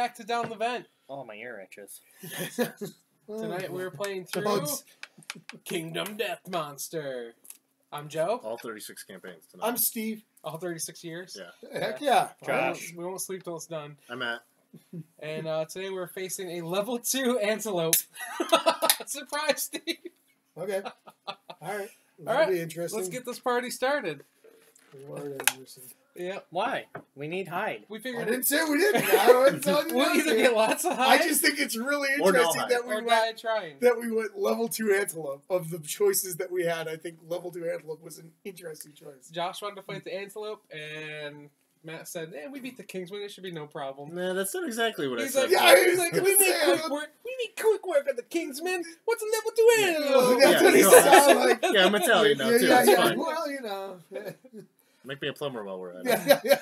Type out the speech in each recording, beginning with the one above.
back to Down the Vent. Oh, my ear itches. Tonight we were playing through Kingdom Death Monster. I'm Joe. All 36 campaigns tonight. I'm Steve. All 36 years. Yeah. Heck yeah. Josh. We won't sleep till it's done. I'm Matt. And today we're facing a level 2 antelope. Surprise, Steve. Okay. All right. All right. Be interesting. Let's get this party started. Lord, Yep. Why? We need hide. We I figured didn't say we didn't. I wasn't telling you we'll not either to. get lots of I hide just think it's really Or no interesting hide. that we or went die trying. level 2 antelope. Of the choices that we had, I think level 2 antelope was an interesting choice. Josh wanted to fight the antelope, and Matt said, we beat the Kingsman. It should be no problem. Nah, that's not exactly what He's I like, said. Yeah, he's like, we need Sam. quick work. We need quick work on the Kingsman. What's a level 2 antelope? That's what he no, sounded like. Yeah, I'm Italian now, too. Yeah, It's yeah. fine. Well, you know. Make me a plumber while we're at it. Yeah.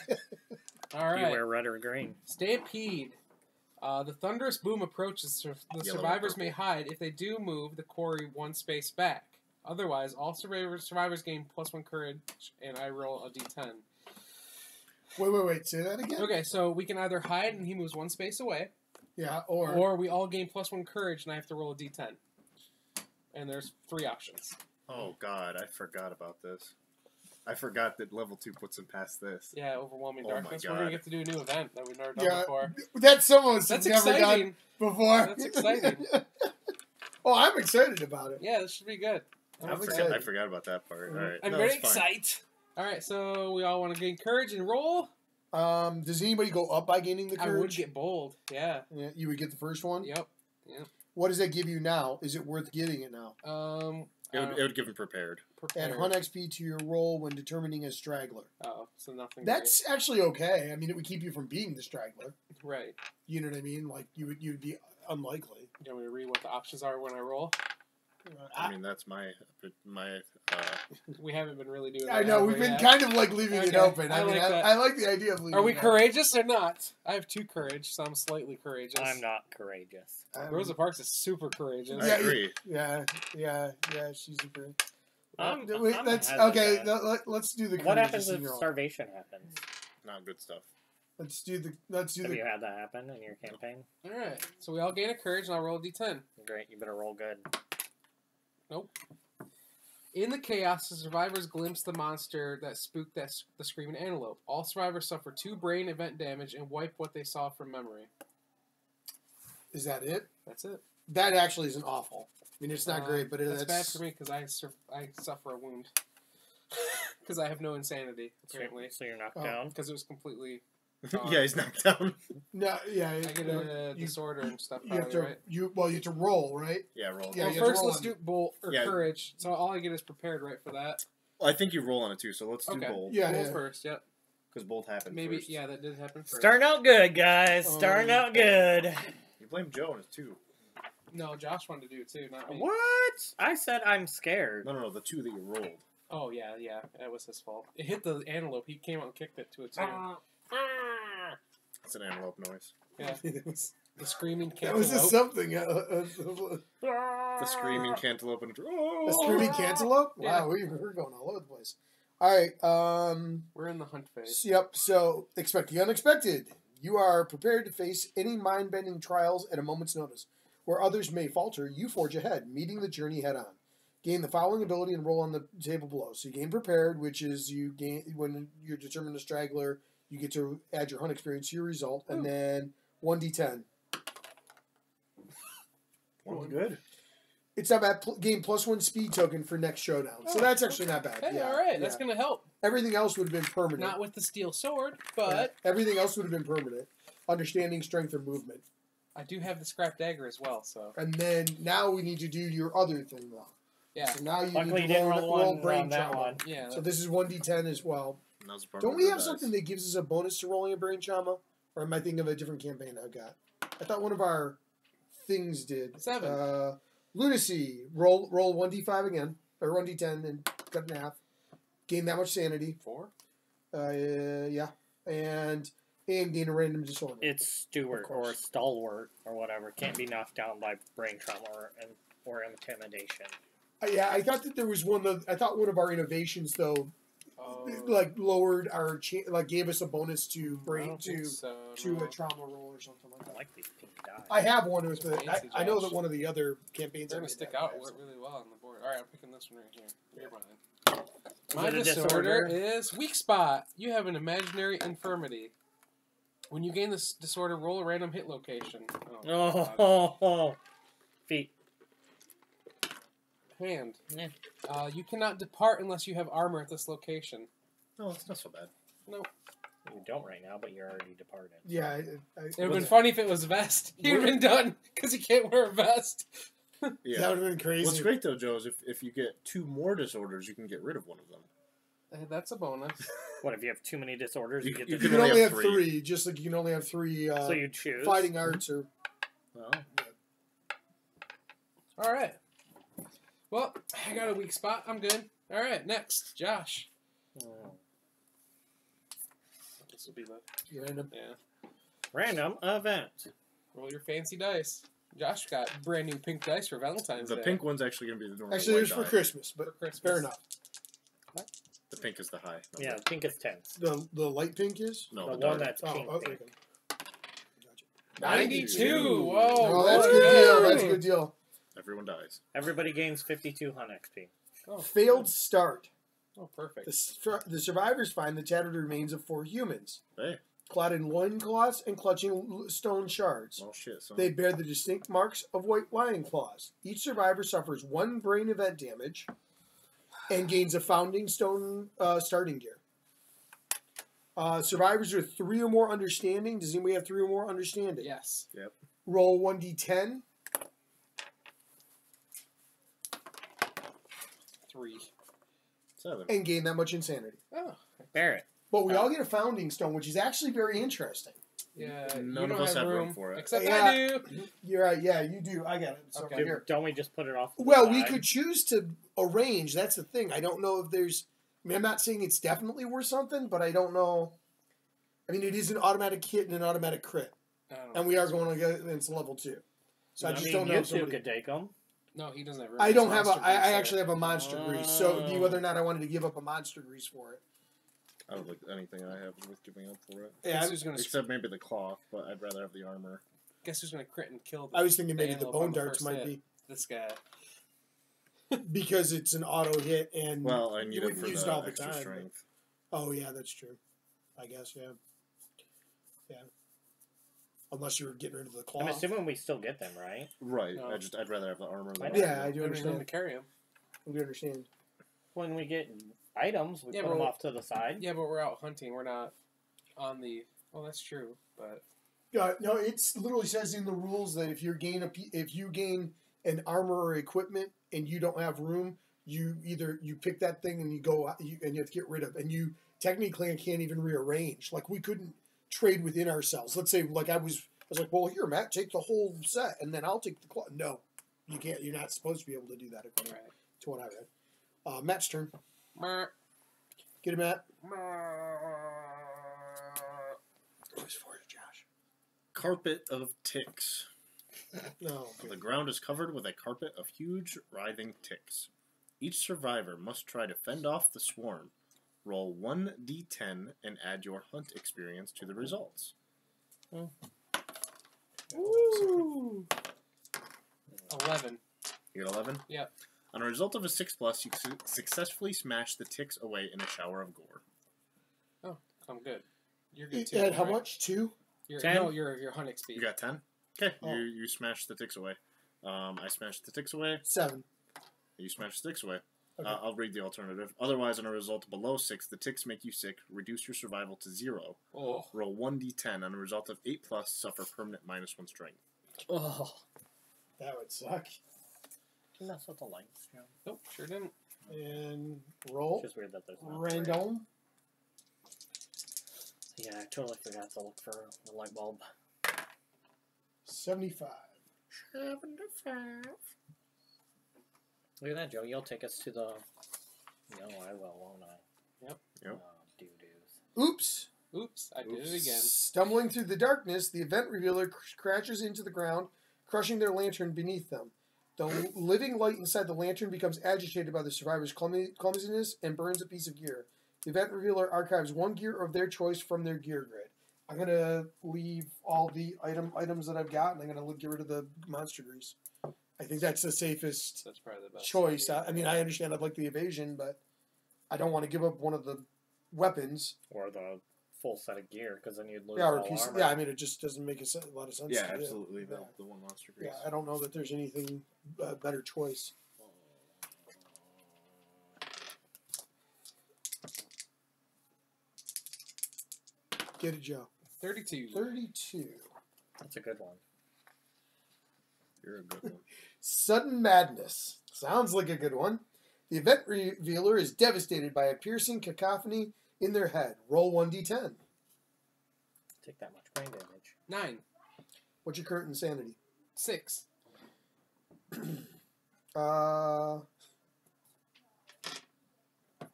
All Do you right. wear red or green? Stampede. The thunderous boom approaches. The Yellow survivors and may hide. If they do move the quarry one space back. Otherwise, all survivors gain +1 courage, and I roll a d10. Wait. Say that again? Okay, so we can either hide and he moves one space away, Yeah, or... or we all gain +1 courage and I have to roll a d10. And there's 3 options. Oh, God, I forgot about this. I forgot that level 2 puts him past this. Yeah, overwhelming Oh my darkness. We're gonna God. get to do a new event that we've never done Yeah, before. that's someone that's That's never exciting. done before. That's exciting. Oh, I'm excited about it. Yeah, this should be good. I'm I excited. forgot about that part. All right. I'm No, very it's fine. excited. All right, so we all want to gain courage and roll. Does anybody go up by gaining the I courage? would get bold. Yeah. Yeah, you would get the first one? Yep. What does that give you now? Is it worth getting it now? It would give him prepared. Add hunt XP to your roll when determining a straggler. Oh, so nothing. That's actually okay. I mean, it would keep you from being the straggler. great. Right. You know what I mean? Like, you'd be unlikely. You want me to read what the options are when I roll? I mean, that's my We haven't been really doing that. I know, have we've we been yet? kind of like leaving it Okay, open. I I mean, like that. I like the idea of leaving Are we it open. courageous or not? I have 2 courage, so I'm slightly courageous. I'm not courageous. Rosa Parks is super courageous. I agree. Yeah, she's a great. I'm That's hesitant. okay. Let's do the. What happens courageous if roll. starvation happens? Not good stuff. Let's do the. Have you had that happen in your campaign? All right, so we all gain a courage, and I'll roll a d10. Great, you better roll good. Nope. In the chaos, the survivors glimpse the monster that spooked the screaming antelope. All survivors suffer 2 brain event damage and wipe what they saw from memory. Is that it? That's it. That actually isn't awful. I mean, it's not great, but that's bad for me because I suffer a wound because I have no insanity apparently. So you're knocked Oh. down? Because it was completely. Yeah, he's knocked down. No, yeah. I get a disorder and stuff. You have Probably, to. right? You have to roll, right? Yeah, roll. Yeah, Well, you have to first roll let's on do it. bolt or Yeah. courage. So all I get is prepared, right, for that. Well, I think you roll on it, too, so let's do Okay. bold. Yeah, Bolt yeah. first. Yep. Because bold happened Maybe. first. Yeah, that did happen first. Starting out good, guys. Starting out good. You blame Joe on his 2. No, Josh wanted to do it too, not me. What? I said I'm scared. No, the 2 that you rolled. Oh yeah, that was his fault. It hit the antelope. He came out and kicked it to a 2. That's an antelope noise. Yeah. That was The screaming that cantaloupe. was just something. The screaming cantaloupe and A screaming cantaloupe? Yeah. Wow, we're going all over the place. All right. We're in the hunt phase. Yep. So expect the unexpected. You are prepared to face any mind-bending trials at a moment's notice. Where others may falter, you forge ahead, meeting the journey head-on. Gain the following ability and roll on the table below. So you gain prepared, which is you gain when you're determined a straggler. You get to add your hunt experience to your result, and then 1d10. One's good. It's not bad. Gain +1 speed token for next showdown. So that's actually not bad. Hey, Yeah, all right, yeah. that's gonna help. Everything else would have been permanent. Not with the steel sword, but Everything else would have been permanent. Understanding, strength, or movement. I do have the scrap dagger as well. So And then now we need to do your other thing, though. yeah, So now you Luckily, need you to didn't roll, roll one brain on that trauma. one. yeah. So this is 1d10 as well. That was a part Don't of we the have dice. something that gives us a bonus to rolling a brain trauma? Or am I thinking of a different campaign I've got? I thought one of our things did. 7. Lunacy. Roll 1d5 again. Or 1d10 and cut in half. Gain that much sanity. 4. Yeah. And gain a random disorder. It's steward Of course. or stalwart or whatever. Can't be knocked down by brain trauma or intimidation. Yeah, I thought that there was one of our innovations though like lowered our like gave us a bonus to I brain don't think to so, to no. a trauma roll or something like I that. like these pink dice. I have one with Those are it. fancy, I know Josh. that one of the other campaigns They're I gonna did stick that out has really well on the board. All right, I'm picking this one right here. You're mine. Is My it a disorder disorder? is weak spot. You have an imaginary infirmity. When you gain this disorder, roll a random hit location. God. Oh, feet. Hand. Yeah. You cannot depart unless you have armor at this location. No, it's not so bad. No. You don't right now, but you're already departed. Yeah, It would have been funny if it was a vest. He would have been done because he can't wear a vest. Yeah. that would have been crazy. What's great though, Joe, is if you get 2 more disorders, you can get rid of one of them. That's a bonus. What, if you have too many disorders, you get you to You can can only have 3. 3, just like you can only have 3 So you choose. fighting arts or. Well, All right. Well, I got a weak spot. I'm good. All right, next, Josh. Oh. This will be the Random. yeah. Random event. Roll your fancy dice. Josh got brand new pink dice for Valentine's the Day. pink one's actually going to be the normal Actually, white there's for die. Christmas, but For Christmas. fair enough. The pink is the high. number. Yeah, pink is 10. The light pink is. No, the the one dark. that's Oh, pink. okay. pink. Gotcha. 92. Whoa. Oh, that's a good deal. That's a good deal. Everyone dies. Everybody gains 5200 XP. Oh, Failed start. Oh, perfect. The survivors find the tattered remains of 4 humans, Hey, clad in loincloths and clutching stone shards. well shit, son. They bear the distinct marks of white lion claws. Each survivor suffers 1 brain event damage and gains a founding stone starting gear. Survivors are 3 or more understanding. Does anybody have 3 or more understanding? Yes. Roll 1d10. 3. 7. And gain that much insanity. Oh. Barrett. But we all get a founding stone, which is actually very interesting. Yeah. None you of don't us have have room room for it. Except Yeah. I do. You're right. Yeah, you do. I got it. It's Okay. over here. Don't we just put it off to the Well, we side? could choose to arrange. That's the thing. I don't know if there's. I mean, I'm not saying it's definitely worth something, but I don't know. I mean, it is an automatic hit and an automatic crit, I don't know. and we are going against level 2. So I just don't know. You If two somebody, could take them. No, he doesn't have room. I It's don't have a. monster I grease there. actually have a monster grease. So it'd be whether or not I wanted to give up a monster grease for it. I don't think anything I have is worth giving up for it. Yeah, Guess who's gonna Except maybe the cloth, but I'd rather have the armor. Guess who's gonna crit and kill? I was thinking the maybe the antelope bone on the darts first might hit? be This guy. because it's an auto hit and Well, I need you it wouldn't for use it the all the extra time. but- strength. Oh yeah, that's true. I guess yeah. Unless you were getting rid of the claw. I'm assuming we still get them, right? Right. No. I'd rather have the armor. Than Yeah, I the do Don't have room to understand. carry him. I do understand. When we get items, we Yeah, put but them we're- off to the side. Yeah, but we're out hunting. We're not on the. Well, that's true, but No, it's literally says in the rules that if you gain an armor or equipment and you don't have room, you pick that thing and you go and you have to get rid of, and you technically can't even rearrange. Like we couldn't trade within ourselves. Let's say like I was like, well, here, Matt, take the whole set, and then I'll take the claw. No, you can't. You're not supposed to be able to do that according right. to what I read. Matt's turn. Meh. Get him, Matt. Meh. Who's for you, Josh? Carpet of ticks. No. The ground is covered with a carpet of huge, writhing ticks. Each survivor must try to fend off the swarm. Roll 1d10 and add your hunt experience to the results. Ooh. 11. You got 11? Yep. On a result of a 6+, you successfully smash the ticks away in a shower of gore. Oh, I'm good. You're good too. And how right? much? 2? Your, 10? No, your hunting speed. You got 10? Okay, Oh. you smash the ticks away. I smashed the ticks away. 7. You smash the ticks away. Okay. I'll read the alternative. Otherwise, on a result below 6, the ticks make you sick. Reduce your survival to 0. Oh. Roll 1d10. On a result of 8+, suffer permanent -1 strength. Oh. That would suck. Can you mess with the lights, Joe? Nope, sure didn't. And roll. It's just weird that there's not Random. three. Yeah, I totally forgot to look for the light bulb. 75. 75. Look at that, Joe. You'll take us to the... No, I will, won't I? Yep. Yep. Oh, doo-doos. Oops. Oops, I did it Oops. again. Stumbling through the darkness, the event revealer crashes into the ground, crushing their lantern beneath them. The living light inside the lantern becomes agitated by the survivor's clumsiness and burns a piece of gear. The event revealer archives 1 gear of their choice from their gear grid. I'm going to leave all the items that I've got, and I'm going to get rid of the monster grease. I think that's the safest That's probably the best choice. idea. I mean, I understand I'd like the evasion, but I don't want to give up one of the weapons. Or the full set of gear, because then you'd lose Yeah, or a all piece. armor. Yeah, I mean, it just doesn't make a lot of sense. Yeah, to do. absolutely. Yeah. The one monster grease. Yeah, I don't know that there's anything better choice. Get it, Joe. 32. 32. That's a good one. You're a good one. Sudden Madness. Sounds like a good one. The event revealer is devastated by a piercing cacophony in their head. Roll 1d10. Take that much brain damage. 9. What's your current insanity? 6. Hold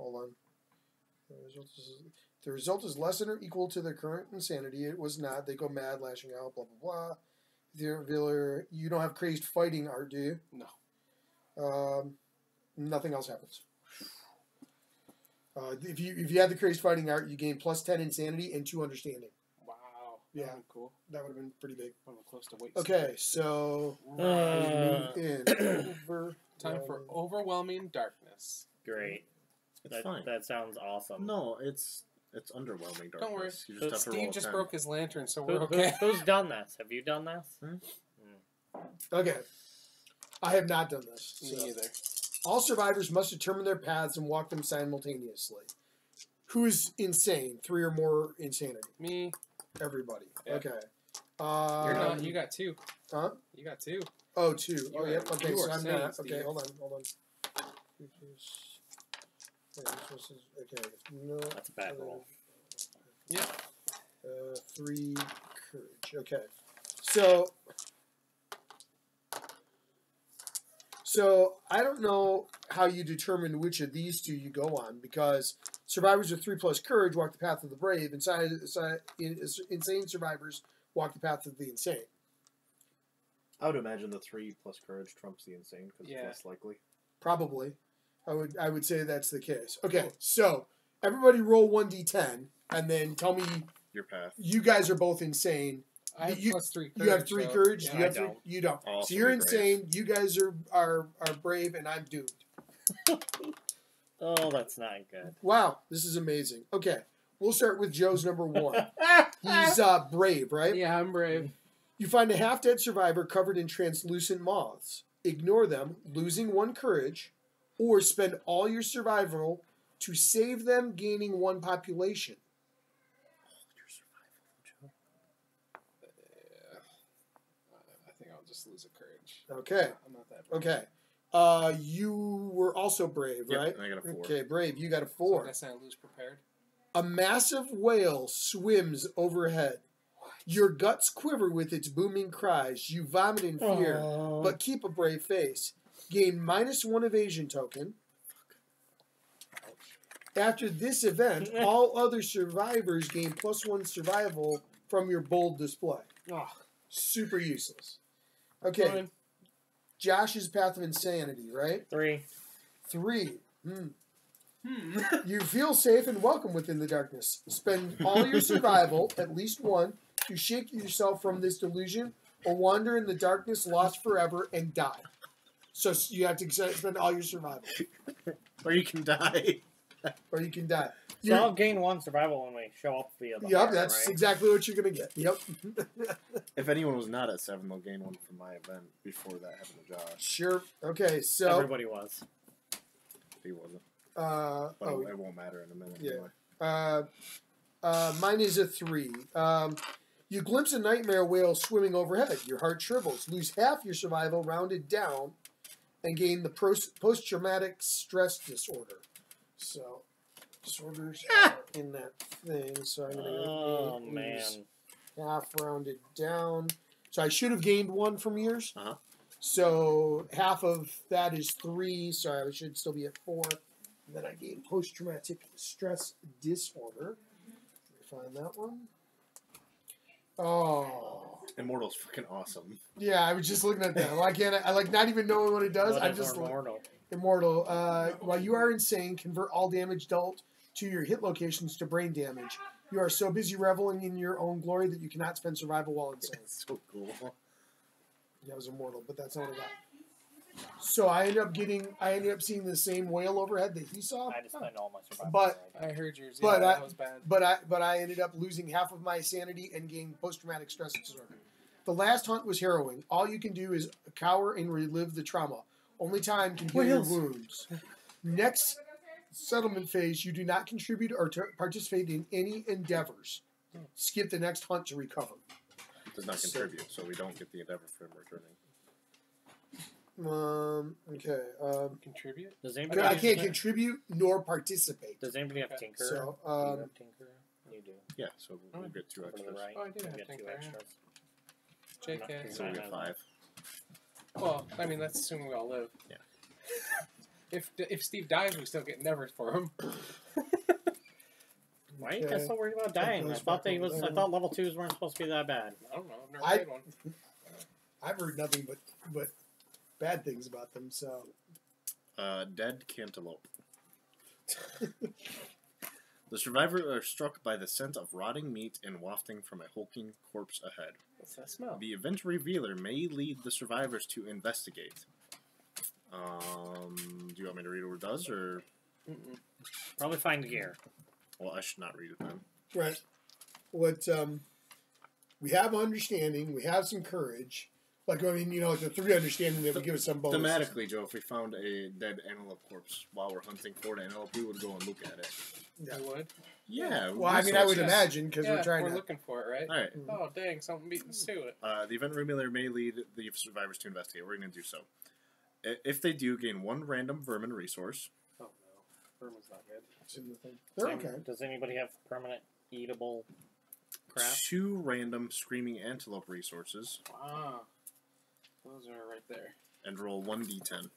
on. The result is less than or equal to their current insanity. It was not. They go mad, lashing out, blah, blah, blah. The revealer, you don't have crazed fighting art, do you? No. Nothing else happens. If you had the crazed fighting art, you gain plus 10 insanity and 2 understanding. Wow. Yeah. That'd be cool. That would have been pretty big. I'm close to weight. Okay, so we move in. Time for overwhelming darkness. Great. It's fine. That sounds awesome. No, it's underwhelming darkness. Don't worry. You just have to Steve roll a just 10. broke his lantern, so we're okay. Who's done this? Have you done this? Okay. I have not done this. Me So. either. All survivors must determine their paths and walk them simultaneously. Who's insane? 3 or more insanity. Me. Everybody. Yeah. Okay. You're not. You got 2. Huh? You got 2. Oh, 2. Oh, You yep. are- Okay, you so are I'm sane, not. Okay, Steve. hold on. Okay. No. That's a bad roll. Yeah. 3 courage. Okay. So I don't know how you determine which of these 2 you go on, because survivors with 3 plus courage walk the path of the brave. Insane survivors walk the path of the insane. I would imagine the 3 plus courage trumps the insane because Yeah. it's less likely. Probably. I would say that's the case. Okay, so everybody roll 1d10 and then tell me Your path. you guys are both insane. I have You- plus 3 courage. You have 3 so- courage. Yeah. You have I 3. don't. You don't. I'll So also you're be brave. insane. You guys are brave, and I'm doomed. Oh, that's not good. Wow, this is amazing. Okay, we'll start with Joe's number 1. He's brave, right? Yeah, I'm brave. You find a half-dead survivor covered in translucent moths. Ignore them, losing 1 courage, or spend all your survival to save them, gaining 1 population. Your survival, Joe. I think I'll just lose a courage. Okay, I'm not that brave. okay. You were also brave, Yep, right? and I got a 4. Okay, brave. You got a So 4. I guess I lose prepared. A massive whale swims overhead. Your guts quiver with its booming cries. You vomit in fear, but keep a brave face. Gain -1 evasion token. After this event, all other survivors gain +1 survival from your bold display. Oh, Super useless. Okay, fine. Josh's path of insanity, right? 3. 3. Hmm. You feel safe and welcome within the darkness. Spend all your survival, at least 1, to shake yourself from this delusion, or wander in the darkness, lost forever, and die. So you have to spend all your survival, Or you can die. or you can die. So I'll gain 1 survival when we show up via the Yep, heart, that's right? exactly what you're gonna get. Yep. If anyone was not at 7, they'll gain 1 from my event before that happened to Josh. Sure. Okay. So Everybody was. He wasn't. oh, It won't matter in a minute Yeah. anyway. mine is a 3. You glimpse a nightmare whale swimming overhead. Your heart shrivels. Lose half your survival, rounded down, and gain the post-traumatic stress disorder. So, disorders are in that thing. So I'm going to Oh, lose man. half rounded down. So I should have gained 1 from yours. Uh-huh. So half of that is 3. So I should still be at 4. And then I gain post-traumatic stress disorder. Let me find that one. Oh. Immortal's fucking awesome. Yeah, I was just looking at that. Why can't I like not even knowing what it does? What I'm is just immortal? immortal. While you are insane, convert all damage dealt to your hit locations to brain damage. You are so busy reveling in your own glory that you cannot spend survival while insane. It's so cool. That was immortal, but that's not what I got. So I ended up seeing the same whale overhead that he saw. I just spent all my survival. But- already. I heard yours. But Yeah, I- that was bad. But I ended up losing half of my sanity and gained post-traumatic stress disorder. The last hunt was harrowing. All you can do is cower and relive the trauma. Only time can heal your Whales. wounds. Next settlement phase, you do not contribute or participate in any endeavors. Skip the next hunt to recover. Does not contribute, so we don't get the endeavor from returning. Okay. Contribute? Does anybody? I have- can't contribute nor participate. Does anybody have Okay. Tinker? So, Do you have Tinker? You do. Yeah, so we'll get 2 Over to the extras. right. Oh, I did you have get 2 Tinker, yeah. extras. JK. So we get 5. Well, I mean, that's assuming we all live. Yeah. If Steve dies, we still get endeavors for him. Why are you Okay. guys so worried about dying? I goes thought back they over was. there. I thought level 2s weren't supposed to be that bad. I don't know. I've never I- played one. I've heard nothing but bad things about them. So Dead cantaloupe. The survivors are struck by the scent of rotting meat and wafting from a hulking corpse ahead. What's that smell? The event revealer may lead the survivors to investigate. Do you want me to read what it does, or? Mm-mm. Probably find gear. Well, I should not read it then. right, what we have understanding, we have some courage. Like I mean, like the 3 understanding that would give us some bonus. Thematically, Joe, if we found a dead antelope corpse while we're hunting for an antelope, we would go and look at it. Yeah. You would? Yeah. Well, I mean, I would Yeah. imagine because Yeah, we're trying to. looking for it, right? All right. Oh, dang, something beat us to it. The event revealer may lead the survivors to investigate. We're going to do so. If they do, gain 1 random vermin resource. Oh, no. Vermin's not good. It's in the thing. They're okay. Does anybody have permanent eatable crap? 2 random screaming antelope resources, Ah. Those are right there. and roll 1d10.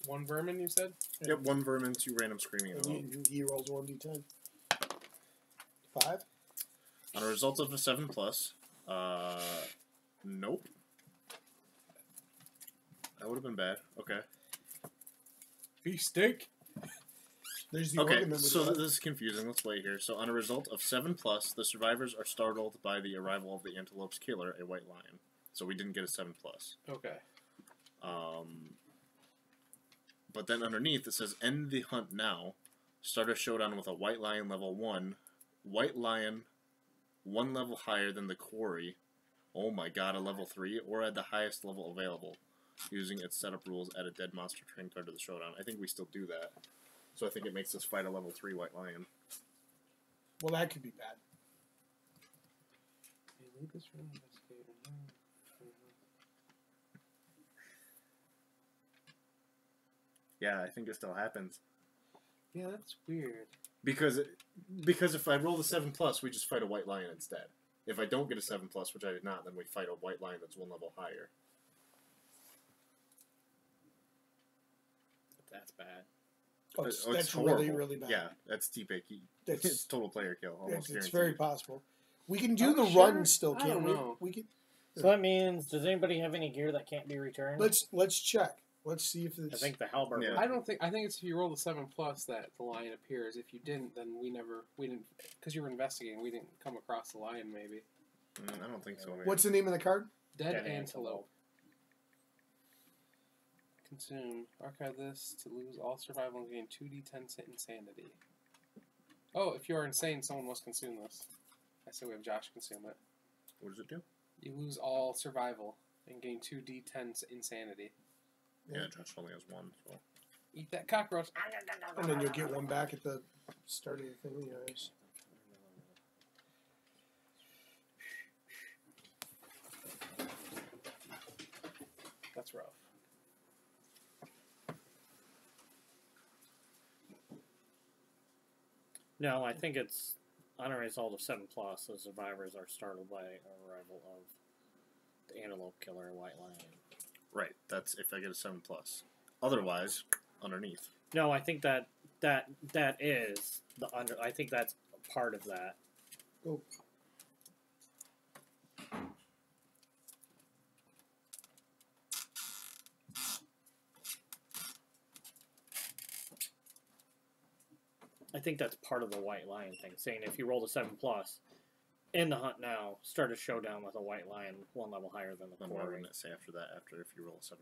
1 vermin, you said? Yep, 1 vermin, 2 random screaming And antelope. he rolls 1d10. 5. On a result of a 7+, nope. That would have been bad. Okay. Beef steak? There's the Okay, organ that would so do this is confusing. Let's wait here. So on a result of 7+, the survivors are startled by the arrival of the antelope's killer, a white lion. So we didn't get a 7+. Okay. But then underneath it says, end the hunt now. Start a showdown with a white lion level 1. White lion, 1 level higher than the quarry. Oh my god, a level 3, or at the highest level available. Using its setup rules, add a dead monster train card to the showdown. I think we still do that. So I think it makes us fight a level 3 white lion. Well, that could be bad. Yeah, I think it still happens. Yeah, that's weird. Because if I roll the 7+, we just fight a white lion instead. If I don't get a 7+, which I did not, then we fight a white lion that's 1 level higher. That's bad. Oh, It's that's horrible. really, really bad. Yeah, that's TPK. That's- It's total player kill. Almost It's guaranteed. very possible. We can do Oh, the sure. run still, I can't don't we? know. We can. So that means, does anybody have any gear that can't be returned? Let's check. Let's see if it's. I think the halberd. Yeah. I don't think. I think it's if you roll the 7+ that the lion appears. If you didn't, then we didn't, because you were investigating. We didn't come across the lion. Maybe I don't think so. Man. What's the name of the card? dead Dead antelope. Consume. Archive this to lose all survival and gain 2d10 insanity. Oh, if you are insane, someone must consume this. I say we have Josh consume it. What does it do? You lose all survival and gain 2d10 insanity. Yeah, Josh only has 1. So. Eat that cockroach. And then you'll get 1 back at the start of the thing. Anyways. That's rough. No, I think it's on a result of 7+. The survivors are startled by arrival of the antelope killer, white lion. Right. That's if I get a 7+. Otherwise, underneath. No, I think that is the under. I think that's part of that. Oh. I think that's part of the white lion thing, saying if you rolled a 7+, in the hunt now, start a showdown with a white lion 1 level higher than the Then why quarry. wouldn't it say after that, after if you roll a 7+?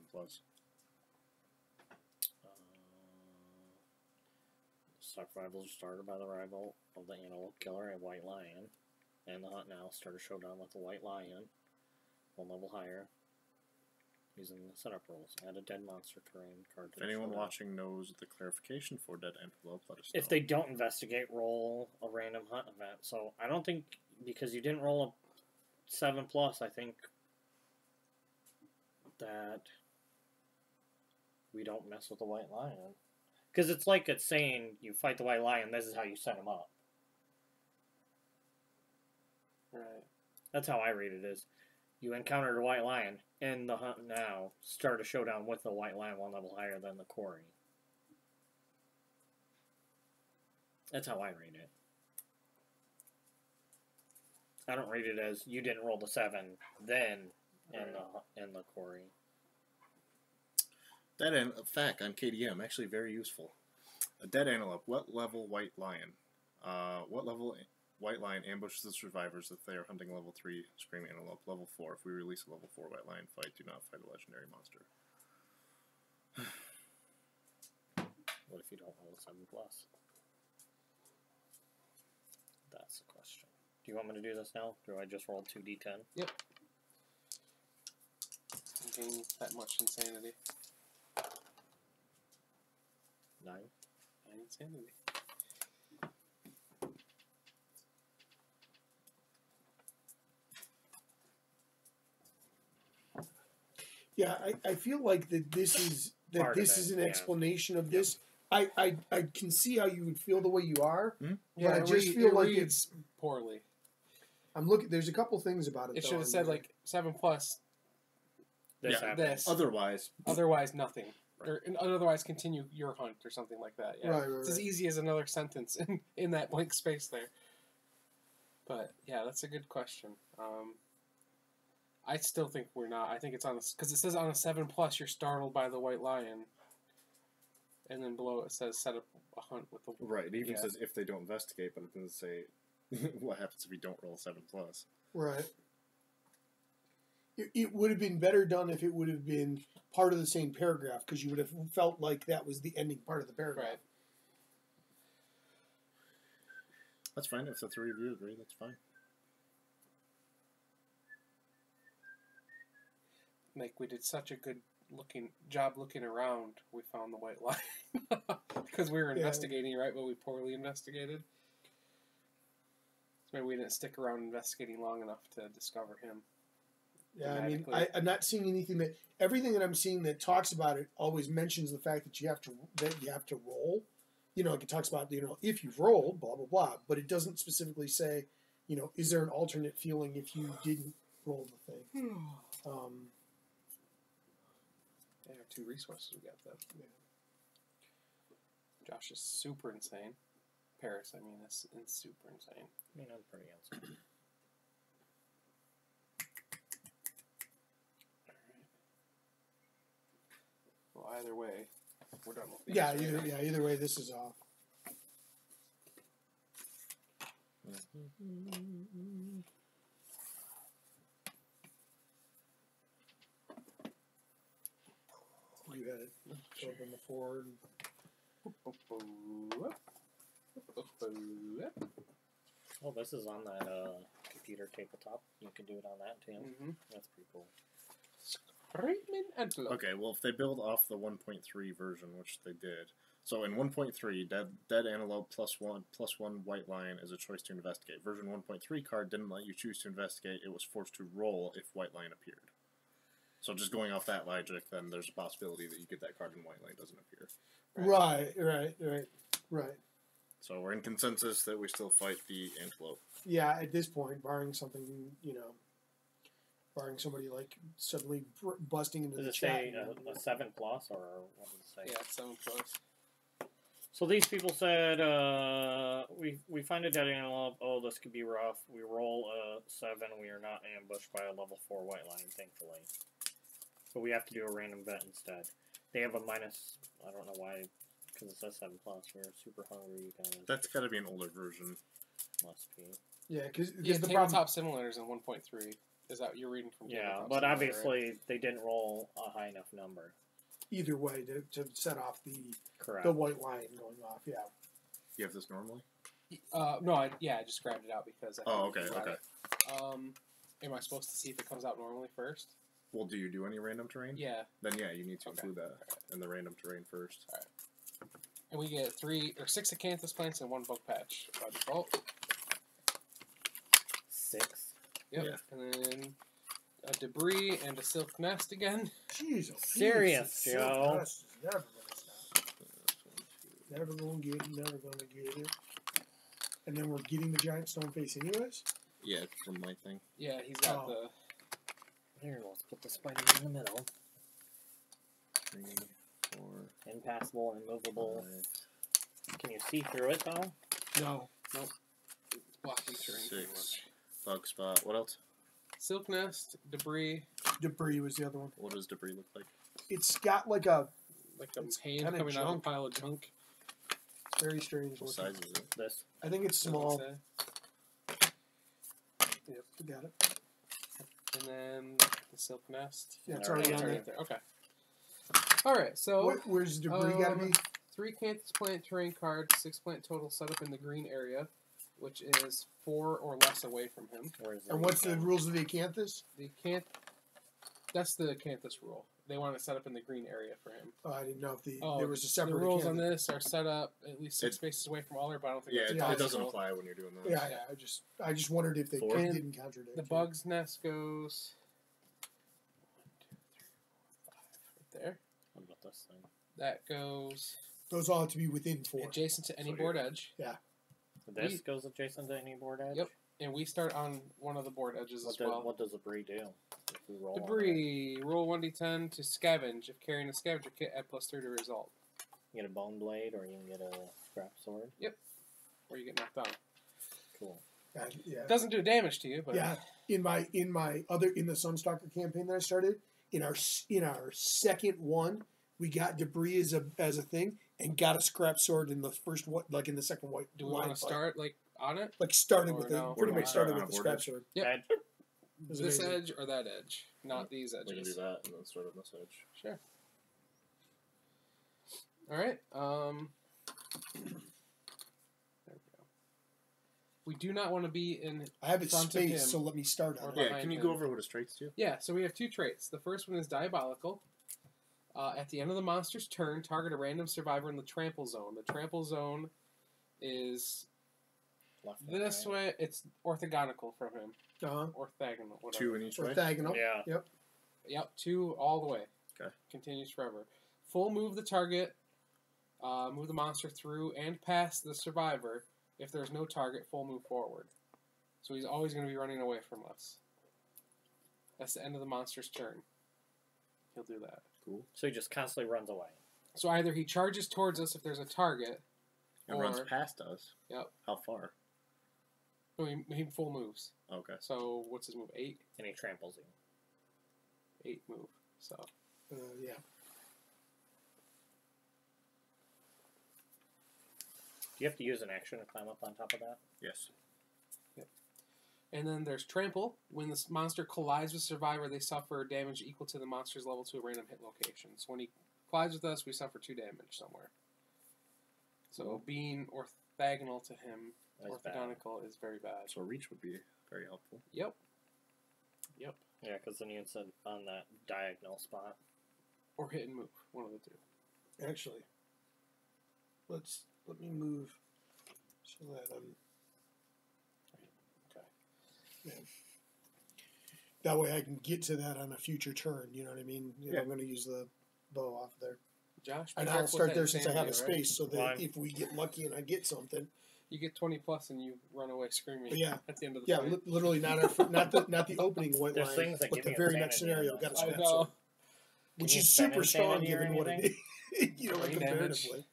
Survivals are started by the rival of the antelope killer, a white lion. In the hunt now, start a showdown with a white lion 1 level higher. Using the setup rules. Add a dead monster terrain card to If anyone showdown. watching knows the clarification for dead antelope, let us know. If they don't investigate, roll a random hunt event. So I don't think, because you didn't roll a 7+, I think that we don't mess with the white lion. Because it's like it's saying you fight the white lion, this is how you set him up. Right. That's how I read it is. You encountered a white lion in the hunt now, start a showdown with the white lion 1 level higher than the quarry. That's how I read it. I don't read it as you didn't roll the 7, then in the quarry. Dead fact on KDM, actually very useful. A dead antelope. What level white lion? What level white lion ambushes the survivors if they are hunting level 3 scream antelope? Level 4. If we release a level 4 white lion fight, do not fight a legendary monster. What if you don't roll a 7+? That's the question. Do you want me to do this now? Do I just roll 2d10? Yep. Gain that much insanity. 9. And insanity. Yeah, I feel like that this is Part of an it, yeah. explanation of this. I can see how you would feel the way you are, Yeah, I it just feel like reads poorly. I'm looking. There's a couple things about it. It though, should have in said there. like 7+. This Yeah, happens. This. Otherwise, Otherwise, nothing. Right. Or otherwise, continue your hunt or something like that. Yeah. Right, It's as easy as another sentence in that blank space there. But yeah, that's a good question. I still think we're not. I think it's on because it says on a 7+, you're startled by the white lion, and then below it says set up a hunt with the. right. It even Yeah. says if they don't investigate, but it doesn't say what happens if you don't roll a 7+. Right. It would have been better done if it would have been part of the same paragraph, because you would have felt like that was the ending part of the paragraph. Right. That's fine. If the three of you agree, that's fine. Like we did such a good job looking around, we found the white lion because we were Yeah. investigating, right? But we poorly investigated. So maybe we didn't stick around investigating long enough to discover him. Yeah, I mean, Dramatically. I'm not seeing everything that I'm seeing that talks about it always mentions the fact that you have to roll. You know, like it talks about, if you've rolled, blah, blah, blah. But it doesn't specifically say, is there an alternate feeling if you didn't roll the thing? There are 2 resources we got though. Yeah. Josh is super insane. Paris, I mean, is super insane. I mean, I'm pretty insane. Well, either way, we're done with these. Yeah, right? either way, this is off. You had it open before. Oh, this is on that computer tabletop. You can do it on that too. Mm-hmm. That's pretty cool. Screaming antelope. Okay, well, if they build off the 1.3 version, which they did, so in 1.3, dead antelope +1 white lion is a choice to investigate. Version 1.3 card didn't let you choose to investigate; it was forced to roll if white lion appeared. So just going off that logic, then there's a possibility that you get that card and white lion doesn't appear. Right. So we're in consensus that we still fight the antelope. Yeah, at this point, barring something, barring somebody like suddenly busting into Does the it chat. say a 7+ or what does it say? Yeah, it's 7+. So these people said, we find a dead antelope. Oh, this could be rough. We roll a 7. We are not ambushed by a level 4 white lion, thankfully. But we have to do a random vet instead. They have a minus, I don't know why, Because it says 7+. We're super hungry, you guys. That's got to be an older version. Must be. Yeah, because Yeah, the tabletop simulators in 1.3. Is that you're reading from? Yeah, Tabletop but Simulator, obviously right? they didn't roll a high enough number. either way to set off Correct. the white line going off. Yeah. You have this normally? No, I just grabbed it out because. Oh, okay, okay. Am I supposed to see if it comes out normally first? Well, do you do any random terrain? Yeah. Then yeah, you need to include that in the random terrain first. All right. And we get 6 acanthus plants and 1 bug patch by default. 6. Yep. Yeah. And then a debris and a silk nest again. Jeez, Serious, Joe. Is never gonna stop. Never gonna get it. Never gonna get it. And then we're getting the giant stone face anyways. Yeah, from my thing. Yeah, he's got the. Here, let's put the spider in the middle. 3, 4, Impassable, immovable. 5, Can you see through it, though? No. Nope. It's blocking terrain pretty 6. much. Bug spot. What else? Silk nest, debris, Debris was the other one. What does debris look like? It's got like a like a It's hand kinda coming out of a junk. pile of junk. very strange What looking. size is it? This. I think it's small. Doesn't Yep, we got it. say. And then the silk nest. Yeah, it's All already right. on there. Right there. Okay. All right. So Where's the debris gotta be? 3 acanthus plant terrain cards, 6 plant total set up in the green area, which is 4 or less away from him. Where's And what's the rules of the acanthus? That's the acanthus rule. They want to set up in the green area for him. Oh, I didn't know if there was a separate The rules on acanthus. this are set up at least 6 spaces away from all their, but I don't think Yeah, that's it, Yeah, it doesn't possible. apply when you're doing that. Yeah, I just wondered if they Four. didn't contradict. The bug's nest goes 1, 2, 3, 4, 5 right there. What about this thing? That goes Those all have to be within 4. adjacent to any So board here. edge. This goes adjacent to any board edge? Yep. And we start on one of the board edges as well. What does debris do? If we roll on it? Debris. Roll 1d10 to scavenge. If carrying a scavenger kit, add +3 to result. You get a bone blade or you can get a scrap sword. Or you get knocked down. Cool. Yeah. It doesn't do damage to you, but Yeah. In the Sunstalker campaign that I started, in our second one, we got debris as a thing and got a scrap sword in the first one, like in the second white. do we want to start on it? Like started Or with no? pretty Or much not? started On with a the board scrap edge? sword. Yep. Bad. It was This amazing. edge or that edge, not these We can do edges. that and then start on this edge. Sure. All right. There we go. We do not want to be in. I have it front of him spaced, so let me start on or it. Yeah, behind can you him. go over what his traits do? Yeah, so we have 2 traits. The first one is Diabolical. At the end of the monster's turn, target a random survivor in the trample zone. The trample zone is Left and this right. way. It's orthogonal from him. Orthogonal, whatever. 2 in each way? Orthogonal. Yeah. Yep. Yep, 2 all the way. Okay. Continues forever. Full move the target. Move the monster through and past the survivor. If there's no target, full move forward. So he's always going to be running away from us. That's the end of the monster's turn. He'll do that. Cool. So he just constantly runs away. So either he charges towards us if there's a target, And or runs past us. Yep. How far? no, he full moves. Okay. So what's his move? 8? And he tramples you. 8 move. So Yeah. Do you have to use an action to climb up on top of that? Yes. and then there's trample. When this monster collides with survivor, they suffer damage equal to the monster's level to a random hit location. So when he collides with us, we suffer 2 damage somewhere. So being orthogonal to him, That's bad. orthogonal is very bad. So reach would be very helpful. Yep. Yeah, because then you said on that diagonal spot. Or hit and move. One of the 2. Actually, let me move so that I'm. Okay. Yeah. That way I can get to that on a future turn. You know what I mean? Yeah. I'm going to use the bow off there, Josh, and be I'll careful start with there that since I have a insanity, right? space, so that Fine. if we get lucky and I get something, You get 20 plus and you run away screaming. But yeah. At the end of the yeah, fight. literally not not the opening white There's line, things that but give the me very next insanity scenario in got a this. I scrap know. sword, which you is spend super strong insanity or given what it anything? is. You know, like Brain damage. comparatively,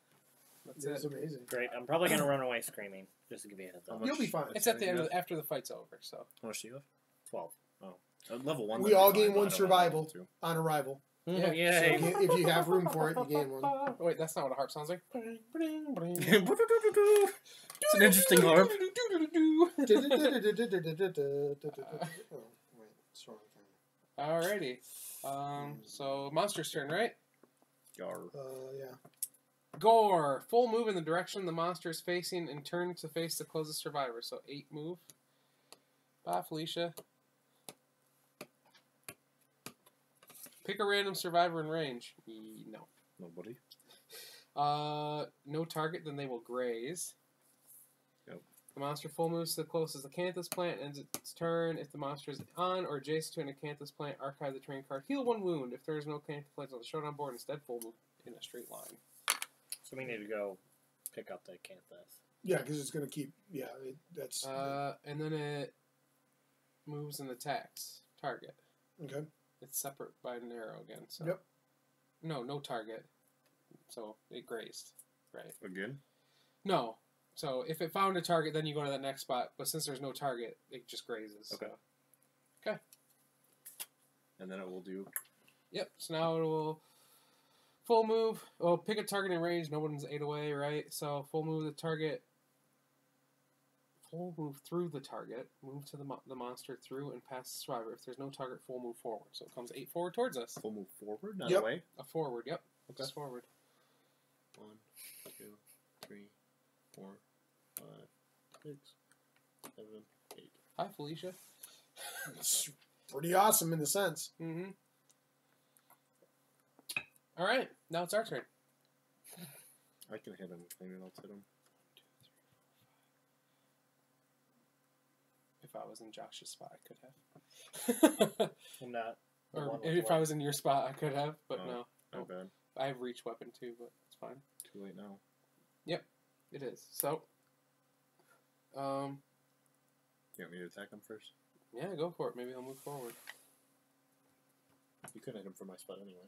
That's it's it. amazing. Great. I'm probably going to run away screaming, just to give you a heads How up. much- You'll be fine. It's at the end You of after the fight's over. So How much do you have? 12. Level 1. We that'd be all fine, gain but I one don't know survival. level 2. On arrival, Yeah. So Yay. if you have room for it, you gain one. Oh, wait, that's not what a harp sounds like. It's an interesting harp. Oh, wait, it's wrong thing. Alrighty. So monster's turn, right? Yar. Yeah. Gore. Full move in the direction the monster is facing and turn to face the closest survivor. So 8 move. Bye, Felicia. Pick a random survivor in range. No. Nobody. No target, then they will graze. Yep. The monster full moves to the closest acanthus plant, ends its turn. If the monster is on or adjacent to an acanthus plant, archive the train card. Heal 1 wound. If there is no acanthus plants on the showdown board, instead full move in a straight line. So we need to go pick up the acanthus. Yeah, because it's going to keep. Yeah, that's. And then it moves and attacks target. Okay. It's separate by an arrow again. So. Yep. No target. So it grazed, right? Again? No. So if it found a target, then you go to that next spot. But since there's no target, it just grazes. Okay. So. Okay. And then it will do. Yep. So now it will full move. Well, pick a target in range. No one's 8 away, right? So full move the target. Full move through the target. Move to the monster through and past the survivor. If there's no target, full move forward. So it comes 8 forward towards us. Full move forward, not Yep. away. A forward. Yep. Okay. Just forward. 1, 2, 3, 4, 5, 6, 7, 8. Hi, Felicia. It's pretty awesome in a sense. Mm-hmm. All right. Now it's our turn. I can hit him. Anyone else hit him? If I was in Josh's spot, I could have. I'm not. the Or one with if what? I was in your spot, I could have, but Oh. no. Not bad. I have reach weapon too, but it's fine. Too late now. It is. So, You want me to attack him first? yeah, go for it. Maybe I'll move forward. You could hit him from my spot anyway.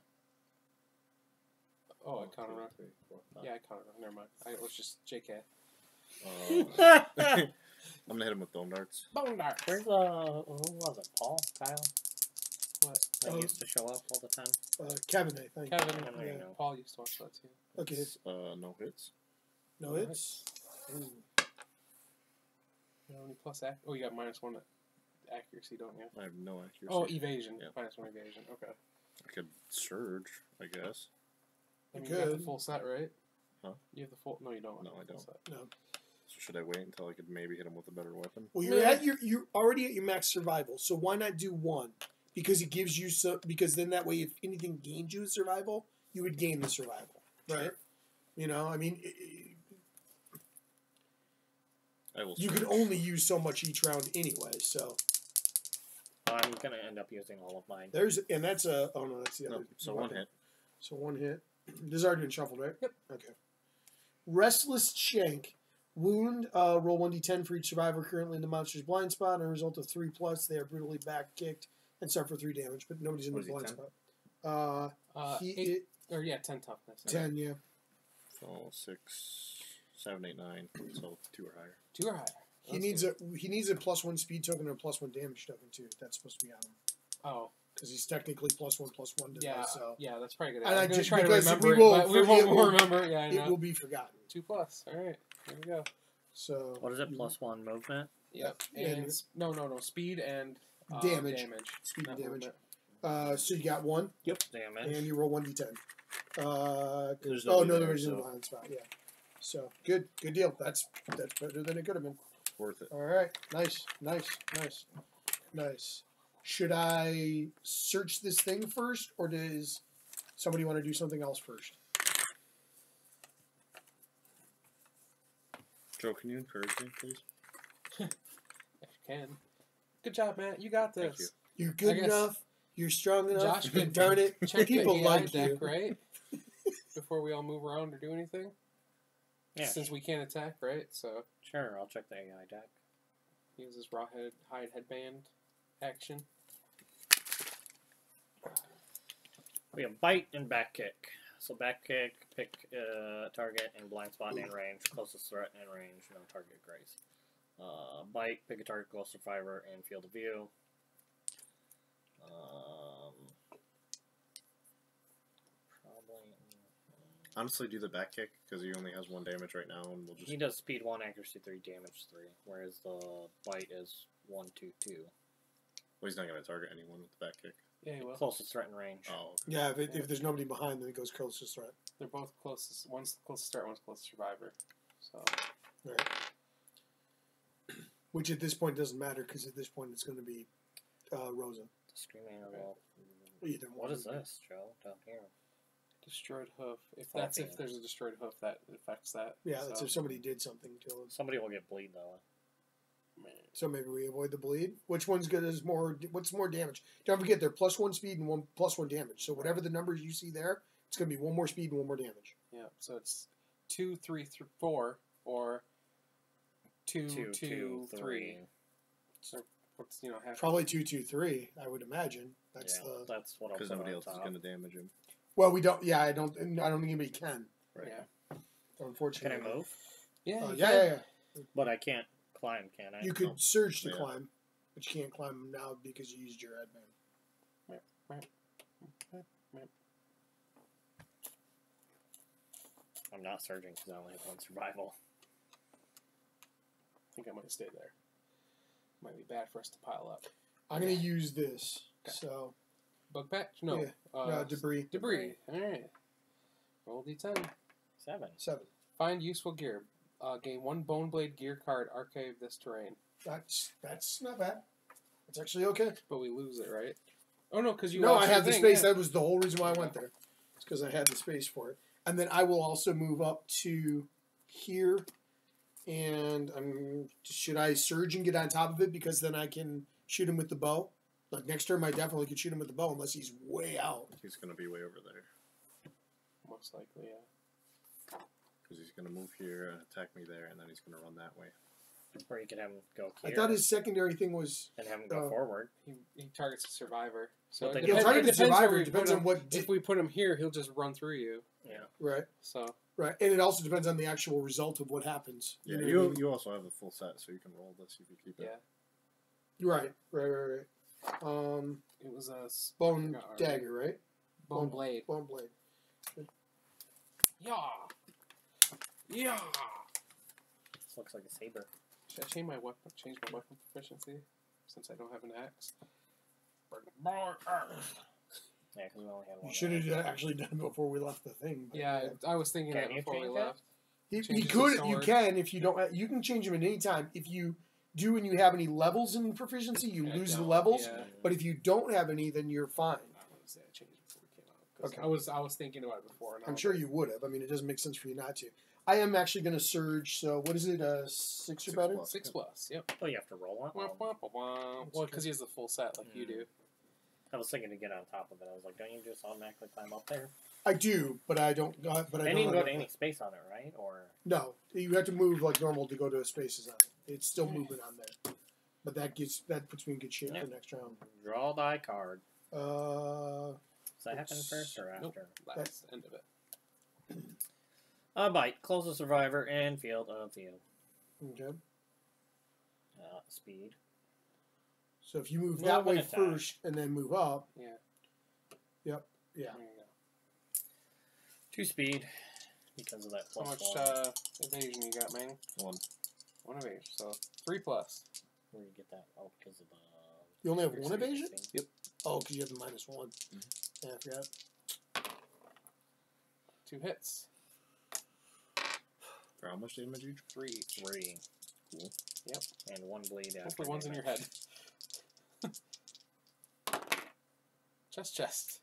Oh, I 1, counted 2, wrong. 3, 4, 5. Yeah, I counted wrong. Never mind. It was just JK. I'm gonna hit him with dome darts. Bone dart. Where's who was it? Paul? Kyle? What? That Oh. used to show up all the time. Kevin, I think. Kevin. There you Yeah, go. Paul used to watch that too. Okay. It's, no hits. No hits. Ooh. You know any plus oh, you got -1 accuracy, don't you? I have no accuracy. Oh, evasion. Yep. -1 evasion. Okay. I could surge, I guess. I mean, You you got the could. full set, right? Huh? You have the full. No, you don't. No, have the I full don't. set. No. So should I wait until I could maybe hit him with a better weapon? Well, you're already at your max survival, so why not do 1? Because it gives you because then that way if anything gains you a survival, you would gain the survival, right? Sure. You know, I mean, I will. you surge. can only use so much each round anyway. So I'm gonna end up using all of mine. that's that's the other. No, so 1 hit. So 1 hit. This has already been shuffled, right? Yep. Okay. Restless Shank. Wound. Roll 1d10 for each survivor currently in the monster's blind spot. And a result of 3+, they are brutally back kicked and suffer 3 damage, but nobody's in the What is he, blind 10? spot. He 8, or yeah, 10 toughness. 10, yeah. So 6, 7, 8, 9. So 2 or higher. 2 or higher. He needs a +1 speed token and a +1 damage token too. That's supposed to be on him Oh, because he's technically +1/+1 to yeah, this, so yeah, that's probably good. And I I'm gonna just- try to because remember we it, will- but we it won't will- remember. Yeah, I it know. will be forgotten. 2+. All right, there we go. So What is it? you- +1 movement? Yep. And- And no, speed and Damage. Damage. Speed and Not damage. movement. So you got 1, Damage. and you roll 1d10. There's Oh nobody no, there, there's no so blind spot. Yeah. So good deal. That's better than it could have been. worth it. All right, nice. Should I search this thing first, or does somebody want to do something else first? Joe, can you encourage me, please? If you can. Good job, Matt. You got Thank this. you. You're good I guess enough. You're strong enough. Josh and can darn it, Check people the AI like deck, you. right? Before we all move around or do anything. Yeah. Since we can't attack, right? So Sure, I'll check the AI deck. he uses raw hide headband action. We have bite and back kick. So back kick, pick target in blind spot and range, closest threat and range, no target grace. Bite, pick a target close to survivor in field of view. honestly do the back kick because he only has 1 damage right now, and we'll just. He does speed 1, accuracy 3, damage 3, whereas the bite is 1, 2, 2. Well, he's not going to target anyone with the back kick. Yeah, he will. Closest threat in range. Oh. Yeah, if there's nobody behind, then it goes closest threat. They're both closest. One's closest start, one's closest survivor. So. Right. Which at this point doesn't matter because at this point it's going to be Rosa. The screaming animal. Either What one. is this, Joe? Down here. Destroyed hoof. If Four that's if fingers. there's a destroyed hoof, that affects that. Yeah, that's so. if somebody did something to him. Somebody will get bleed though. So maybe we avoid the bleed. Which one's good as more? What's more damage? Don't forget they're +1 speed and +1 damage. So whatever the numbers you see there, it's going to be 1 more speed and 1 more damage. Yeah, so it's 2, 3, 4, or 2, 2, 2, 3. So what's half? Probably 2, 2, 3. I would imagine. That's yeah, the. that's what I'll Because put nobody on else is top. going to damage him. Well, we don't. Yeah, I don't think anybody can. Right. Yeah. Can Unfortunately. I move? Yeah. you Yeah, can. yeah. But I can't climb, can I? You could surge to Yeah. climb, but you can't climb now because you used your headband. I'm not surging because I only have 1 survival. I think I might stay there. Might be bad for us to pile up. I'm going to use this. Okay. So Bug patch? No. Yeah. Debris. Debris. Alright. Roll D10. 7. 7. Find useful gear. Gain 1 Bone Blade gear card. Archive this terrain. That's not bad. That's actually okay. But we lose it, right? Oh, no, because you No, lost I had your the thing, space. yeah. That was the whole reason why I went there. It's because I had the space for it. And then I will also move up to here. And should I surge and get on top of it? Because then I can shoot him with the bow. Like next turn, I definitely could shoot him with the bow unless he's way out. He's going to be way over there. Most likely, yeah. Because he's going to move here and attack me there, and then he's going to run that way. Or you could have him go here I thought his secondary thing was. and have him go forward. He targets a survivor. So But it they He'll Depends- target the depends where survivor. we It depends put on him. what. If we put him here, he'll just run through you. Yeah. Right. So Right. And it also depends on the actual result of what happens. Yeah, know what I mean? you also have the full set, so you can roll this if you keep it. yeah, Right. it was a Bone Alright. dagger, right? bone blade. Bone blade. Yeah, yeah. This looks like a saber. Should I change my weapon proficiency since I don't have an axe? Yeah, because we only had 1. You should have actually done it before we left the thing. but Yeah, I was thinking Can that you before we change that? left. He Change it to could. You sword. can if you don't. You can change him at any time. If you do and you have any levels in proficiency, you I lose the don't, levels. yeah. But if you don't have any, then you're fine. I want to say I changed it before we came out. 'Cause Okay. I was thinking about it before. And I I'm was sure like, you would have. I mean, it doesn't make sense for you not to. I am actually going to surge. So what is it? 6 or 6 better? plus. 6+. Yep. Oh, you have to roll it? Womp, womp, womp, womp. Well, because he has the full set like you do. I was thinking to get on top of it. I was like, don't you just automatically climb up there? I do, but I don't. But I And don't you can go have to a- any space on it, right? Or No, you have to move like normal to go to spaces on it. It's still moving on there, but that puts me in good shape Yeah. for next round. draw die card. Uh, Does that happen first or after? Nope. Last end of it. A bite. Close the survivor and field of view. okay. Speed. So if you move Move that way and attack. first and then move up, Yeah. Yep. Yeah. There you go. 2 speed. Because of that How plus much 1. evasion you got, man? 1. 1 evasion. So 3+. Where do you get that? Oh, because of the... you only have one evasion. Yep. Oh, because you have the -1. Yeah, I forgot. 2 hits. For how much damage each? 3 each. 3. Cool. Yep. And 1 bleed after. Hopefully one's in your damage. head. Chest.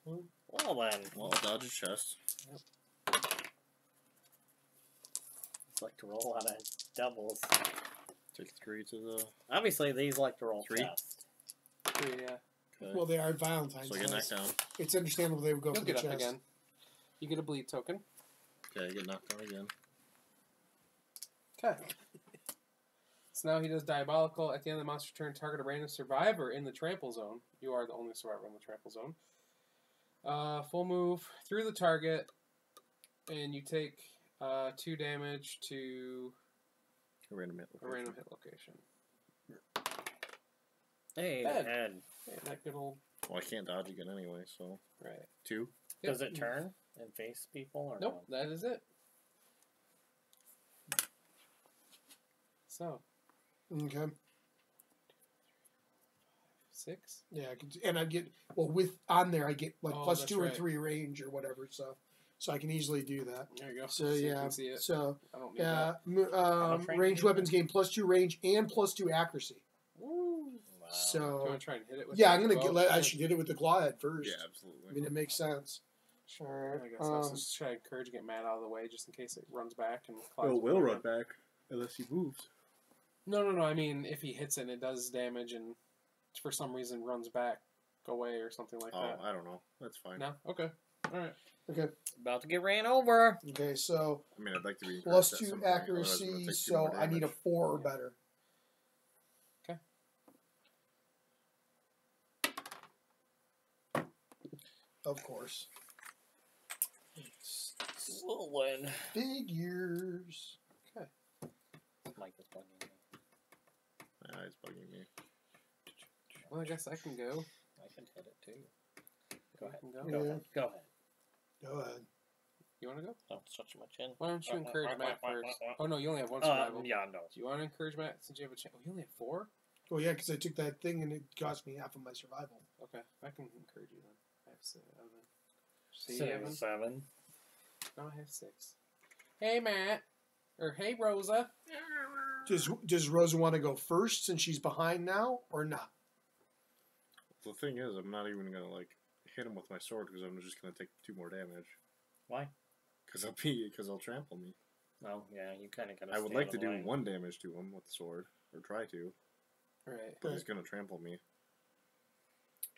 Well then. Well, I'll dodge his chest. It's like to roll out of doubles. Take 3 to the... Obviously, these like to roll 3. chest. 3, yeah. Okay. Well, they are Valentine's. So I get Day. knocked down. It's understandable they would go You'll for the get up chest. again. You get a bleed token. Okay, I get knocked down again. Okay. So now he does Diabolical. At the end of the monster's turn, target a random survivor in the trample zone. You are the only survivor in the trample zone. Full move through the target, and you take 2 damage to A random hit. a random hit location. Hey, Head. head. Yeah, that good old... Well, I can't dodge again anyway, so... Right. 2. Does Yep. it turn? And face people or Nope, that is it. So, Okay. 6. Yeah, and I get with on there I get like Oh, plus that's 2 or right. 3 range or whatever. So I can easily do that. There you go. So you yeah. can see it. So I don't need that. much range ranged do you weapons gain plus 2 range and plus 2 accuracy. Woo. Wow. Do you So want to try and hit it with yeah, the I'm gonna bow? I should hit it with the claw head first. Yeah, I absolutely. mean, it makes sense. Sure. I guess I'll just try to encourage get Matt out of the way just in case it runs back and claws Well, will will bring run him. back unless he moves. No. I mean, if he hits it and it does damage and for some reason runs back away or something like Oh, that. I don't know. That's fine. No? Okay. All right. Okay. About to get ran over. Okay. So I mean, I'd like to be plus encouraged at some 2 point, otherwise I'm gonna accuracy. take 2 So more I need a damage. 4 or better. Okay. Of course. We'll win. Figures. Mike is bugging me. Yeah, it's bugging me. Well, I guess I can go. I can hit it too. Go ahead. Can Go go. Yeah. ahead. Go ahead. Go ahead. You want to go? Don't touch my chin. Why don't you encourage Matt first? Oh, no, you only have one survival. Yeah, no. Do you want to encourage Matt since you have a chance? Oh, you only have 4? Well, yeah, because I took that thing and it cost me half of my survival. Okay, I can encourage you then. I have 7. See, Evan? 7. No, I have 6. Hey, Matt. Or hey, Rosa. Does Rosa want to go first since she's behind now, or not? The thing is, I'm not even gonna like hit him with my sword because I'm just gonna take 2 more damage. Why? Because he'll trample me. Oh, yeah, you kind of got to I would like to do 1 damage to him with the sword, or try to, Right. but Okay. he's gonna trample me.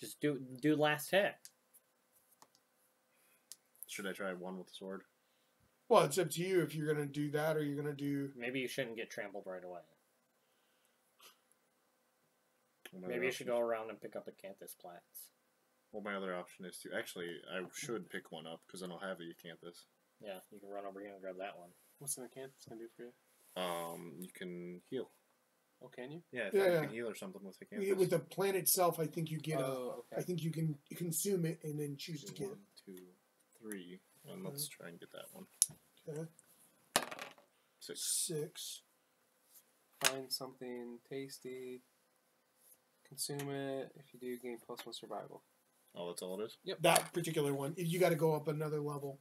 Just do last hit. Should I try 1 with the sword? Well, it's up to you if you're going to do that or you're going to do... Maybe you shouldn't get trampled right away. Well, my Maybe other you should option- go around and pick up Acanthus plants. Well, my other option is to actually I should pick one up because then I'll have a Acanthus. Yeah, you can run over here and grab that one. What's an Acanthus going to do for you? You can heal. Oh, can you? Yeah, I Yeah, thought yeah. you can heal or something with Acanthus. With the plant itself, I think you get Oh, I okay. think you can consume it and then choose to get 1, 2, 3, and let's try and get that one. Okay. 6. 6. Find something tasty. Consume it. If you do, gain +1 survival. Oh, that's all it is. That particular one. You got to go up another level.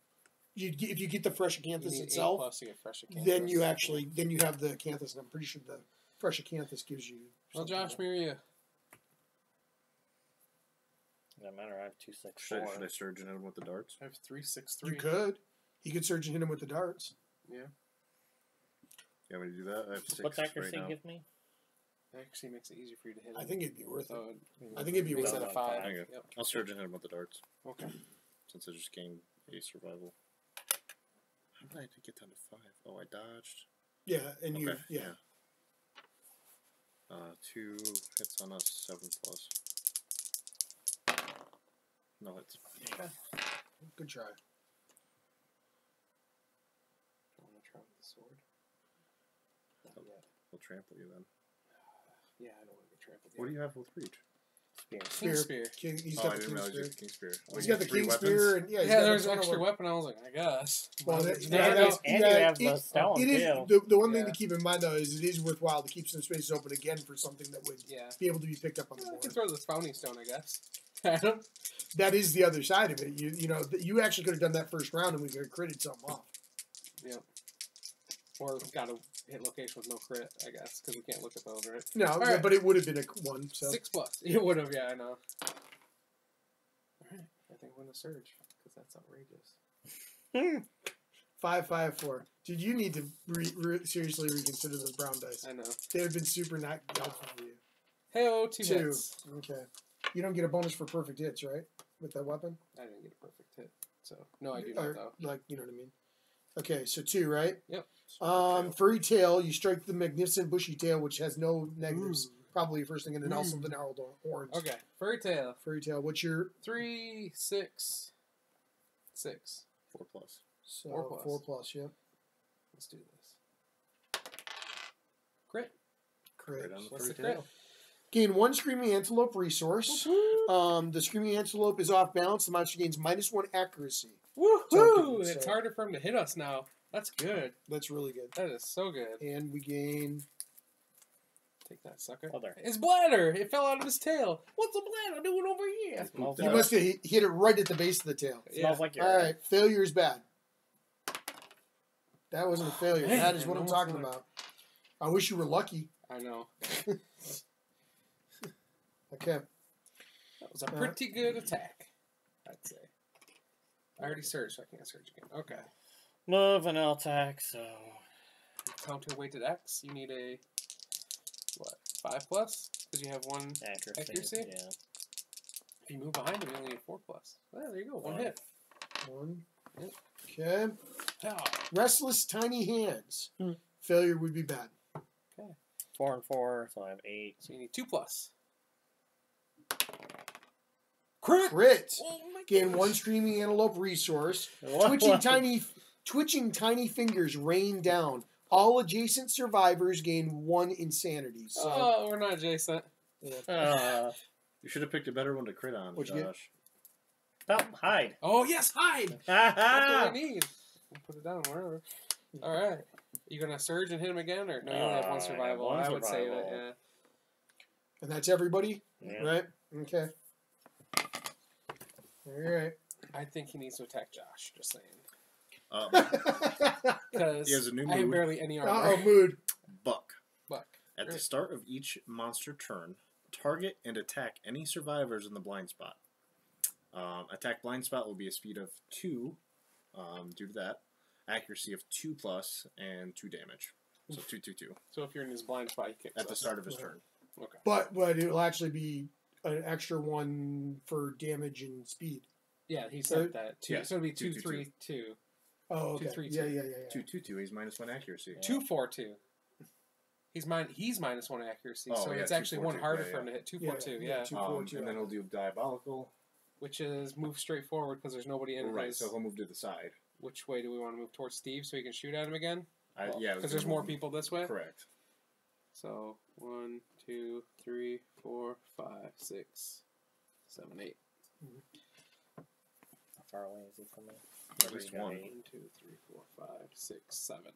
If you get the fresh You acanthus need 8 itself, plus to get fresh Acanthus. then you have the acanthus, and I'm pretty sure the fresh acanthus gives you. Well, something Josh, more. Miria. Doesn't matter. I have 2, 6, Should 4. I surge in him with the darts? I have 3, 6, You 3. could. You could surge and hit him with the darts. Yeah. You want me to do that? I have 6 What's accuracy right now. give me? That actually makes it easier for you to hit. I him. think it'd be worth it. So I think it'd be makes worth it it. a 5. Okay. Yep. I'll surge in him with the darts Okay. since I just gained a survival. How did I get down to 5? Oh, I dodged. Yeah, and you. Okay, Yeah. 2 hits on us, 7 plus. No hits. Good try. I want to try with the sword. Not yet. We'll trample you then. Yeah, I don't want to get trampled. What do you have with reach? Spear. King Spear. King, he's Oh, got I the didn't king realize you spear. had King Spear. He's got the 3 king weapons? spear, and yeah, he's Yeah, got there's the an ton of extra weapons. weapon. I was like, I guess. Well, Why that, would you Yeah, not? that's- and you have the stone, it is too. the one thing Yeah. to keep in mind though is it is worthwhile to keep some spaces open again for something that would Yeah. be able to be picked up on the I can board. throw the founding stone, I guess. Adam? That is the other side of it. You know you actually could have done that first round and we could have critted something off. Yep. Or got to hit location with no crit, I guess, because we can't look at those, right? No, right. but it would have been a one. So 6 plus. It would have, yeah, I know. Alright, I think I'm going to surge, because that's outrageous. 5, 5, 4. Dude, you need to seriously reconsider those brown dice. I know. They have been super not helpful for you. Hey-oh, 2 2. hits. Okay. You don't get a bonus for perfect hits, right? With that weapon? I didn't get a perfect hit, so... No, I do Or, not, though. like, you know what I mean? Okay, so 2, right? Yep. Furry tail, you strike the magnificent bushy tail, which has no negatives. Ooh. Probably your first thing, and then also the gnarled horns. Okay, Furry Tail. Furry tail, what's your... 3, 6, 6. 4 plus. So 4 plus. 4 plus, yep. Let's do this. Crit. Crit. Right on the What's the furry crit? tail. Gain 1 screaming antelope resource. The screaming antelope is off balance. The monster gains -1 accuracy. Woohoo! Token, It's so- harder for him to hit us now. That's good. That's really good. That is so good. And we gain. Take that, sucker. Oh, there. His bladder! It fell out of his tail. What's a bladder doing over here? Smells You like, must have hit it right at the base of the tail. smells like your All right, failure is bad. That wasn't a failure. Man, That is what I'm almost talking there. about. I wish you were lucky. I know. Okay. That was a pretty good attack, I'd say. I already surged, so I can't surge again. Okay. move and attack, so Counter-weighted X, you need a, what, 5+? Because you have 1 accuracy. accuracy? Yeah. If you move behind him, you only need 4+. Well, there you go, 1 hit. 1. Yep. Okay. Oh, Restless tiny hands. Hmm. Failure would be bad. 4 and 4, so I have 8. so you need 2+. Crit! Crit. Oh my Gain gosh. 1 streaming antelope resource. What? Twitching tiny fingers rain down. All adjacent survivors gain 1 insanity. So Oh, we're not adjacent. You should have picked a better one to crit on, What'd you get? Josh. Stop, hide. Oh, yes, hide! That's what I Ah! need. We'll put it down wherever. All right. You gonna surge and hit him again, or no? You only have I 1 have survival. 1 I would save it. survival. Yeah. and that's everybody, Yeah. right? Okay. All right. I think he needs to attack Josh. Just saying, Um, because He has a new I have move. barely any armor. Uh-oh, mood. Buck. Buck. At the Right. start of each monster turn, target and attack any survivors in the blind spot. Attack blind spot will be a speed of 2, due to that. Accuracy of 2+, and 2 damage. So 2, 2, 2. So if you're in his blind spot, he kicks At the us. start of his Right. turn. Okay. But it'll actually be an extra 1 for damage and speed. Yeah, he So- said that. Two, yeah, so it'd be 2, 2, 3, 2. Oh, okay. 2, 3, 2. Yeah. 2, 2, 2. He's -1 accuracy. 2, 4, 2. He's -1 accuracy, Oh, so yeah, it's 2, actually 4, 1 2, harder yeah, for him to hit. 2, 4, 2. Yeah. 2, 4, 2. And then he'll do diabolical. Which is move straight forward because there's nobody in Right, his. so he'll move to the side. Which way do we want to move towards Steve so he can shoot at him again? Yeah, Because there's more people this way. Correct. So 1, 2, 3, 4, 5, 6, 7, 8. How far away is he from me? At least You got 1. 8. 1, 2, 3, 4, 5, 6, 7.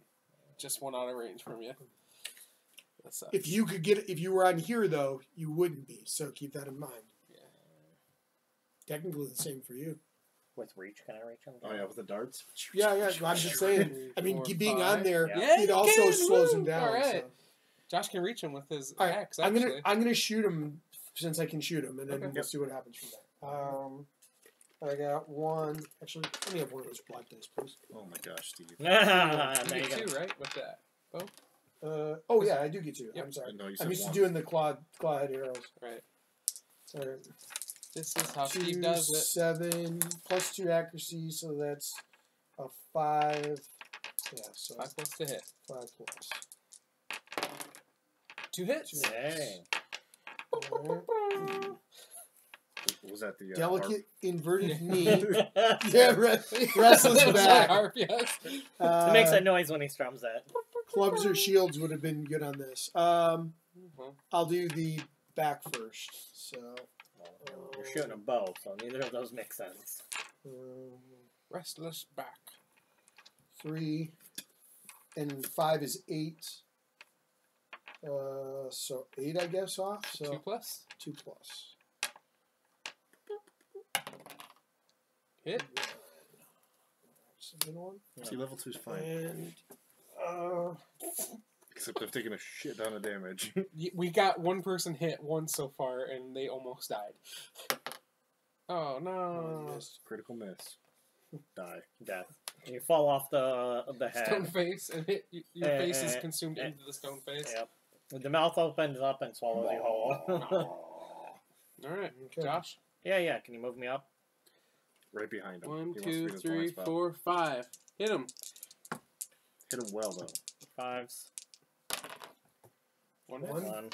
Just 1 out of range from you. That sucks. If you were on here though, you wouldn't be. So keep that in mind. Yeah. Technically the same for you. With reach, can I reach him? Oh, yeah, with the darts? Yeah. I'm just saying. 3, I mean, 4, being 5. on there, Yeah, it you also can. slows Woo! him down. All right. So. Josh can reach him with his All right, axe. I'm Actually, gonna shoot him since I can shoot him, and then Okay. we'll see what happens from there. I got 1. Actually, let me have one of those black dice, please. Oh my gosh, Steve. you Now get you 2, right? With that. Oh yeah, I do get 2. Yep. I'm sorry. No, you I'm said used to 1. doing the clawhead arrows. Right. All right. This is how 2, Steve does it. 7 plus 2 accuracy, so that's a 5. Yeah, so 5 plus to hit. 5 plus. 2 hits. Hey. Alright. Was that the Delicate inverted knee. Yeah. Yeah, restless That's back. harp, yes. It makes that noise when he strums it. Clubs or shields would have been good on this. Well, I'll do the back first. So You're shooting a bow, so neither of those make sense. restless back. 3 and 5 is 8. So 8, I guess, off. So 2 plus. 2 plus. Hit. That's a good one. See, level 2's fine. And Except I've taken a shit ton of damage. We got 1 person hit once so far, and they almost died. Oh no! missed. Critical miss. Die. Death. You fall off the Stone head. face, and your face is consumed into the stone face. Yep. The mouth opens up and swallows you whole. All right, Okay. Josh. Yeah. Can you move me up? Right behind him. 1, He wants to 2, be in his blind 3, spot. 4, 5. Hit him. Hit him well, though. 5s. 1 hit. 1.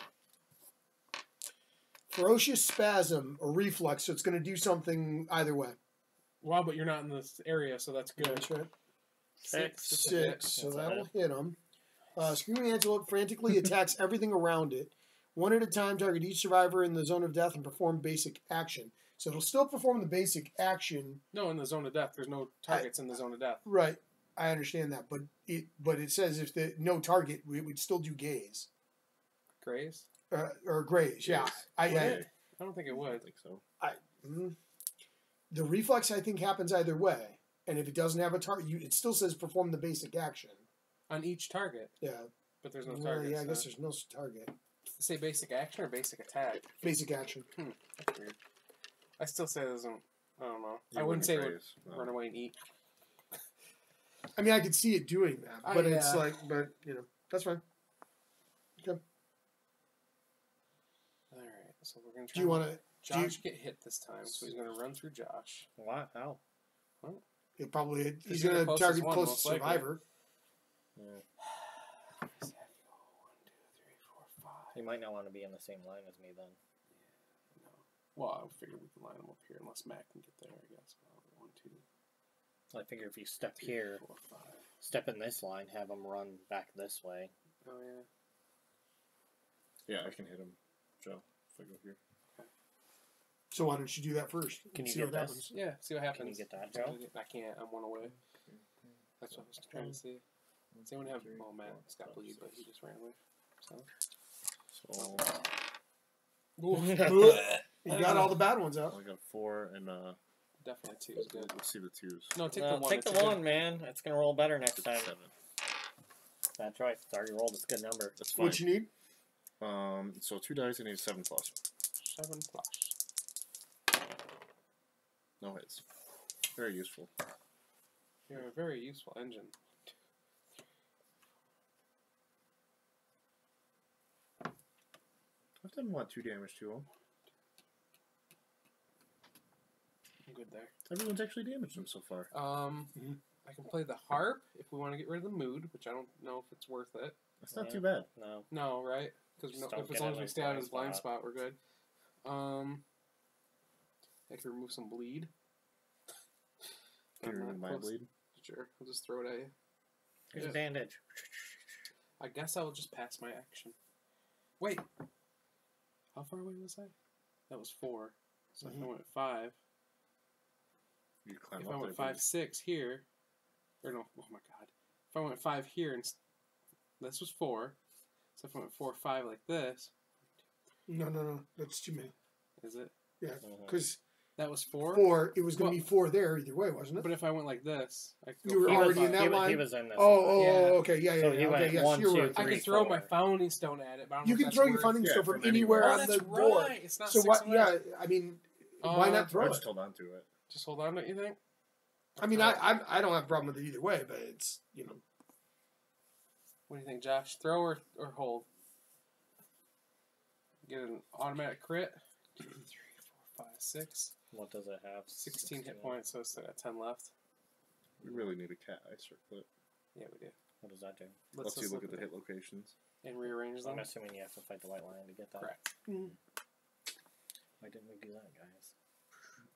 ferocious spasm or reflex, so it's going to do something either way. Wow, but you're not in this area, so that's good. That's right. 6. Just a hit. 6, so That's that'll it. hit him. Screaming Antelope frantically attacks everything around it. One at a time, target each survivor in the zone of death and perform basic action. So it'll still perform the basic action. No, in the zone of death. There's no targets in the zone of death. Right. I understand that, but it says if the no target, we would still do gaze. Graze? Or graze, yeah. I don't think it would. I think so. The reflex, I think, happens either way. And if it doesn't have a target, it still says perform the basic action. On each target. Yeah. But there's no Well, target. yeah, I guess there's no target. Say basic action or basic attack? Basic action. That's weird. I still say it doesn't. I don't know. You I wouldn't say it would graze, no. run away and eat. I mean, I could see it doing that, but it's yeah. like, but that's fine. Okay. All right, so we're gonna try. Do you want to? Josh get hit this time, so he's gonna run through Josh. What? How? It probably he's you're the going to closest target one, closest most likely. survivor. Yeah. 1, 2, 3, 4, 5. He might not want to be in the same line as me then. No. Well, I figured we could line him up here unless Matt can get there. I guess. 1, 2. I figure if you step 3, here, 4, 5. step in this line, have him run back this way. Oh yeah. Yeah, I can hit him, Joe, if I go here. So why don't you do that first? Can you see get what this? happens? Yeah. See what happens. Can you get that, Joe? I can't. I'm 1 away. That's what I was trying to see. Does anyone have? Well, Matt's got bleed, but he just ran away. So. So You got all the bad ones out. I got 4 and Definitely 2 is good. let's see the 2s. No, take No, the 1. take it's the a good- 1, man. It's going to roll better next time. 7. That's right. It's already rolled. It's a good number. That's fine. What you need? So 2 dice, I need 7 plus. 7 plus. No hits. Very useful. You're a very useful engine. I've done 2 damage to him. I'm good there. Everyone's actually damaged him so far. I can play the harp if we want to get rid of the mood, which I don't know if it's worth it. That's not Yeah. too bad. No. No, right? Because Just don't as get long in as we his stay out of blind his blind spot. spot, we're good. I can remove some bleed. Can you I'm not remove my close. bleed? Sure, I'll just throw it at you. Here's Yeah. a bandage. I guess I will just pass my action. Wait. How far away was I? That was 4. So if I went 5, You climb if up I there. went 5, 6 here, or no, oh my god. If I went 5 here, and this was 4, so if I went 4, 5 like this, No. That's too many. is it? Yeah, Mhm. because That was 4? 4, it was going to be 4 there either way, wasn't it? But if I went like this, I could You were go He five, was, already in five. that he, was- line? he was in this Oh, line. Yeah. okay, yeah, So he okay, went yes, 1, you're 2, right. I 3, could throw 4. my founding stone at it, but I don't You know can if throw that's your worth funding Yeah, stuff from from anywhere Oh, on that's the board. right. It's not So 6 what? away. Yeah, I mean, why not throw I it? just hold on to it. Just hold on to it, you think? I mean, I don't have a problem with it either way, but it's What do you think, Josh? Throw or hold? Get an automatic crit. 2, 3, 4, 5, 6. What does it have? 16 hit points, so it's got 10 left. We really need a cat eye circlet. Yeah, we do. What does that do? Let's just see, look at the hit locations. and rearrange them. I'm assuming you have to fight the white lion to get that. Correct. Why didn't we do that, guys?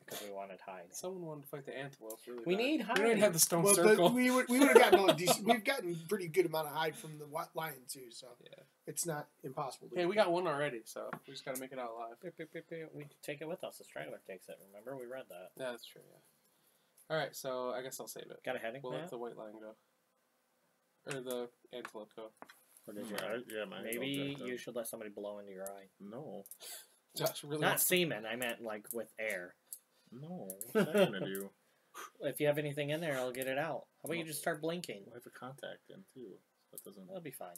Because we wanted hide. Someone wanted to fight the antelope. Really We bad. need We don't even hide. have the stone well, circle. we would have gotten a decent. We've gotten a pretty good amount of hide from the lion too, so Yeah. it's not impossible. Hey, we got one already, so we just gotta make it out alive. We take it with us. The strangler takes it. Remember, we read that. Yeah, that's true. Yeah. All right, so I guess I'll save it. Got a heading, We'll let Matt? the white lion go, or the antelope go. Or did you? Yeah, mine. Maybe you should let somebody blow into your eye. No. Josh really Not wants to- semen. I meant like with air. No. What's that gonna do? If you have anything in there, I'll get it out. How about you just start blinking? We'll have a contact in too. So that doesn't. That'll be fine.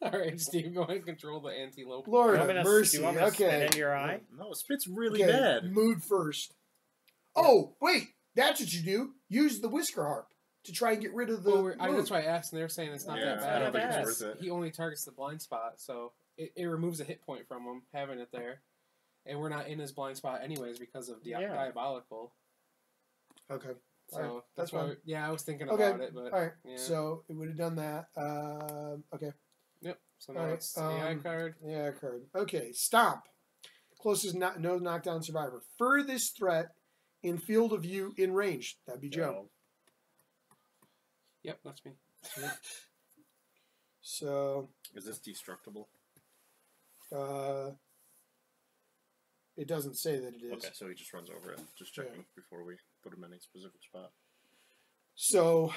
All right, Steve, go ahead and control the antelope. Lord Do you want me have to- do mercy. you want me to spit Okay. into your eye? No, it spits really Okay, bad. mood first. Oh, wait. That's what you do. Use the whisker harp to try and get rid of the Well, mood. that's why I asked, and they're saying it's not Yeah, that I bad. don't think it's because worth it. He only targets the blind spot, so it removes a hit point from him having it there, and we're not in his blind spot anyways because of Yeah. diabolical. Okay. So Alright, that's that's why. fine. Yeah, I was thinking Okay. about it, but All right. yeah. So it would have done that. Okay. Yep. So now Alright, it's AI card. Yeah, card. Okay. Stomp. Closest no knockdown survivor. Furthest threat in field of view in range. That'd be Joe. Yep, that's me. So Is this destructible? It doesn't say that it is. Okay, so he just runs over it. Just checking before we put him in a specific spot. So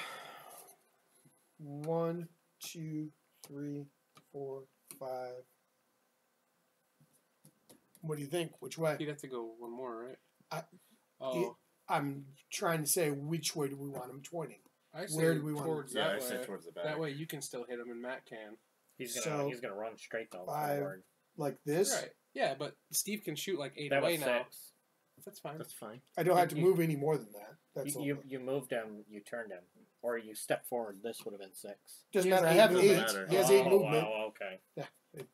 1, 2, 3, 4, 5. What do you think? Which way? He'd have to go one more, right? I'm trying to say which way do we want him pointing? I say Where do we want towards Yeah, that I way. say towards the back. That way you can still hit him and Matt can. He's So, gonna run straight though. 5, forward. like this. Right. Yeah, but Steve can shoot like 8 That away was now. 6. That's fine. That's fine. I don't have to You- move any more than that. That's all. You moved him, you turned him, or you stepped forward. This would have been 6. Doesn't He has matter. I 8 have movement. 8. Doesn't He has 8 movement. Wow, okay.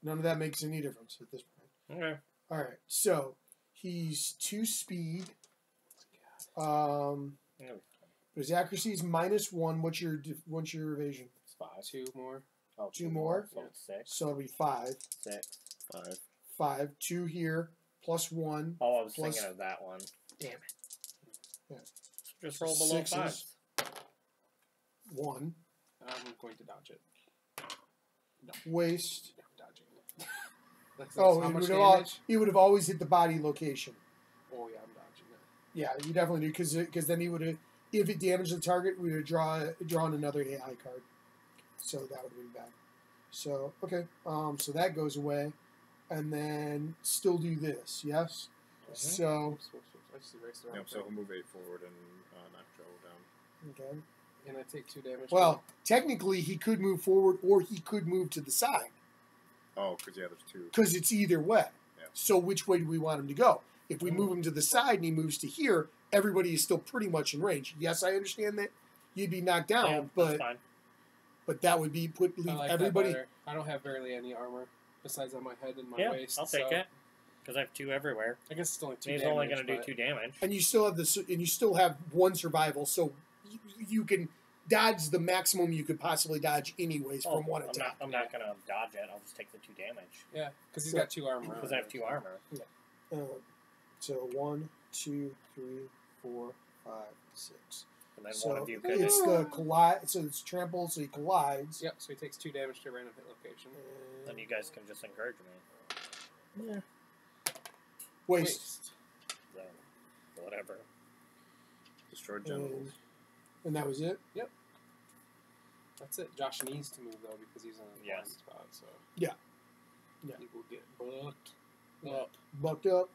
None of that makes any difference at this point. Okay. All right. So he's 2 speed. His accuracy is -1. What's your evasion? It's 5. 2 more. Oh, 2 more? So it's 6. So it'll be 5. 6. 5. 5. 2 here plus 1. Oh, I was Plus- thinking of that one. Damn it. Yeah. Just roll below 5. 6s. 1. I'm going to dodge it. Waste. No, I'm dodging it. That's Oh, how it much would, damage? he would have always hit the body location. Oh, yeah, I'm dodging it. Yeah, you definitely do, because then he would have, if it damaged the target, we would have drawn another AI card. So that would have been bad. So, okay, so that goes away. And then still do this, yes? So, Oops, I just erased the wrong Yep, so he'll thing. move 8 forward and knock Joe down. okay. And I take 2 damage. Well, technically he could move forward or he could move to the side, Oh, because yeah, there's 2. because it's either way. Yeah. So which way do we want him to go? If we move him to the side and he moves to here, everybody is still pretty much in range. Yes, I understand that you'd be knocked down, Yeah, that's but fine. that would be I leave like everybody. that better. I don't have barely any armor besides on my head and my Yeah, waist. I'll take so it. Because I have 2 everywhere. I guess it's only 2 He's damage. only going to do but 2 damage. And you still have 1 survival, so you can dodge the maximum you could possibly dodge anyways from one attack. I'm not going to dodge it. I'll just take the 2 damage. Yeah, because he's So- got 2 armor. Because I have 2 armor. So 1, 2, 3, 4, 5, 6. And then So one of you could. it's the collide. So it's trample. So he collides. Yep, so he takes 2 damage to a random hit location. Then you guys can just encourage me. Yeah. Waste. So, whatever. Destroyed genitals. And that was it. That's it. Josh needs to move, though, because he's in a blind Yes. spot, so... Yeah. Yeah. He will get bucked Yeah. up. Bucked up.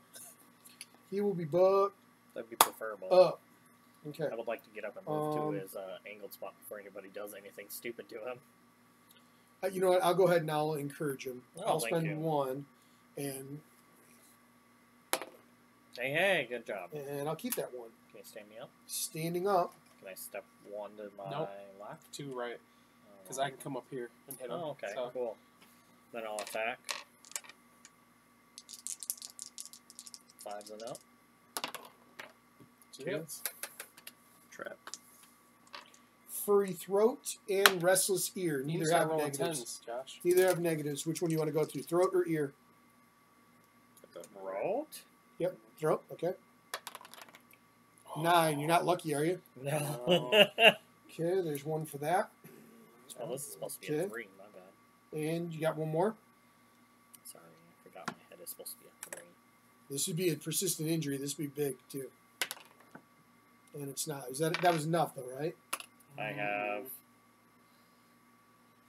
He will be bucked That'd be preferable. up. Okay. I would like to get up and move Um, to his angled spot before anybody does anything stupid to him. You know what? I'll go ahead and I'll encourage him. Oh, I'll thank spend you. 1, and Hey, good job. I'll keep that 1. Can you stand me up? Standing up. Can I step 1 to my Nope. left? 2 right, because I can come up here and hit him. Oh, okay, So, cool. Then I'll attack. 5s and up. 2 hits. Trap. Furry throat and restless ear. You Neither start have rolling negatives. 10s, Josh. Neither have negatives. Which one do you want to go through? Throat or ear? Got that. Throat? Yep. Throat. Okay. 9. You're not lucky, are you? No. Okay. There's 1 for that. Oh, this is supposed to be a Okay. 3, my bad. And you got 1 more. Sorry, I forgot my head is supposed to be a 3. This would be a persistent injury. This would be big too. And it's not. That was enough though, right? I have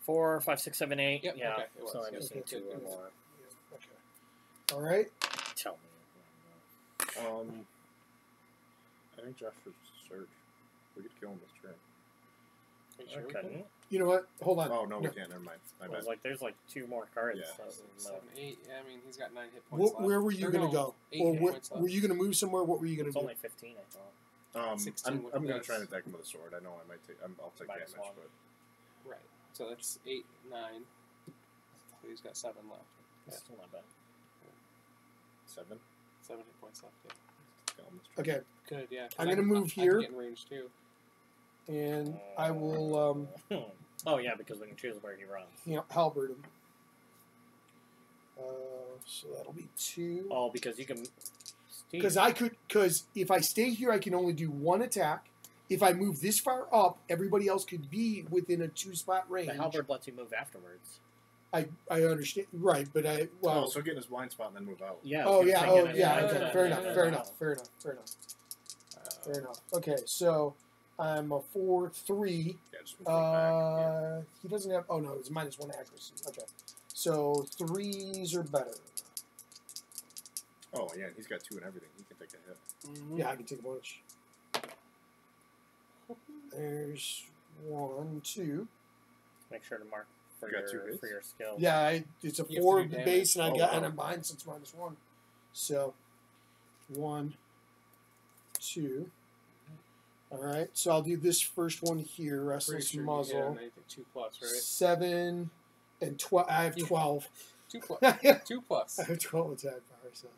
4, 5, 6, 7, 8. Yep, Yeah, okay, it was. so I Yep, just okay, need 2 good, or good. more. Okay. All right. Tell me. I think Josh should search. We could kill him this turn. Are you sure we Okay. can? You know what? Hold on. Oh, no, we can't. Never mind. My I bad. was like, there's like 2 more cards. Yeah. So, 7, 8. Yeah, I mean, he's got 9 hit points left. Where were you Or going to no, go? 8 Or hit what, points left. were you going to move somewhere? What were you going it's to do? only 15, I thought. 16 I'm with going to this. try and attack him with a sword. I know I might take. I'll take Minus damage, 1. but Right. So that's 8, 9. So he's got 7 left. It's still not bad. 7. 7 hit points left. Yeah. Kill him this turn. Okay. Good, yeah. 'cause I'm I gonna can- move I here. can get in range too. And I will Oh, yeah, because we can choose where he runs. halberd him. So that'll be 2. Oh, because you can. Steve, Because if I stay here, I can only do 1 attack. If I move this far up, everybody else could be within a 2-spot range. the halberd lets you move afterwards. I understand, right? But Oh, so get in his blind spot and then move out. Yeah. Oh yeah, oh Get yeah. it. Okay, yeah, fair yeah, enough. yeah. Fair enough. Fair enough. Fair enough. Fair enough. Okay, so I'm a 4-3. Yeah, just move back. He doesn't have. Oh no, it's -1 accuracy. Okay, so 3s are better. Oh yeah, he's got 2 and everything. He can take a hit. Mhm. Yeah, I can take a bunch. There's 1, 2. Make sure to mark for You got 2 your hits? for your skill. Yeah, it's a You have to 4 do damage. base, and I Oh, got wow. and I'm behind since -1. So 1, 2. All right, so I'll do this first one here. Pretty Restless sure muzzle. you get anything 2+, right? 7 and 12. I have 12. 2+. I 2+. have 12 attack power. So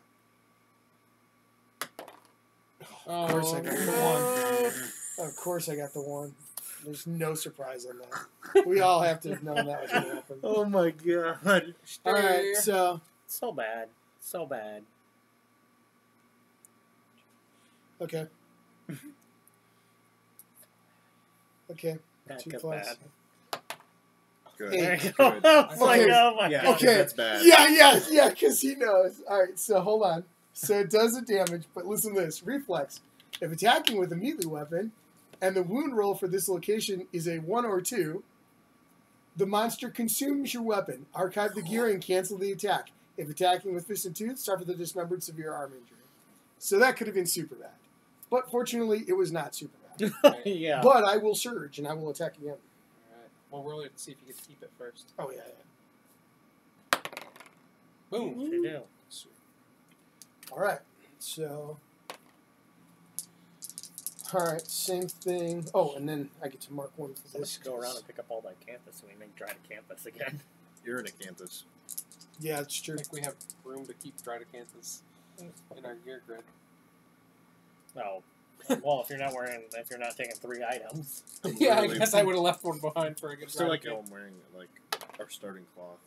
Of course I got the of course I got the 1. There's no surprise on that. We all have to have known that was going to happen. Oh my god. All right, so So bad. So bad. okay. Okay. Bad 2 'cause plus. bad. Good. There you Good. go. It's like, Okay. oh my Yeah, god. Okay. that's bad. Yeah, because he knows. All right, so hold on. So it does the damage, but listen to this. Reflex. If attacking with a melee weapon, and the wound roll for this location is a 1 or 2, the monster consumes your weapon. Archive the gear and cancel the attack. If attacking with fist and tooth, suffer the dismembered severe arm injury. So that could have been super bad. But fortunately, it was not super bad. Yeah. But I will surge, and I will attack again. Alright. Well, we're really to see if you can keep it first. Oh, yeah. Boom. You do. All right, so. All right, same thing. Oh, and then I get to mark 1 for Let's this. go around and pick up all that campus so we make dry to campus again. You're in a campus. Yeah, it's I true. think we have room to keep Drydacanthes in our gear grid. No. Well, if you're not taking 3 items. Yeah, I Literally. guess I would have left one behind for a good Still like Drydacanth. I'm wearing like our starting cloth.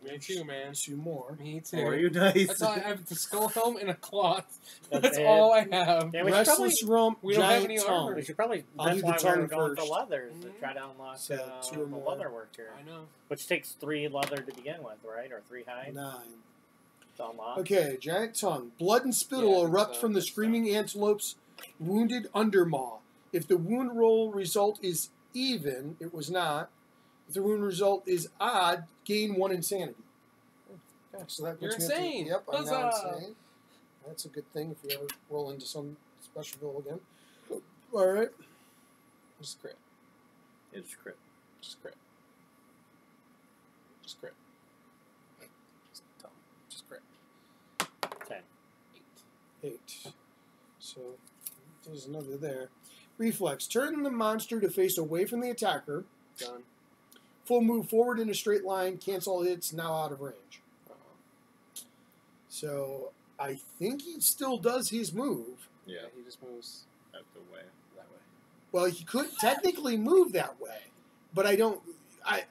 Me too, man. 2 more. Me too. Oh, are you nice? That's all I have. The skull helm and a cloth. That's it. all I have. Yeah, we should probably, Restless rump, we don't have giant any tongue. armor. we should probably I'll that's do the why we tongue were going for first. leathers to Mhm. try to unlock So, 2 or the more. leather worker. I know. Which takes 3 leather to begin with, right? Or 3 hide 9. to unlock. Okay, giant tongue. Blood and spittle Yeah, I think erupt so. from the That's screaming antelope's wounded undermaw. If the wound roll result is even, it was not. If the wound result is odd, gain 1 insanity. Okay, so that You're puts me up to- insane. Yep, I'm now Huzzah. insane. That's a good thing if we ever roll into some special roll again. All right. Just crit. It's crit. Just crit. Just crit. Just tell me. Just crit. 10. 8. 8. So there's another there. Reflex. Turn the monster to face away from the attacker. Done. Full move forward in a straight line. Cancel hits. Now out of range. So I think he still does his move. Yeah, He just moves out the way. that way. Well, he could technically move that way, but I don't. I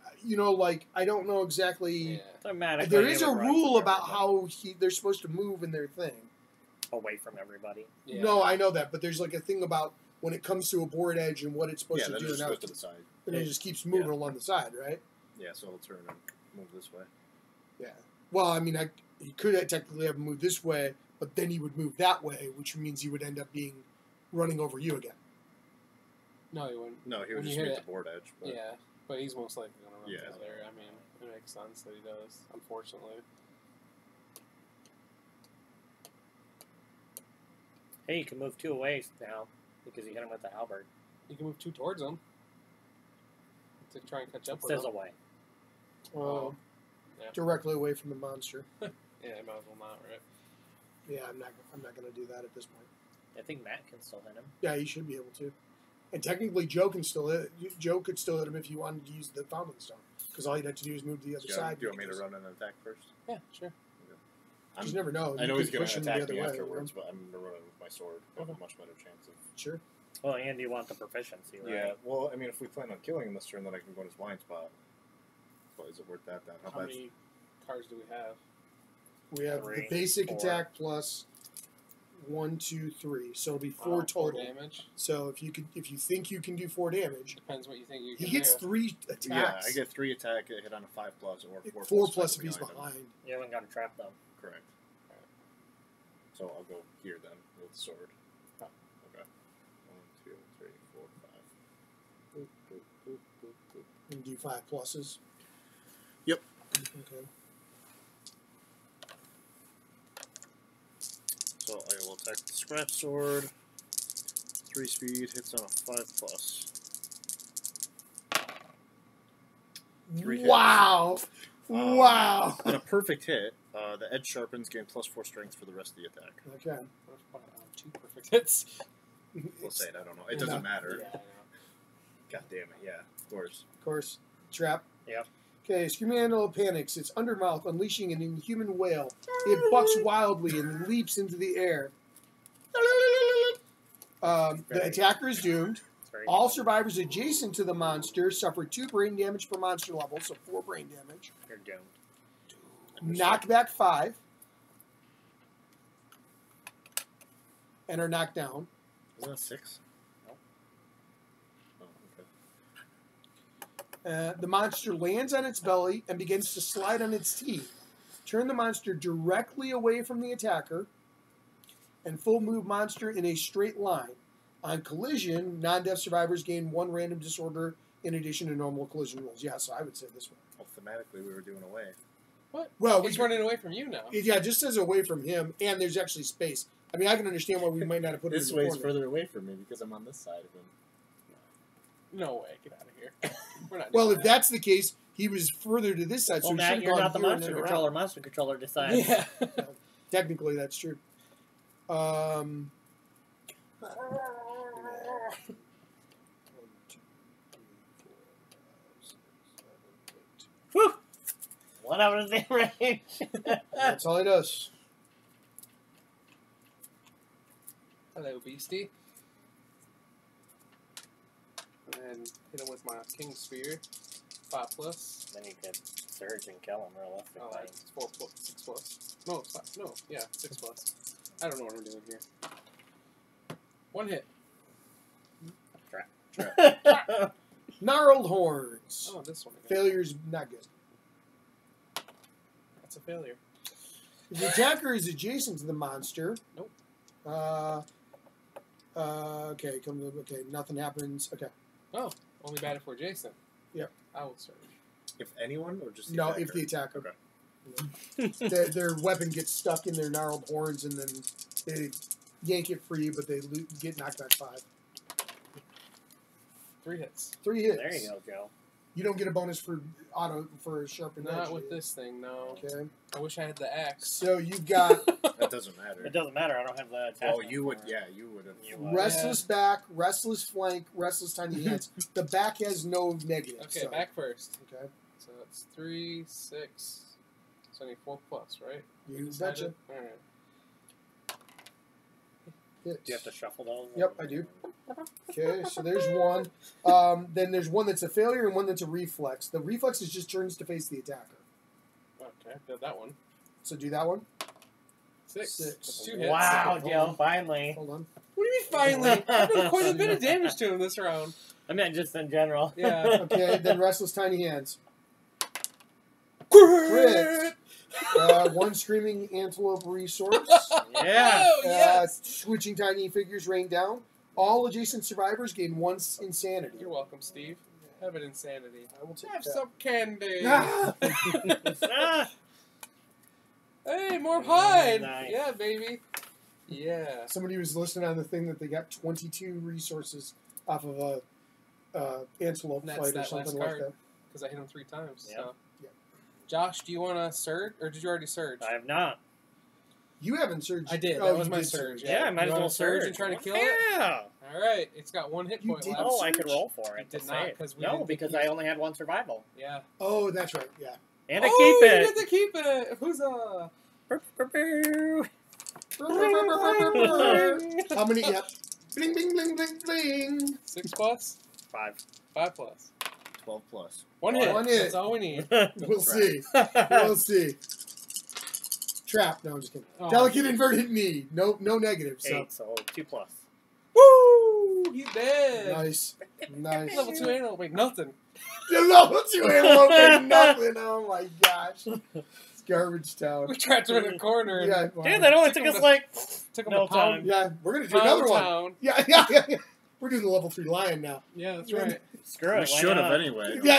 don't know exactly. Yeah. Automatically, There it is a would run rule from about everybody. how they're supposed to move in their thing. away from everybody. Yeah. No, I know that, but there's like a thing about when it comes to a board edge and what it's supposed Yeah, to that do, just and, goes to the side. and it just keeps moving along the side, right? Yeah, so it'll turn and move this way. Yeah. Well, I mean, he could technically have moved this way, but then he would move that way, which means he would end up running over you again. No, he wouldn't. No, he When would you just hit make it. the board edge. But Yeah, but he's most likely going to run Yeah. the other. I mean, it makes sense that he does, unfortunately. Hey, you can move 2 away now because you hit him with the halberd. You can move 2 towards him to try and catch up It with says him. away. Well, yeah. directly away from the monster. Yeah, I might as well not, right? Yeah, I'm not going to do that at this point. I think Matt can still hit him. Yeah, he should be able to. And technically, Joe can still hit. Joe could still hit him if you wanted to use the fountain stone, because all you'd have to do is move to the other side. do you want me to run an attack first? Yeah, sure. You just never know. I You know could he's going push to him the attack other me way, afterwards, but I'm going to run it with my sword. I have a Okay. much better chance of... Sure. Well, and you want the proficiency, right? Yeah, well, I mean, if we plan on killing him this turn, then I can go in his blind spot. But is it worth that then? How many cards do we have? We have 3, the basic 4. attack plus 1, 2, 3. So it'll be 4 4 total. damage. So if you think you can do 4 damage, Depends what you think you he can gets do. 3 attacks. Yeah, I get 3 attack, hit on a 5+ or 4+. 4 plus if depending he's on item. behind. You haven't got a trap though. Correct. So I'll go here then with the sword. Oh. Okay. 1, 2, 3, 4, 5. Boop, boop, boop, boop, boop. And do 5 pluses. Yep. Okay. So I will attack the scrap sword. 3 speed, hits on a 5+. 3 hits. Wow! Wow! On a perfect hit, the edge sharpens, gain +4 strength for the rest of the attack. Okay. 2 perfect hits. We'll say it, I don't know. It doesn't matter. Yeah, I know. God damn it, yeah, of course. Of course. Trap. Yep. Okay, Screaming Animal panics. Its undermouth unleashing an inhuman wail. It bucks wildly and leaps into the air. The attacker is doomed. It's very All survivors adjacent to the monster suffer 2 brain damage per monster level, so 4 brain damage. You're doomed. Knockback 5. And are knocked down. Isn't that 6? Nope. Oh, okay. The monster lands on its belly and begins to slide on its teeth. Turn the monster directly away from the attacker and full move monster in a straight line. On collision, non-death survivors gain 1 random disorder in addition to normal collision rolls. Yeah, so I would say this one. Well, thematically, we were doing away. What? Well, He's running away from you now. Yeah, it just says away from him, and there's actually space. I mean, I can understand why we might not have put it This in the way is corner. further away from me because I'm on this side of him. No way. Get out of here. We're not Well, doing if that's the case, he was further to this side, so Well, he Matt, should have you're gone not the here and monster then around. controller. Monster controller that. decides. Yeah. Technically, that's true. 1 out of the range. That's all he does. Hello, beastie. And then hit him with my King Spear. 5+. Then you could surge and kill him realistically. Oh, it's 6+. No, it's 5. No, yeah, 6+. I don't know what I'm doing here. 1 hit. Gnarled horns. Oh, this one again. Failure's not good. That's a failure. If the attacker is adjacent to the monster. Nope. Okay, okay, nothing happens. Okay. Oh, only bad if we're Jason. Yep. I will surge. If anyone, or just the No, attacker? if the attacker. Okay. Their weapon gets stuck in their gnarled horns, and then they yank it free, but they get knocked back 5. 3 hits. 3 hits. There you go, Joe. You don't get a bonus for sharpened edge. Not with do you? this thing, no. Okay. I wish I had the axe. So you've got That doesn't matter. It doesn't matter. I don't have the attachment. Well, you would, for it. yeah, you would have. You would. restless back, restless flank, restless tiny hands. The back has no negative. Okay, so. back first. Okay. So that's 3, 6. So I need 4+, right? You Decided? betcha. Alright. Hits. Do you have to shuffle those? Yep, I do. Okay, so there's one. Then there's one that's a failure and one that's a reflex. The reflex is just turns to face the attacker. Okay, did that one. So do that one. 6. 6. 2 hits. Wow, Hold Joe, on. finally. Hold on. What do you mean finally? I've done quite a bit of damage to him this round. I meant just in general. Yeah. Okay, then restless tiny hands. Crit! 1 screaming antelope resource. Yeah. Oh, yes! Switching tiny figures rain down. All adjacent survivors gain 1 insanity. You're welcome, Steve. Have an insanity. I will take Have that. some candy. Ah! Ah, Hey, more pine. Nice. Yeah, baby. Yeah. Somebody was listening on the thing that they got 22 resources off of a antelope That's flight or that something last like card. that. Because I hit him 3 times. Yeah. So. Yeah. Josh, do you want to surge? Or did you already surge? I have not. You haven't surged. I did. Oh, That was you my did surge. Yeah, I might You as wanna well surge and try to kill it? Yeah. All right. It's got 1 hit You point did left. Oh, I surge? could roll for it. You to did not, save. 'cause we No, didn't because use- I only had 1 survival. Yeah. Oh, that's right. Yeah. And I oh, keep you it. get to keep it. Who's How many? Yep. Bling, bling, bling, bling, bling. 6+? 5. 5+. 12+. 1 hit. One hit. That's all we need. We'll see. We'll see. Trap. No, I'm just kidding. Oh. Delicate inverted knee. No negative. So 8, so 2+. Woo! He did. nice. Level 2 antelope. Wait, nothing. Level 2 antelope ain't nothing. Oh my gosh. It's garbage town. We trapped him in a corner. And Yeah, wow. Dude, that only took us like took him no to pound, time. Yeah, we're gonna do pound another one. town. Yeah. We're doing the level 3 lion now. Yeah, that's right. Screw it. We why should have not? anyway. Yeah.